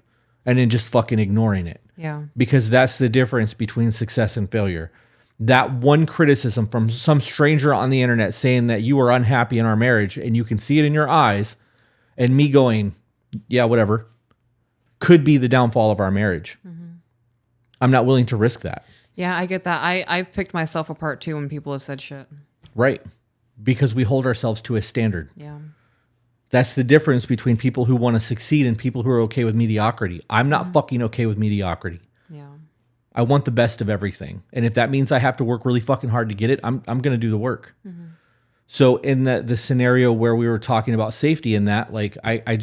[SPEAKER 1] and then just fucking ignoring it.
[SPEAKER 2] Yeah.
[SPEAKER 1] Because that's the difference between success and failure. That one criticism from some stranger on the internet saying that you are unhappy in our marriage and you can see it in your eyes, and me going, yeah, whatever, could be the downfall of our marriage. I'm not willing to risk that.
[SPEAKER 2] Yeah, I get that. I've picked myself apart too when people have said shit.
[SPEAKER 1] Right. Because we hold ourselves to a standard.
[SPEAKER 2] Yeah.
[SPEAKER 1] That's the difference between people who want to succeed and people who are okay with mediocrity. I'm not fucking okay with mediocrity.
[SPEAKER 2] Yeah.
[SPEAKER 1] I want the best of everything. And if that means I have to work really fucking hard to get it, I'm going to do the work. So in the scenario where we were talking about safety and that, like, I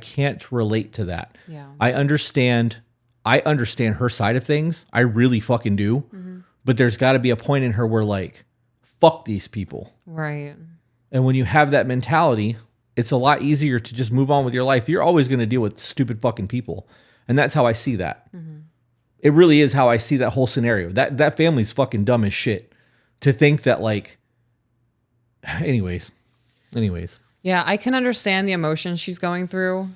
[SPEAKER 1] can't relate to that.
[SPEAKER 2] Yeah.
[SPEAKER 1] I understand her side of things. I really fucking do. But there's got to be a point in her where, like, fuck these people.
[SPEAKER 2] Right.
[SPEAKER 1] And when you have that mentality, it's a lot easier to just move on with your life. You're always going to deal with stupid fucking people. And that's how I see that. It really is how I see that whole scenario. That family's fucking dumb as shit to think that, like, anyways.
[SPEAKER 2] Yeah, I can understand the emotions she's going through.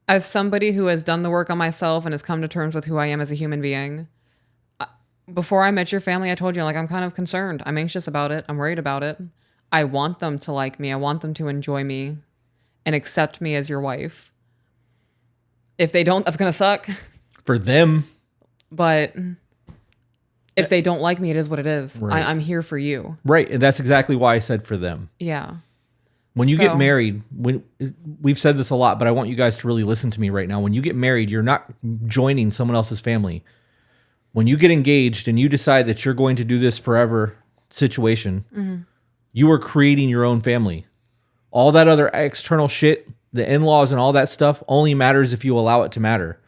[SPEAKER 2] As somebody who has done the work on myself and has come to terms with who I am as a human being, before I met your family, I told you, like, I'm kind of concerned. I'm anxious about it. I'm worried about it. I want them to like me. I want them to enjoy me and accept me as your wife. If they don't, that's going to suck.
[SPEAKER 1] For them.
[SPEAKER 2] But if they don't like me, it is what it is.
[SPEAKER 1] Right.
[SPEAKER 2] I'm here for you.
[SPEAKER 1] Right. And that's exactly why I said for them.
[SPEAKER 2] Yeah.
[SPEAKER 1] When you get married, we've said this a lot, but I want you guys to really listen to me right now. When you get married, you're not joining someone else's family. When you get engaged and you decide that you're going to do this forever situation, you are creating your own family. All that other external shit, the in-laws and all that stuff, only matters if you allow it to matter.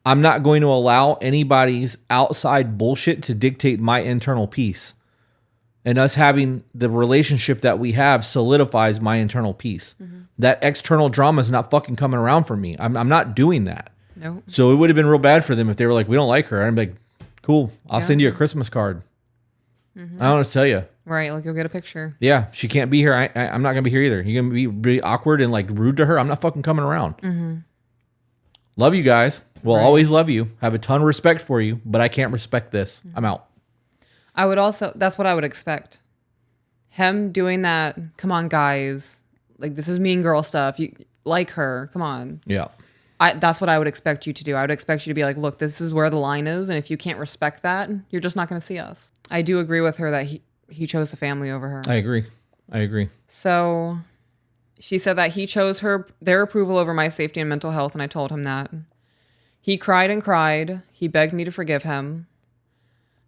[SPEAKER 1] I'm not going to allow anybody's outside bullshit to dictate my internal peace. And us having the relationship that we have solidifies my internal peace. That external drama is not fucking coming around for me. I'm not doing that.
[SPEAKER 2] Nope.
[SPEAKER 1] So it would have been real bad for them if they were like, we don't like her. I'd be like, cool, I'll send you a Christmas card. I don't know what to tell you.
[SPEAKER 2] Right, like you'll get a picture.
[SPEAKER 1] Yeah, she can't be here. I'm not going to be here either. You're going to be really awkward and like rude to her. I'm not fucking coming around. Love you guys. Will always love you. Have a ton of respect for you, but I can't respect this. I'm out.
[SPEAKER 2] I would also, that's what I would expect. Him doing that, come on, guys. Like, this is mean girl stuff. You like her. Come on.
[SPEAKER 1] Yeah.
[SPEAKER 2] That's what I would expect you to do. I would expect you to be like, look, this is where the line is. And if you can't respect that, you're just not going to see us. I do agree with her that he chose the family over her.
[SPEAKER 1] I agree.
[SPEAKER 2] So she said that he chose their approval over my safety and mental health. And I told him that. He cried and cried. He begged me to forgive him.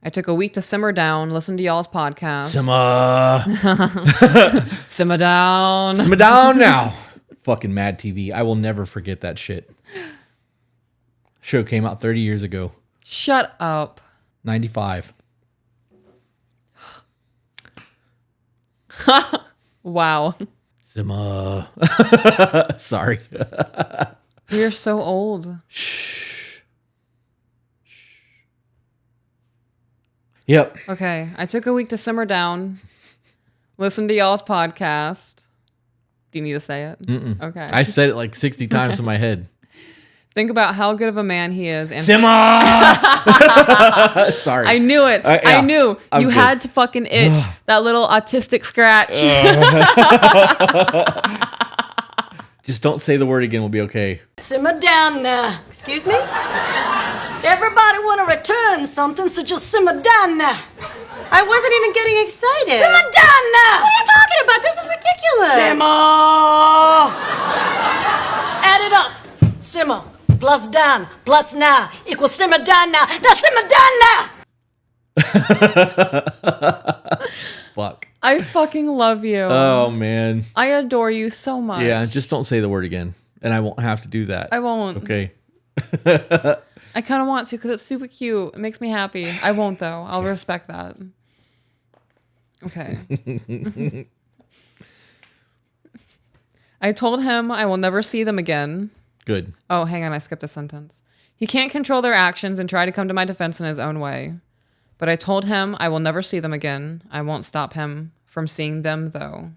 [SPEAKER 2] I took a week to simmer down, listen to y'all's podcast. Simmer down.
[SPEAKER 1] Simmer down now. Fucking Mad TV. I will never forget that shit. Show came out 30 years ago.
[SPEAKER 2] Shut up.
[SPEAKER 1] 95.
[SPEAKER 2] Wow.
[SPEAKER 1] Simmer. Sorry.
[SPEAKER 2] You're so old.
[SPEAKER 1] Shh. Yep.
[SPEAKER 2] Okay, I took a week to simmer down, listen to y'all's podcast. Do you need to say it?
[SPEAKER 1] Mm-mm.
[SPEAKER 2] Okay.
[SPEAKER 1] I said it like 60 times in my head.
[SPEAKER 2] Think about how good of a man he is. And
[SPEAKER 1] Simmer! Sorry.
[SPEAKER 2] I knew it.
[SPEAKER 1] Yeah,
[SPEAKER 2] I knew.
[SPEAKER 1] I'm
[SPEAKER 2] You
[SPEAKER 1] good.
[SPEAKER 2] had to fucking itch. That little autistic scratch.
[SPEAKER 1] Just don't say the word again. We'll be okay.
[SPEAKER 7] Simmer down now. Excuse me? Everybody want to return something, so just simmer down now.
[SPEAKER 8] I wasn't even getting excited.
[SPEAKER 7] Simmer down now.
[SPEAKER 8] What are you talking about? This is ridiculous.
[SPEAKER 7] Simmer. Add it up. Simmer plus down plus now equals simmer down now. Now simmer down now.
[SPEAKER 1] Fuck.
[SPEAKER 2] I fucking love you.
[SPEAKER 1] Oh, man.
[SPEAKER 2] I adore you so much.
[SPEAKER 1] Yeah, just don't say the word again. And I won't have to do that.
[SPEAKER 2] I won't.
[SPEAKER 1] Okay.
[SPEAKER 2] I kind of want to because it's super cute. It makes me happy. I won't, though. I'll respect that. Okay. I told him I will never see them again.
[SPEAKER 1] Good.
[SPEAKER 2] Oh, hang on. I skipped a sentence. He can't control their actions and try to come to my defense in his own way. But I told him I will never see them again. I won't stop him from seeing them, though.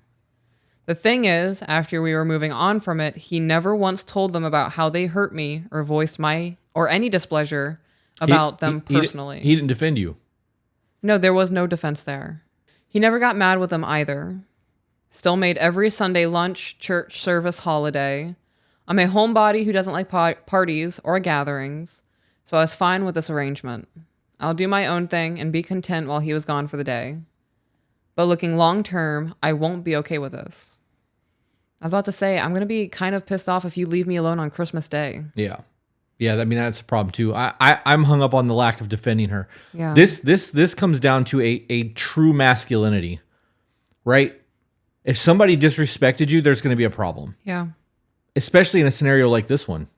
[SPEAKER 2] The thing is, after we were moving on from it, he never once told them about how they hurt me or voiced my or any displeasure about them personally.
[SPEAKER 1] He didn't defend you.
[SPEAKER 2] No, there was no defense there. He never got mad with them either. Still made every Sunday lunch, church service, holiday. I'm a homebody who doesn't like parties or gatherings, so I was fine with this arrangement. I'll do my own thing and be content while he was gone for the day. But looking long term, I won't be okay with this. I was about to say, I'm going to be kind of pissed off if you leave me alone on Christmas Day.
[SPEAKER 1] Yeah. Yeah, I mean, that's a problem too. I'm hung up on the lack of defending her.
[SPEAKER 2] Yeah.
[SPEAKER 1] This comes down to a true masculinity, right? If somebody disrespected you, there's going to be a problem.
[SPEAKER 2] Yeah.
[SPEAKER 1] Especially in a scenario like this one.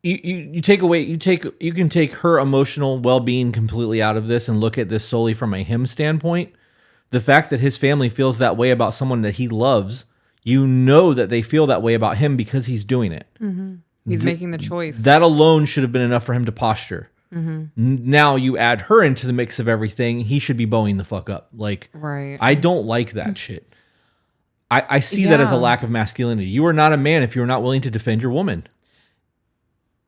[SPEAKER 1] You can take her emotional well-being completely out of this and look at this solely from a him standpoint. The fact that his family feels that way about someone that he loves, you know that they feel that way about him because he's doing it.
[SPEAKER 2] Mm-hmm. He's making the choice.
[SPEAKER 1] That alone should have been enough for him to posture. Mm-hmm. Now you add her into the mix of everything, he should be bowing the fuck up. Like,
[SPEAKER 2] right.
[SPEAKER 1] I don't like that shit. I see that as a lack of masculinity. You are not a man if you're not willing to defend your woman.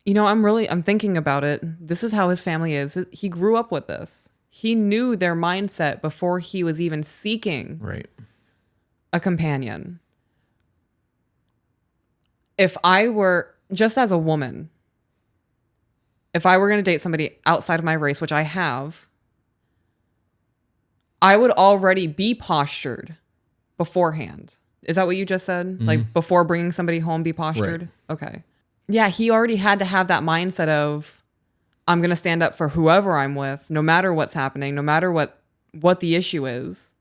[SPEAKER 2] You know, I'm thinking about it. This is how his family is. He grew up with this. He knew their mindset before he was even seeking a companion. If I were, just as a woman, if I were going to date somebody outside of my race, which I have, I would already be postured beforehand. Is that what you just said? Mm-hmm. Like before bringing somebody home, be postured? Right. Okay. Yeah, he already had to have that mindset of, I'm going to stand up for whoever I'm with, no matter what's happening, no matter what the issue is.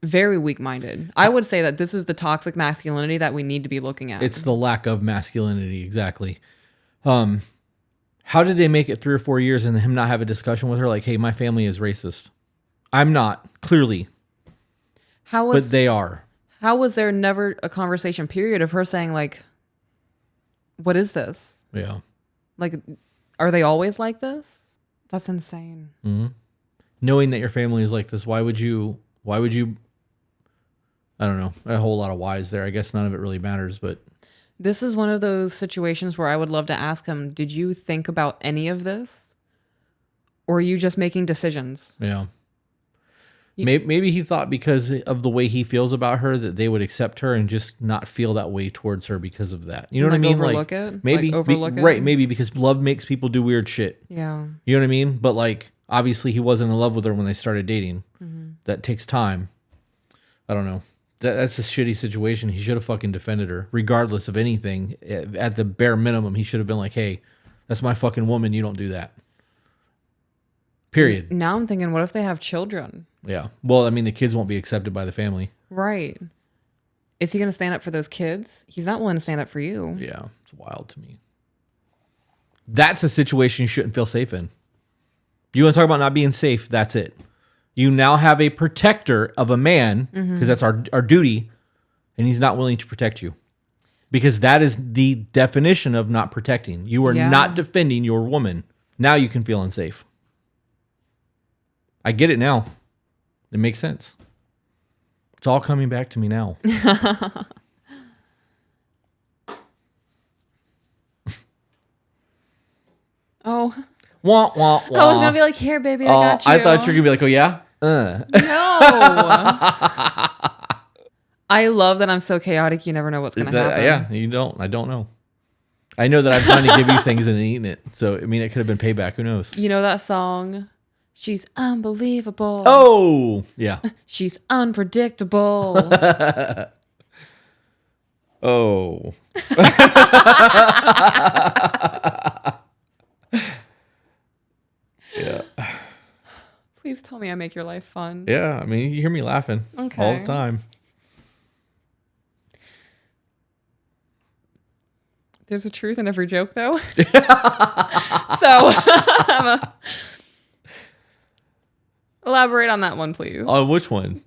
[SPEAKER 2] Very weak-minded. I would say that this is the toxic masculinity that we need to be looking at.
[SPEAKER 1] It's the lack of masculinity, exactly. How did they make it 3 or 4 years and him not have a discussion with her like, hey, my family is racist? I'm not, clearly. But they are.
[SPEAKER 2] How was there never a conversation period of her saying like, what is this?
[SPEAKER 1] Yeah.
[SPEAKER 2] Like, are they always like this? That's insane.
[SPEAKER 1] Mm-hmm. Knowing that your family is like this, why would you, I don't know, a whole lot of whys there. I guess none of it really matters, but.
[SPEAKER 2] This is one of those situations where I would love to ask him, did you think about any of this? Or are you just making decisions?
[SPEAKER 1] Yeah. Maybe he thought because of the way he feels about her that they would accept her and just not feel that way towards her because of that. You know what I mean?
[SPEAKER 2] Overlook it?
[SPEAKER 1] Maybe
[SPEAKER 2] overlook it?
[SPEAKER 1] Right, maybe because love makes people do weird shit.
[SPEAKER 2] Yeah.
[SPEAKER 1] You know what I mean? But like obviously he wasn't in love with her when they started dating.
[SPEAKER 2] Mm-hmm.
[SPEAKER 1] That takes time. I don't know. That's a shitty situation. He should have fucking defended her regardless of anything. At the bare minimum, he should have been like, "Hey, that's my fucking woman. You don't do that." Period.
[SPEAKER 2] Now I'm thinking, what if they have children?
[SPEAKER 1] Yeah. Well, I mean, the kids won't be accepted by the family.
[SPEAKER 2] Right. Is he going to stand up for those kids? He's not willing to stand up for you.
[SPEAKER 1] Yeah. It's wild to me. That's a situation you shouldn't feel safe in. You want to talk about not being safe? That's it. You now have a protector of a man, because that's our duty, and he's not willing to protect you. Because that is the definition of not protecting. You are not defending your woman. Now you can feel unsafe. I get it now. It makes sense. It's all coming back to me now.
[SPEAKER 2] Oh.
[SPEAKER 1] Wah, wah, wah.
[SPEAKER 2] I was going to be like, here, baby, I got you.
[SPEAKER 1] I thought you were going to be like, oh, yeah?
[SPEAKER 2] No. I love that I'm so chaotic, you never know what's going to happen.
[SPEAKER 1] Yeah, you don't. I don't know. I know that I'm trying to give you things and eating it. So, I mean, it could have been payback. Who knows?
[SPEAKER 2] You know that song? She's unbelievable.
[SPEAKER 1] Oh, yeah.
[SPEAKER 2] She's unpredictable.
[SPEAKER 1] Oh. Yeah.
[SPEAKER 2] Please tell me I make your life fun.
[SPEAKER 1] Yeah, I mean, you hear me laughing all the time.
[SPEAKER 2] There's a truth in every joke, though. So, elaborate on that one, please.
[SPEAKER 1] On which one?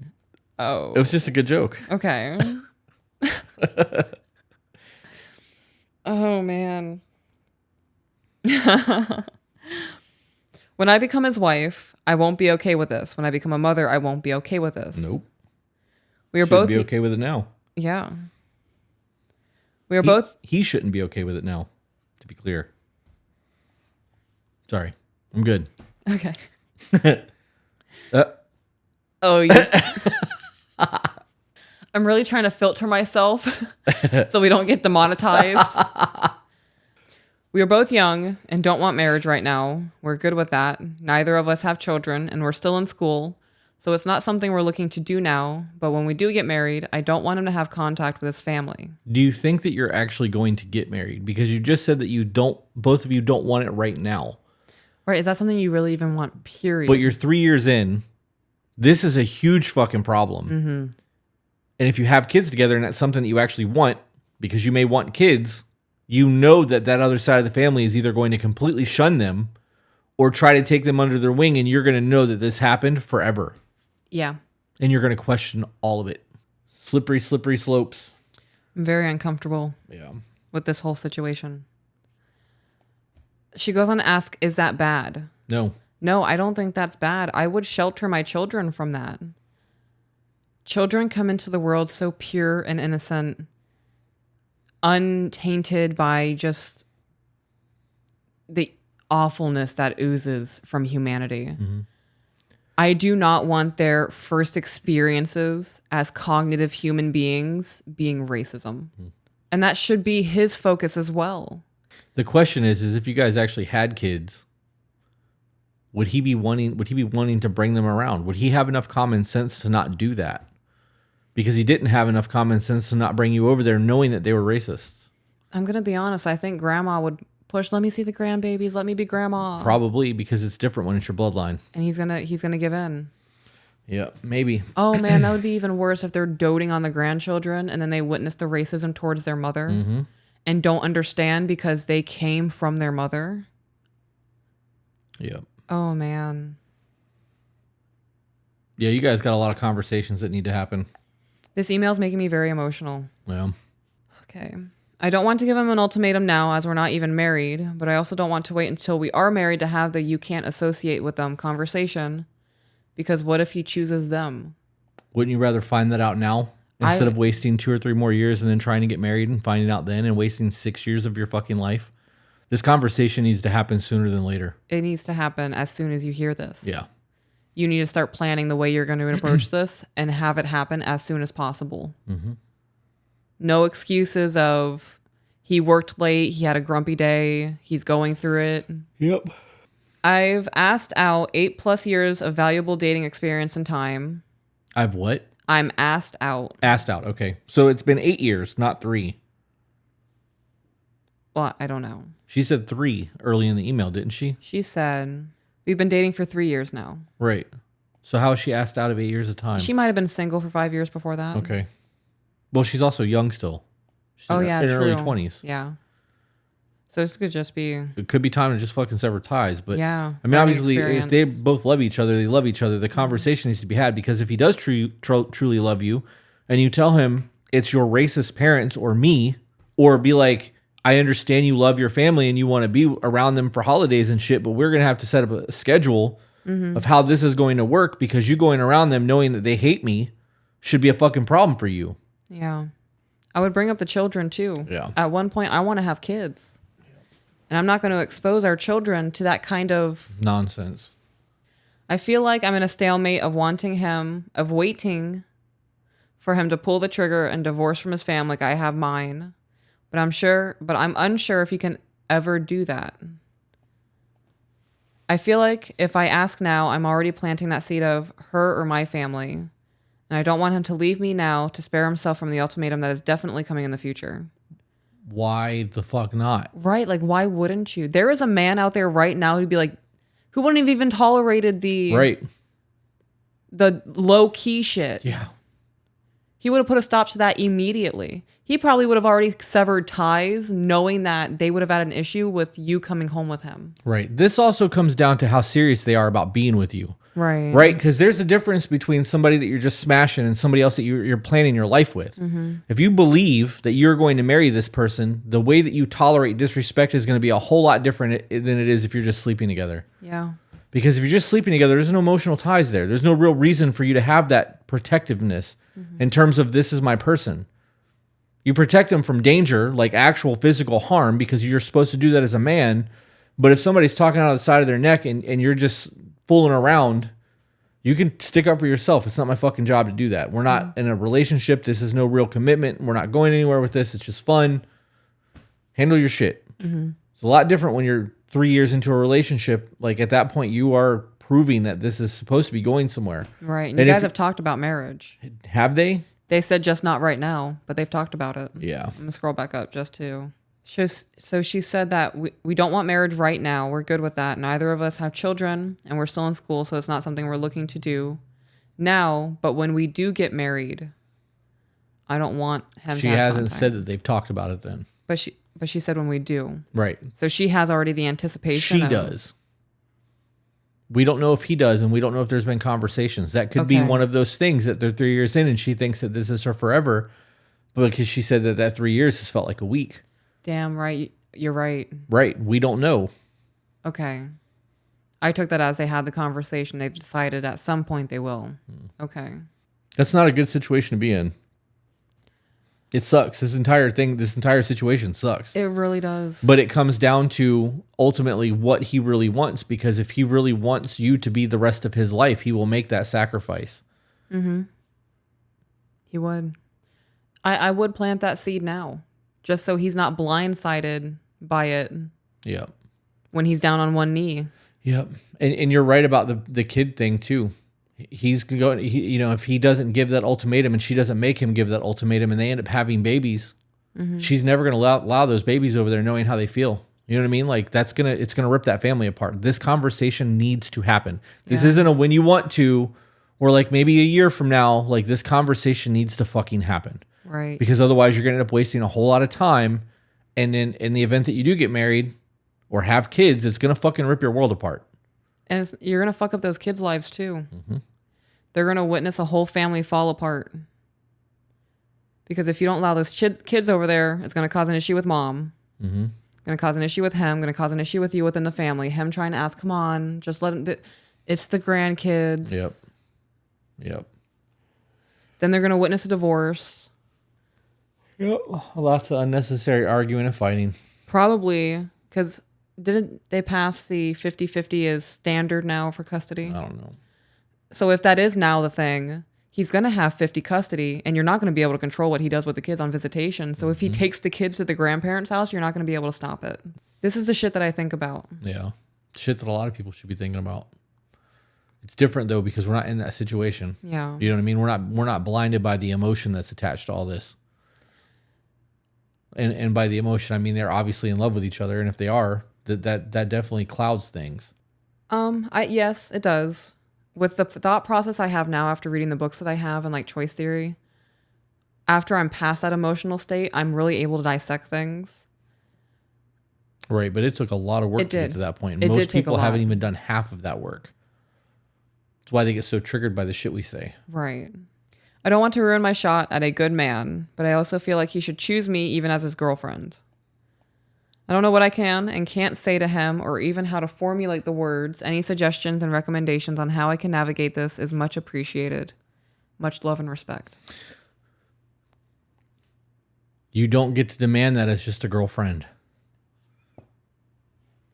[SPEAKER 2] Oh.
[SPEAKER 1] It was just a good joke.
[SPEAKER 2] Okay. Oh, man. When I become his wife, I won't be okay with this. When I become a mother, I won't be okay with this.
[SPEAKER 1] Nope.
[SPEAKER 2] We are
[SPEAKER 1] Shouldn't
[SPEAKER 2] both
[SPEAKER 1] be okay with it now.
[SPEAKER 2] Yeah. We are both.
[SPEAKER 1] He shouldn't be okay with it now, to be clear. Sorry. I'm good.
[SPEAKER 2] Okay.
[SPEAKER 1] Uh,
[SPEAKER 2] Oh, yeah. I'm really trying to filter myself so we don't get demonetized. We are both young and don't want marriage right now. We're good with that. Neither of us have children and we're still in school. So it's not something we're looking to do now. But when we do get married, I don't want him to have contact with his family.
[SPEAKER 1] do you think that you're actually going to get married? Because you just said that both of you don't want it right now.
[SPEAKER 2] Right. Is that something you really even want, period?
[SPEAKER 1] But you're 3 years in. This is a huge fucking problem.
[SPEAKER 2] Mm-hmm.
[SPEAKER 1] And if you have kids together and that's something that you actually want, because you may want kids, you know that other side of the family is either going to completely shun them or try to take them under their wing, and you're going to know that this happened forever.
[SPEAKER 2] Yeah.
[SPEAKER 1] And you're going to question all of it. Slippery, slippery slopes.
[SPEAKER 2] I'm very uncomfortable with this whole situation. She goes on to ask, is that bad?
[SPEAKER 1] No.
[SPEAKER 2] No, I don't think that's bad. I would shelter my children from that. Children come into the world so pure and innocent, untainted by just the awfulness that oozes from humanity.
[SPEAKER 1] Mm-hmm.
[SPEAKER 2] I do not want their first experiences as cognitive human beings being racism. And that should be his focus as well.
[SPEAKER 1] The question is if you guys actually had kids, would he be wanting to bring them around? Would he have enough common sense to not do that? Because he didn't have enough common sense to not bring you over there knowing that they were racists.
[SPEAKER 2] I'm going to be honest. I think grandma would push, let me see the grandbabies. Let me be grandma.
[SPEAKER 1] Probably, because it's different when it's your bloodline.
[SPEAKER 2] And he's going to give in.
[SPEAKER 1] Yeah, maybe.
[SPEAKER 2] Oh man, that would be even worse if they're doting on the grandchildren and then they witness the racism towards their mother and don't understand because they came from their mother.
[SPEAKER 1] Yeah.
[SPEAKER 2] Oh man.
[SPEAKER 1] Yeah, you guys got a lot of conversations that need to happen.
[SPEAKER 2] This email's making me very emotional.
[SPEAKER 1] Yeah.
[SPEAKER 2] Okay. I don't want to give him an ultimatum now as we're not even married, but I also don't want to wait until we are married to have the you can't associate with them conversation. Because what if he chooses them?
[SPEAKER 1] Wouldn't you rather find that out now instead of wasting 2 or 3 more years and then trying to get married and finding out then and wasting 6 years of your fucking life? This conversation needs to happen sooner than later.
[SPEAKER 2] It needs to happen as soon as you hear this.
[SPEAKER 1] Yeah.
[SPEAKER 2] You need to start planning the way you're going to approach this and have it happen as soon as possible.
[SPEAKER 1] Mm-hmm.
[SPEAKER 2] No excuses of he worked late, he had a grumpy day, he's going through it.
[SPEAKER 1] Yep.
[SPEAKER 2] I've asked out 8+ years of valuable dating experience and time.
[SPEAKER 1] I've what?
[SPEAKER 2] I'm asked out.
[SPEAKER 1] Asked out. Okay. So it's been 8 years, not 3.
[SPEAKER 2] Well, I don't know.
[SPEAKER 1] She said 3 early in the email, didn't she?
[SPEAKER 2] She said, we've been dating for 3 years now.
[SPEAKER 1] Right. So how is she asked out of 8 years of time?
[SPEAKER 2] She might have been single for 5 years before that.
[SPEAKER 1] Okay. Well, she's also young still. She's
[SPEAKER 2] Oh,
[SPEAKER 1] in
[SPEAKER 2] yeah,
[SPEAKER 1] her
[SPEAKER 2] true.
[SPEAKER 1] early 20s.
[SPEAKER 2] Yeah. So this could just be...
[SPEAKER 1] It could be time to just fucking sever ties. But
[SPEAKER 2] yeah.
[SPEAKER 1] I mean, obviously, if they both love each other, they love each other. The conversation needs to be had, because if he does truly love you and you tell him it's your racist parents or me, or be like, I understand you love your family and you want to be around them for holidays and shit, but we're going to have to set up a schedule of how this is going to work, because you going around them knowing that they hate me should be a fucking problem for you.
[SPEAKER 2] Yeah. I would bring up the children too.
[SPEAKER 1] Yeah.
[SPEAKER 2] At one point, I want to have kids. And I'm not going to expose our children to that kind of
[SPEAKER 1] nonsense.
[SPEAKER 2] I feel like I'm in a stalemate of wanting him, of waiting for him to pull the trigger and divorce from his family like I have mine. But I'm unsure if he can ever do that. I feel like if I ask now, I'm already planting that seed of her or my family. And I don't want him to leave me now to spare himself from the ultimatum that is definitely coming in the future.
[SPEAKER 1] Why the fuck not?
[SPEAKER 2] Right, like why wouldn't you? There is a man out there right now who'd be like, who wouldn't have even tolerated the
[SPEAKER 1] right,
[SPEAKER 2] the low key shit.
[SPEAKER 1] Yeah,
[SPEAKER 2] He would have put a stop to that immediately. He probably would have already severed ties knowing that they would have had an issue with you coming home with him.
[SPEAKER 1] Right. This also comes down to how serious they are about being with you.
[SPEAKER 2] Right.
[SPEAKER 1] Right? Because there's a difference between somebody that you're just smashing and somebody else that you're planning your life with. If you believe that you're going to marry this person, the way that you tolerate disrespect is going to be a whole lot different than it is if you're just sleeping together.
[SPEAKER 2] Yeah.
[SPEAKER 1] Because if you're just sleeping together, there's no emotional ties there. There's no real reason for you to have that protectiveness in terms of this is my person. You protect them from danger, like actual physical harm, because you're supposed to do that as a man. But if somebody's talking out of the side of their neck and you're just fooling around, you can stick up for yourself. It's not my fucking job to do that. We're not in a relationship. This is no real commitment. We're not going anywhere with this. It's just fun. Handle your shit. It's a lot different when you're 3 years into a relationship. Like at that point, you are proving that this is supposed to be going somewhere.
[SPEAKER 2] Right. And
[SPEAKER 1] And
[SPEAKER 2] you
[SPEAKER 1] if-
[SPEAKER 2] guys have talked about marriage.
[SPEAKER 1] Have they?
[SPEAKER 2] They said just not right now, but they've talked about it.
[SPEAKER 1] Yeah.
[SPEAKER 2] I'm going to scroll back up just to... So she said that we don't want marriage right now. We're good with that. Neither of us have children, and we're still in school, so it's not something we're looking to do now. But when we do get married, I don't want him
[SPEAKER 1] She
[SPEAKER 2] to have
[SPEAKER 1] hasn't
[SPEAKER 2] contact.
[SPEAKER 1] said that they've talked about it then.
[SPEAKER 2] But she said when we do.
[SPEAKER 1] Right.
[SPEAKER 2] So she has already the anticipation.
[SPEAKER 1] She
[SPEAKER 2] of-
[SPEAKER 1] does. We don't know if he does, and we don't know if there's been conversations. That could be
[SPEAKER 2] Okay.
[SPEAKER 1] one of those things that they're 3 years in, and she thinks that this is her forever, but because she said that 3 years has felt like a week.
[SPEAKER 2] Damn right. You're right.
[SPEAKER 1] Right. We don't know.
[SPEAKER 2] Okay. I took that as they had the conversation. They've decided at some point they will. Okay.
[SPEAKER 1] That's not a good situation to be in. It sucks. This entire situation sucks.
[SPEAKER 2] It really does.
[SPEAKER 1] But it comes down to ultimately what he really wants, because if he really wants you to be the rest of his life, he will make that sacrifice.
[SPEAKER 2] He would. I would plant that seed now, just so he's not blindsided by it
[SPEAKER 1] Yep.
[SPEAKER 2] when he's down on one knee.
[SPEAKER 1] Yep. And you're right about the kid thing too. He's going, if he doesn't give that ultimatum and she doesn't make him give that ultimatum and they end up having babies, she's never going to allow those babies over there knowing how they feel. You know what I mean? Like it's going to rip that family apart. This conversation needs to happen. This isn't a when you want to, or like maybe a year from now, like this conversation needs to fucking happen.
[SPEAKER 2] Right.
[SPEAKER 1] Because otherwise you're going to end up wasting a whole lot of time. And then in the event that you do get married or have kids, it's going to fucking rip your world apart.
[SPEAKER 2] And you're going to fuck up those kids' lives too. They're going to witness a whole family fall apart. Because if you don't allow those kids over there, it's going to cause an issue with mom. Going to cause an issue with him. Going to cause an issue with you within the family. Him trying to ask, come on, just let him. It's the grandkids.
[SPEAKER 1] Yep.
[SPEAKER 2] Then they're going to witness a divorce.
[SPEAKER 1] Yep. Lots of unnecessary arguing and fighting.
[SPEAKER 2] Probably because didn't they pass the 50-50 as standard now for custody?
[SPEAKER 1] I don't know.
[SPEAKER 2] So if that is now the thing, he's going to have 50 custody, and you're not going to be able to control what he does with the kids on visitation. So if he takes the kids to the grandparents' house, you're not going to be able to stop it. This is the shit that I think about.
[SPEAKER 1] Yeah. Shit that a lot of people should be thinking about. It's different though because we're not in that situation.
[SPEAKER 2] Yeah.
[SPEAKER 1] You know what I mean? We're not blinded by the emotion that's attached to all this. And by the emotion, I mean they're obviously in love with each other, and if they are, that definitely clouds things.
[SPEAKER 2] Yes, it does. With the thought process I have now after reading the books that I have and like choice theory, after I'm past that emotional state, I'm really able to dissect things.
[SPEAKER 1] Right, but it took a lot of work
[SPEAKER 2] It
[SPEAKER 1] to get
[SPEAKER 2] did.
[SPEAKER 1] to that point.
[SPEAKER 2] It
[SPEAKER 1] Most
[SPEAKER 2] did take a
[SPEAKER 1] people
[SPEAKER 2] lot.
[SPEAKER 1] haven't even done half of that work. That's why they get so triggered by the shit we say.
[SPEAKER 2] Right. I don't want to ruin my shot at a good man, but I also feel like he should choose me even as his girlfriend. I don't know what I can and can't say to him or even how to formulate the words. Any suggestions and recommendations on how I can navigate this is much appreciated. Much love and respect.
[SPEAKER 1] You don't get to demand that as just a girlfriend.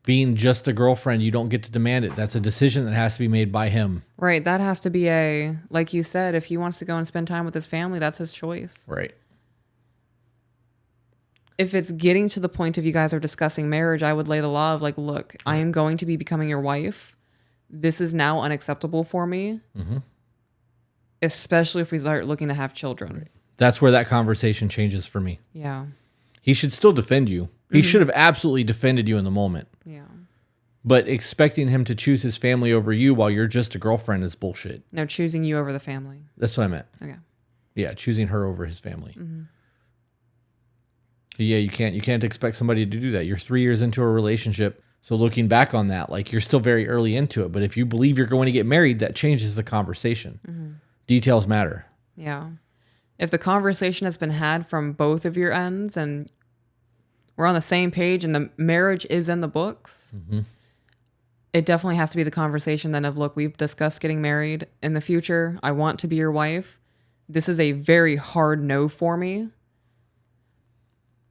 [SPEAKER 1] Being just a girlfriend, you don't get to demand it. That's a decision that has to be made by him.
[SPEAKER 2] Right. That has to be like you said, if he wants to go and spend time with his family, that's his choice.
[SPEAKER 1] Right.
[SPEAKER 2] If it's getting to the point of you guys are discussing marriage, I would lay the law of like, look, I am going to be becoming your wife. This is now unacceptable for me. Especially if we start looking to have children. Right.
[SPEAKER 1] That's where that conversation changes for me.
[SPEAKER 2] Yeah.
[SPEAKER 1] He should still defend you. He should have absolutely defended you in the moment.
[SPEAKER 2] Yeah.
[SPEAKER 1] But expecting him to choose his family over you while you're just a girlfriend is bullshit.
[SPEAKER 2] No, choosing you over the family.
[SPEAKER 1] That's what I meant.
[SPEAKER 2] Okay.
[SPEAKER 1] Yeah, choosing her over his family. Yeah, you can't expect somebody to do that. You're 3 years into a relationship. So looking back on that, like you're still very early into it. But if you believe you're going to get married, that changes the conversation. Details matter.
[SPEAKER 2] Yeah. If the conversation has been had from both of your ends and we're on the same page and the marriage is in the books, it definitely has to be the conversation then of, look, we've discussed getting married in the future. I want to be your wife. This is a very hard no for me.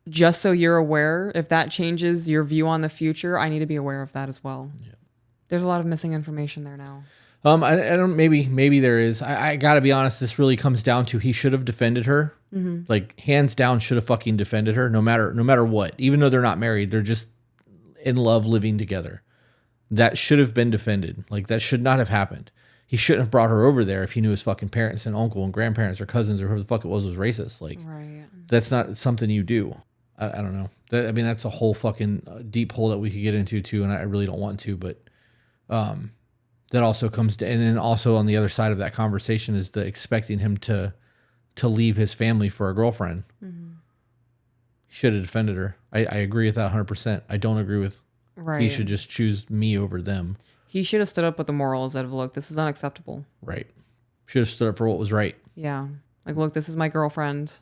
[SPEAKER 2] Just so you're aware, if that changes your view on the future, I need to be aware of that as well. Yeah. There's a lot of missing information there now.
[SPEAKER 1] I don't. Maybe there is. I gotta be honest. This really comes down to he should have defended her. Like hands down, should have fucking defended her. No matter what. Even though they're not married, they're just in love, living together. That should have been defended. Like that should not have happened. He shouldn't have brought her over there if he knew his fucking parents and uncle and grandparents or cousins or whoever the fuck it was racist. Like that's not something you do. I don't know. That's a whole fucking deep hole that we could get into too, and I really don't want to. But that also comes to, and then also on the other side of that conversation is the expecting him to leave his family for a girlfriend. He should have defended her. I agree with that 100%. I don't agree with he should just choose me over them. He
[SPEAKER 2] should have stood up with the morals that have, look, this is unacceptable.
[SPEAKER 1] Right. Should have stood up for what was right.
[SPEAKER 2] Yeah. Like, look, this is my girlfriend.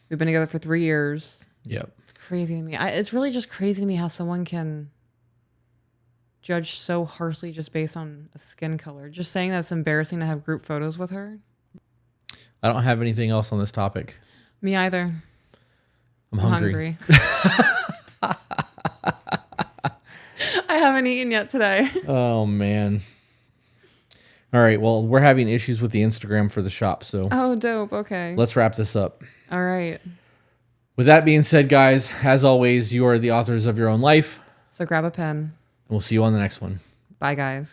[SPEAKER 2] We've been together for 3 years.
[SPEAKER 1] Yep.
[SPEAKER 2] It's crazy to me. It's really just crazy to me how someone can judge so harshly just based on a skin color. Just saying that it's embarrassing to have group photos with her.
[SPEAKER 1] I don't have anything else on this topic.
[SPEAKER 2] Me either.
[SPEAKER 1] I'm hungry.
[SPEAKER 2] I haven't eaten yet today.
[SPEAKER 1] Oh, man. All right. Well, we're having issues with the Instagram for the shop, so.
[SPEAKER 2] Oh, dope. Okay.
[SPEAKER 1] Let's wrap this up.
[SPEAKER 2] All right.
[SPEAKER 1] With that being said, guys, as always, you are the authors of your own life.
[SPEAKER 2] So grab a pen.
[SPEAKER 1] And we'll see you on the next one.
[SPEAKER 2] Bye, guys.